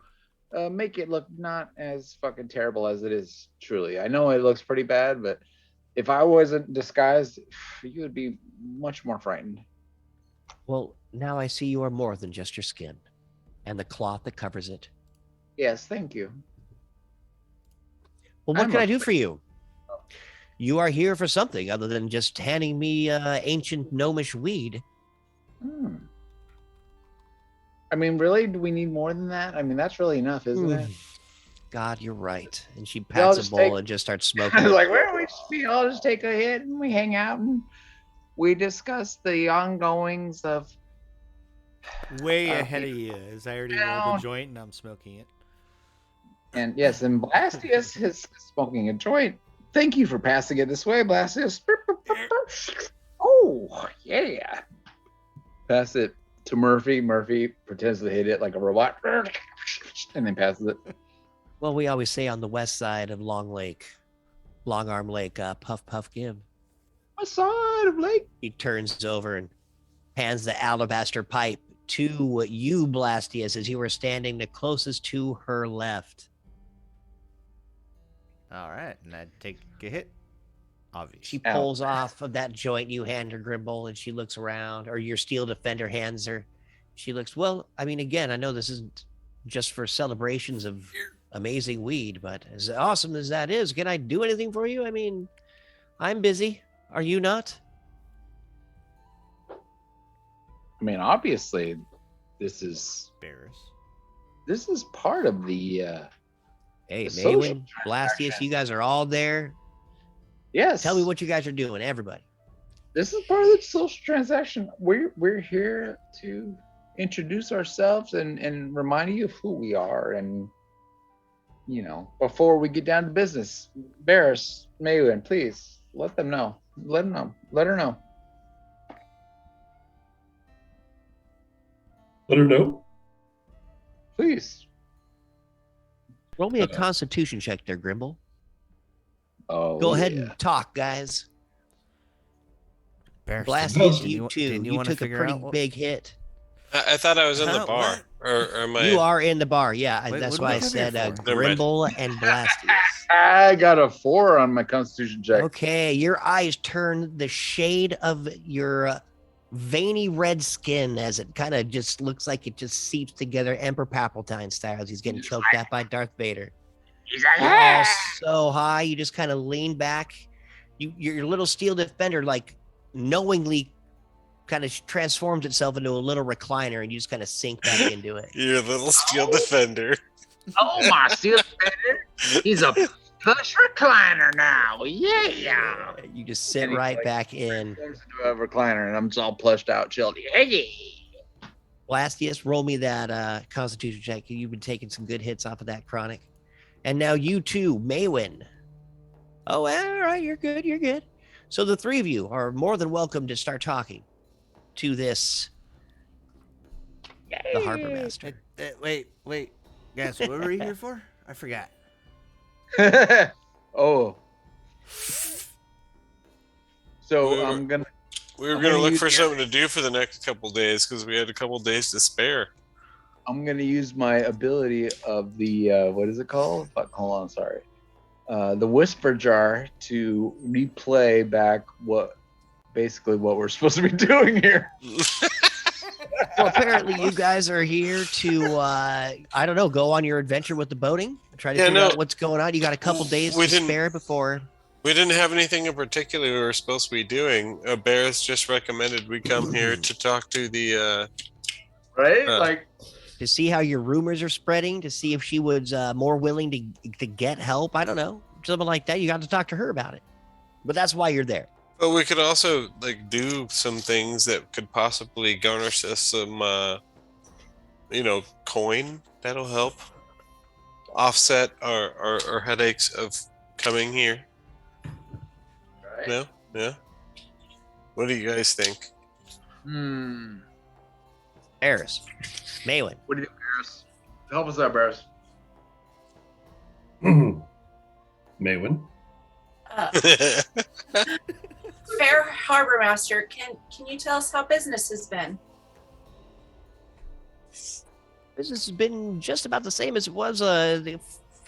make it look not as fucking terrible as it is truly. I know it looks pretty bad, but if I wasn't disguised, you would be much more frightened. Well, now I see you are more than just your skin and the cloth that covers it. Yes, thank you. Well, what I'm can I a do for you? You are here for something other than just handing me ancient gnomish weed. Hmm. I mean, really, do we need more than that? I mean, that's really enough, isn't it? God, you're right. And she Y'all pats a just bowl take- and just starts smoking. I was it. like, where we all just take a hit and we hang out and we discuss the ongoings of. Way Uh, ahead of you, as I already rolled Now- a joint and I'm smoking it. And yes, and Blastius is smoking a joint. Thank you for passing it this way, Blastius. Oh, yeah. Pass it to Murphy. Murphy pretends to hit it like a robot and then passes it. Well, we always say on the west side of Long Arm Lake, puff, puff, give. My side of lake. He turns over and hands the alabaster pipe to you, Blastius, as you were standing the closest to her left. All right, and I take a hit. Obviously. She pulls off of that joint you hand her, Grimble, and she looks around, or your Steel Defender hands her. She looks, well, I mean, again, I know this isn't just for celebrations of amazing weed, but as awesome as that is, can I do anything for you? I mean, I'm busy. Are you not? I mean, obviously, this is part of the. Hey, the social Maywin, Blastius, you guys are all there. Yes. Tell me what you guys are doing, everybody. This is part of the social transaction. We're here to introduce ourselves and remind you of who we are, and before we get down to business. Barris, Maywin, please let them know. Let them know. Let her know. Let her know. Please. Roll me a Constitution check there, Grimble. Oh, Go ahead and talk, guys. Blastius, Blastius, you too. You took a pretty big hit. I thought I was in the bar. What? Or am I? You are in the bar, yeah. Wait, that's what why I did we come said here for? Grimble and Blastius. I got a 4 on my Constitution check. Okay, your eyes turn the shade of your veiny red skin as it kind of just looks like it just seeps together, Emperor Palpatine style, as he's getting choked out by Darth Vader. He's like, You're all so high, you just kind of lean back. Your little Steel Defender, like, knowingly kind of transforms itself into a little recliner, and you just kind of sink back into it. Your little Steel Defender. Oh, my Steel Defender. He's a plush recliner now. Yeah. You just sit And he, right like, back in. Goes into a recliner, and I'm just all plushed out, chilled. Hey. Blastius, roll me that Constitution check. You've been taking some good hits off of that chronic. And now you too, Maywin. Oh, all right, you're good, you're good. So the three of you are more than welcome to start talking to this, the Harbor Master. Wait. Guys, what were we here for? I forgot. Oh. So We were I'm gonna look use for something to do for the next couple days because we had a couple days to spare. I'm gonna use my ability of the what is it called? Fuck, hold on, sorry. The Whisper Jar to replay back what we're supposed to be doing here. Well, apparently you guys are here to, I don't know, go on your adventure with the boating. Try to figure out what's going on. You got a couple days to spare before. We didn't have anything in particular we were supposed to be doing. Barris just recommended we come here to talk to the. Right? To see how your rumors are spreading, to see if she was more willing to get help. I don't know. Something like that. You got to talk to her about it. But that's why you're there. But we could also do some things that could possibly garnish us some, coin. That'll help offset our headaches of coming here. Right. Yeah. What do you guys think? Eris, Maywin. What do you do, Barris? Help us out, Barris. Maywin. Fair Harbor Master, can you tell us how business has been? Business has been just about the same as it was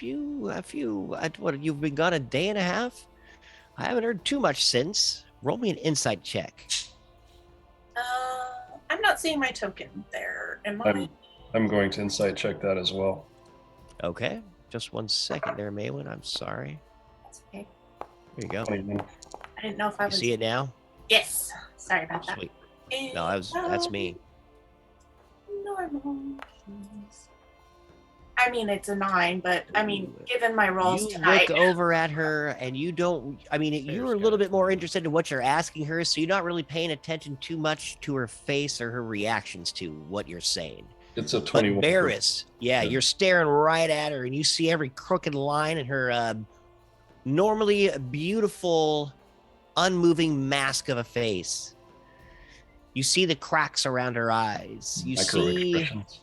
you've been gone a day and a half? I haven't heard too much since. Roll me an insight check. I'm not seeing my token there. Am I? I'm going to insight check that as well. Okay. Just 1 second there, Maywin. I'm sorry. That's okay. There you go. I didn't know if I You was. see it now? Yes. Sorry about that. Sweet. No, that's me. Normal. I mean, it's a 9, but I mean, given my rolls You tonight. look over at her and you don't, I mean, you're a little bit more interested in what you're asking her, so you're not really paying attention too much to her face or her reactions to what you're saying. It's a But 21. Barris, you're staring right at her and you see every crooked line in her normally beautiful, unmoving mask of a face. You see the cracks around her eyes. You Micro see expressions.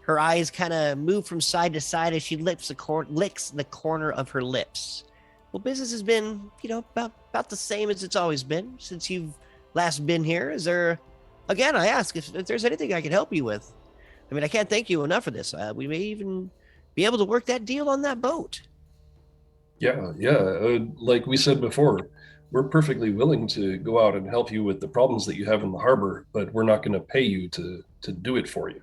her eyes kind of move from side to side as she licks the corner of her lips. Well, business has been, about the same as it's always been since you've last been here. Is there, again, I ask if there's anything I can help you with. I mean, I can't thank you enough for this. We may even be able to work that deal on that boat. Yeah. Like we said before, we're perfectly willing to go out and help you with the problems that you have in the harbor, but we're not going to pay you to do it for you.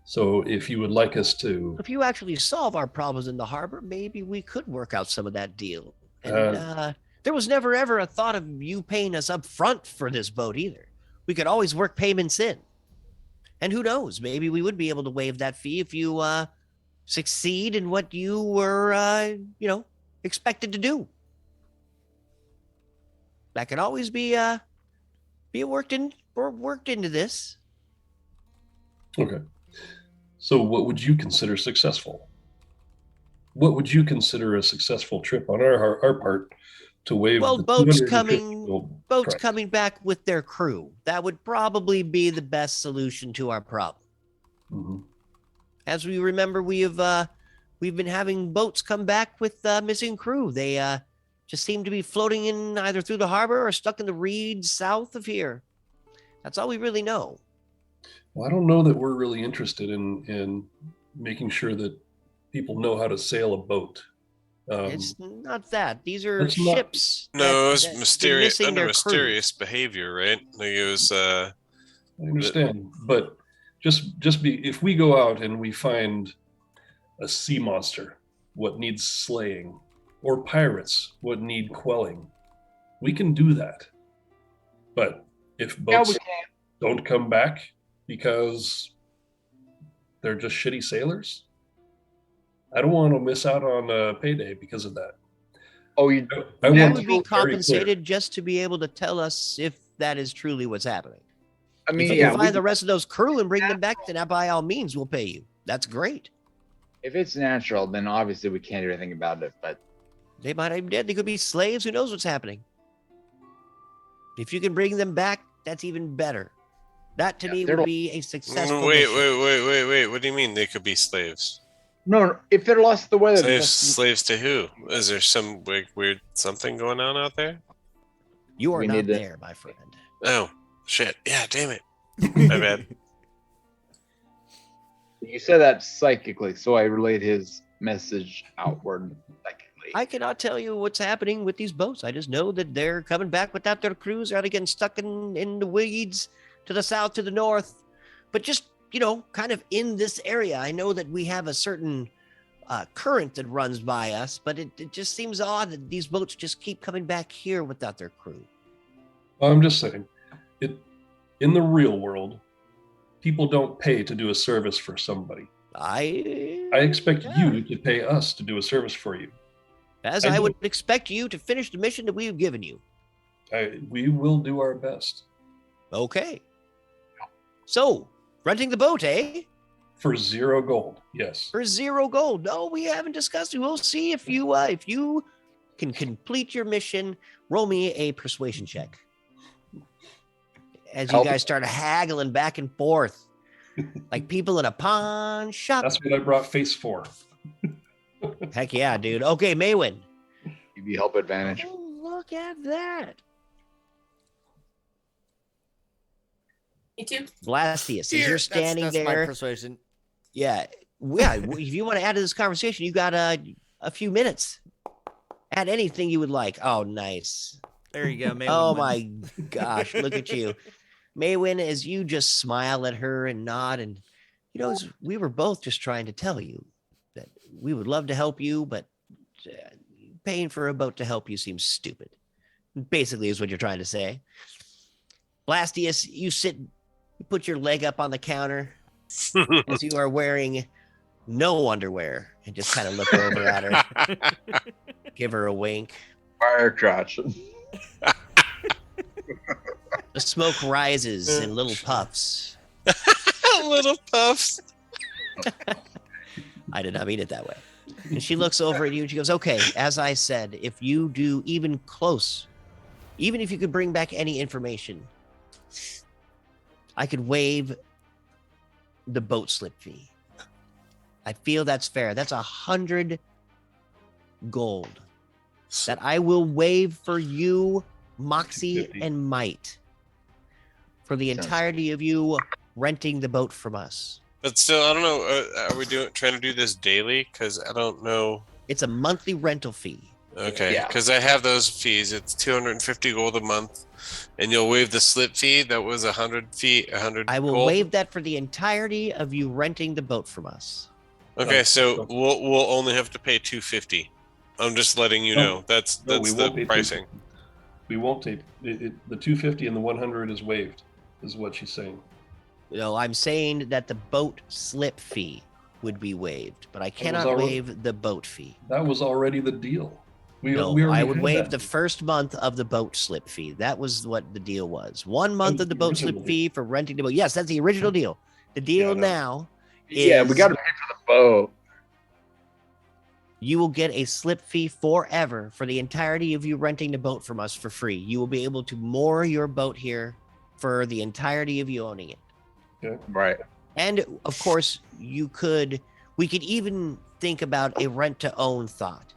So if you would like us to, If you actually solve our problems in the harbor, maybe we could work out some of that deal. And there was never ever a thought of you paying us up front for this boat either. We could always work payments in. And who knows, maybe we would be able to waive that fee if you succeed in what you were, expected to do. That could always be worked into this. okay. So what would you consider successful? What would you consider a successful trip on our part to waive Well, the boats 250 gold price? coming back with their crew. That would probably be the best solution to our problem. Mhm. As we remember, we've been having boats come back with missing crew. They just seem to be floating in either through the harbor or stuck in the reeds south of here. That's all we really know. Well, I don't know that we're really interested in making sure that people know how to sail a boat. It's not that. These are That's not- ships. No, it was that been mysterious missing under their mysterious behavior, right? Like it was I understand, but just be if we go out and we find a sea monster, what needs slaying, or pirates, what need quelling, we can do that. But if Yeah, boats we can. don't come back because they're just shitty sailors, I don't want to miss out on a payday because of that. Oh, you. I You want would to be be very clear. compensated just to be able to tell us if that is truly what's happening. I mean, If you yeah. can find the rest of those crew and bring them back, then by all means, we'll pay you. That's great. If it's natural, then obviously we can't do anything about it. But They might have been dead. They could be slaves. Who knows what's happening? If you can bring them back, that's even better. That to me they're would like- be a successful wait, mission. wait. What do you mean they could be slaves? no, if they're lost to the weather, Slaves, that's- slaves to who? Is there some weird something going on out there? You are we not need to- there, my friend. Oh shit! Yeah, damn it. My bad. you said that psychically, so I relayed his message outward psychically. I cannot tell you what's happening with these boats. I just know that they're coming back without their crews, out getting stuck in the weeds to the south, to the north. But just, kind of in this area, I know that we have a certain current that runs by us, but it just seems odd that these boats just keep coming back here without their crew. Well, I'm just saying, in the real world, people don't pay to do a service for somebody. I expect you to pay us to do a service for you. As I I would do. expect you to finish the mission that we have given you. We will do our best. Okay. So, renting the boat, eh? For 0 gold, yes. For 0 gold. No, we haven't discussed it. We'll see if you can complete your mission. Roll me a persuasion check. As you Help. guys start haggling back and forth, like people in a pawn shop. That's what I brought face for. Heck yeah, dude. Okay, Maywin. Give you help advantage. Oh, look at that. Me too. Blastius, as Here, you're standing that's my there. persuasion. Yeah. If you want to add to this conversation, you got a few minutes. Add anything you would like. Oh, nice. There you go, Maywin. Oh wins. my gosh, look at you. Maywin, as you just smile at her and nod, and we were both just trying to tell you that we would love to help you, but paying for a boat to help you seems stupid. Basically, is what you're trying to say. Blastius, you put your leg up on the counter as you are wearing no underwear and just kind of look over at her, give her a wink. Fire crotch. The smoke rises in little puffs. Little puffs. I did not mean it that way. And she looks over at you and she goes, okay, as I said, if you do even close, even if you could bring back any information, I could waive the boat slip fee. I feel that's fair. That's 100 gold that I will waive for you, Moxie 250. and Might, for the Sounds entirety of you renting the boat from us. But still, I don't know. Are we trying to do this daily? Because I don't know. It's a monthly rental fee. Okay, Yeah. because I have those fees. It's 250 gold a month, and you'll waive the slip fee. That was 100 fee, 100. I will gold. waive that for the entirety of you renting the boat from us. Okay, so we'll only have to pay 250. I'm just letting you know. That's No, we the won't pay pricing. 250. We won't take the 250 and the 100 is waived, is what she's saying. No, I'm saying that the boat slip fee would be waived, but I cannot already- waive the boat fee. That was already the deal. We No, already I would had waive that the deal. first month of the boat slip fee. That was what the deal was. 1 month was of the the boat original slip deal. fee for renting the boat. Yes, that's the original deal. The deal Yeah, no. now Yeah, we is got to pay for the boat. you will get a slip fee forever for the entirety of you renting the boat from us for free. You will be able to moor your boat here for the entirety of you owning it. Right. And of course, we could even think about a rent to own thought,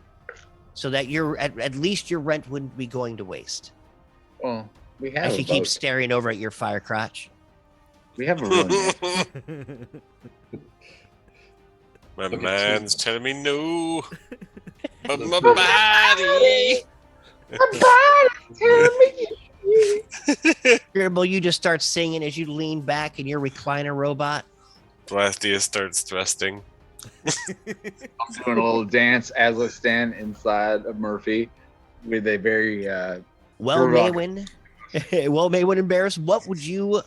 so that at least your rent wouldn't be going to waste. Well, we have As a she boat. keeps staring over at your fire crotch. We have a room. My Okay, so- mind's telling me no, but The my first- body. Gribble, you just start singing as you lean back in your recliner robot. Blastia starts thrusting. I'm doing a little dance as I stand inside of Murphy with a very Well, Robot. Maywin and Barris, what would you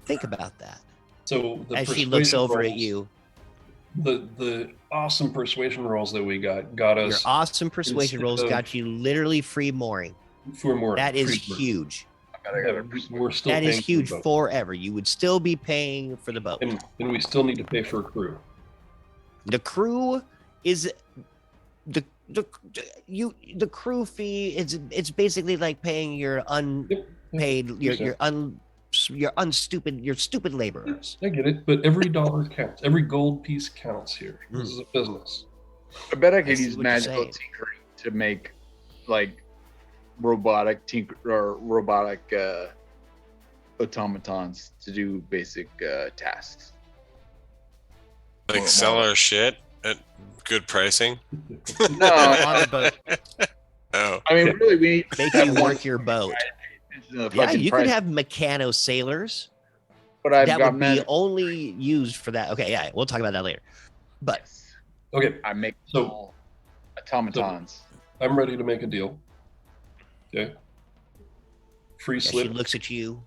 think about that? So the As she looks persuasion over at rolls- you, The awesome persuasion rolls that we got your us awesome persuasion instead rolls of- got you literally free mooring. for more. That is free- huge. We're still That is paying for the huge boat. forever. You would still be paying for the boat. and we still need to pay for a crew. The crew is the crew fee. It's basically like paying your unpaid your stupid laborers. I get it, but every dollar counts. Every gold piece counts here. Hmm. This is a business. I bet I I could see use what you're magical saying. tinkering to make like robotic automatons to do basic tasks. Like sell our shit at good pricing. No, On the boat. Oh, I mean really we need Make that you one work your boat. the Yeah, fucking you price. could have mechano sailors but I've that got would be magic. only used for that. Okay, yeah, we'll talk about that later. But Okay, I make So- little automatons. I'm ready to make a deal. Okay. Free yeah, she slip. looks at you.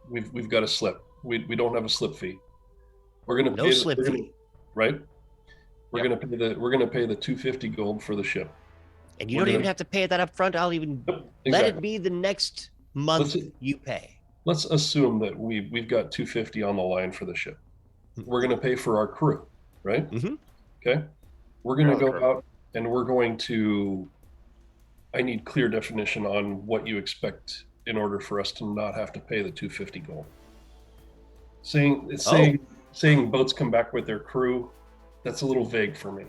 We've got a slip. We don't have a slip fee. We're gonna No pay slip we're gonna- fee. right? We're Yep. gonna pay the 250 gold for the ship. And you We're don't even gonna- have to pay that up front. I'll even Yep, let it exactly. be the next month Let's- you pay. Let's assume that we've got 250 on the line for the ship. We're gonna pay for our crew, right? Mhm. Okay. We're gonna Yeah, go correct. out and we're going to. I need clear definition on what you expect in order for us to not have to pay the 250 gold. Saying boats come back with their crew, that's a little vague for me.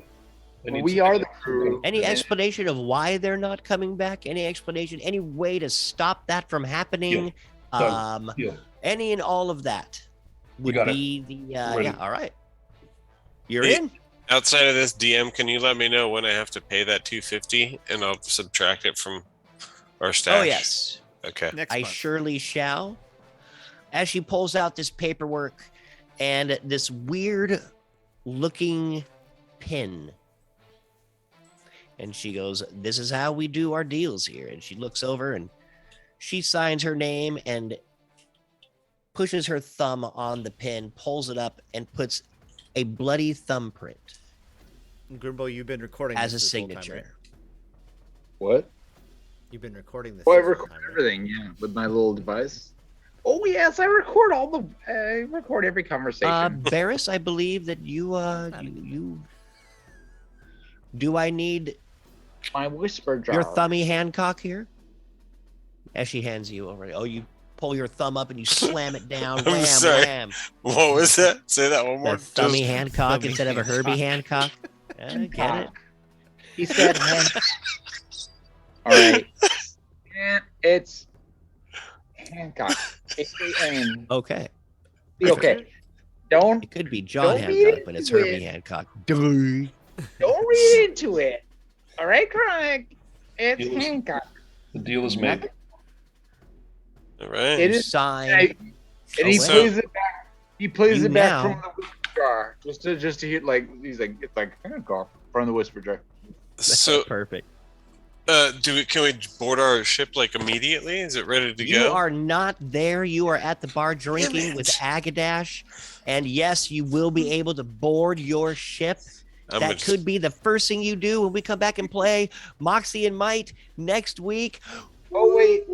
I need We some- are the crew. Any explanation of why they're not coming back? Any explanation? Any way to stop that from happening? Done. Deal. Any and all of that would got it. be the Ready. yeah. All right, you're Hey, in. outside of this, DM, can you let me know when I have to pay that 250, and I'll subtract it from our stash? Oh yes, Okay. Next I month. surely shall. As she pulls out this paperwork and this weird looking pin. And she goes, "This is how we do our deals here." And she looks over and she signs her name and pushes her thumb on the pin, pulls it up, and puts a bloody thumbprint Grimbo, you've been recording as a this whole time, signature. right? What? You've been recording this. Oh, I this whole record time, right? everything, yeah, with my little device. Oh yes, I record I record every conversation. Barris, I believe that you do I need My whisper jar. your thummy Hancock here? As she hands you over. Oh, you pull your thumb up and you slam it down. I'm Wham, sorry. wham. What was that? Say that one The more. thummy Hancock Thummy instead of a Herbie Hancock. Get it? He said, all right. And it's Hancock. H-A-N. Okay. Okay. Don't It could be John Don't read Hancock, but it's into Herbie it. Hancock. read into it. All right, Chronic. It's Deal is- Hancock. The deal is made. All right. It You is- sign. And he So- plays it back. He plays You it back now- from the whisper jar, just to hear he's like it's like Hancock from the whisper jar. So, Perfect. can we board our ship like immediately? Is it ready to You go? are not there. You are at the bar drinking with it. Agadash. And yes, you will be able to board your ship. I'm That gonna could be the first thing you do when we come back and play Moxie and Might next week. Oh wait,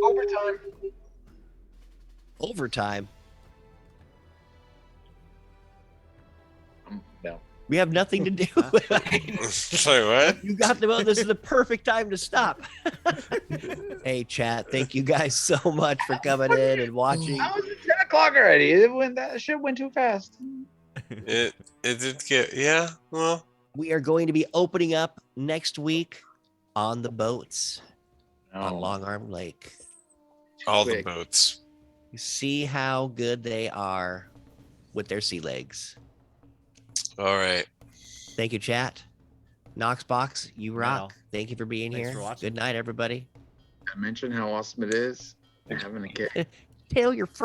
overtime. Overtime. No. We have nothing to do. Sorry, what? You got the boat. This is the perfect time to stop. Hey, chat. Thank you guys so much for coming in and watching. How was it 10 o'clock already? That shit went too fast. It did get well. We are going to be opening up next week on the boats on No. Long Arm Lake. All the quick. boats. You see how good they are with their sea legs. All right. Thank you, chat. Knoxbox, you rock. Well, Thank you for being thanks here. for watching. Good night, everybody. I mentioned how awesome it is having a kid. Tell your friends.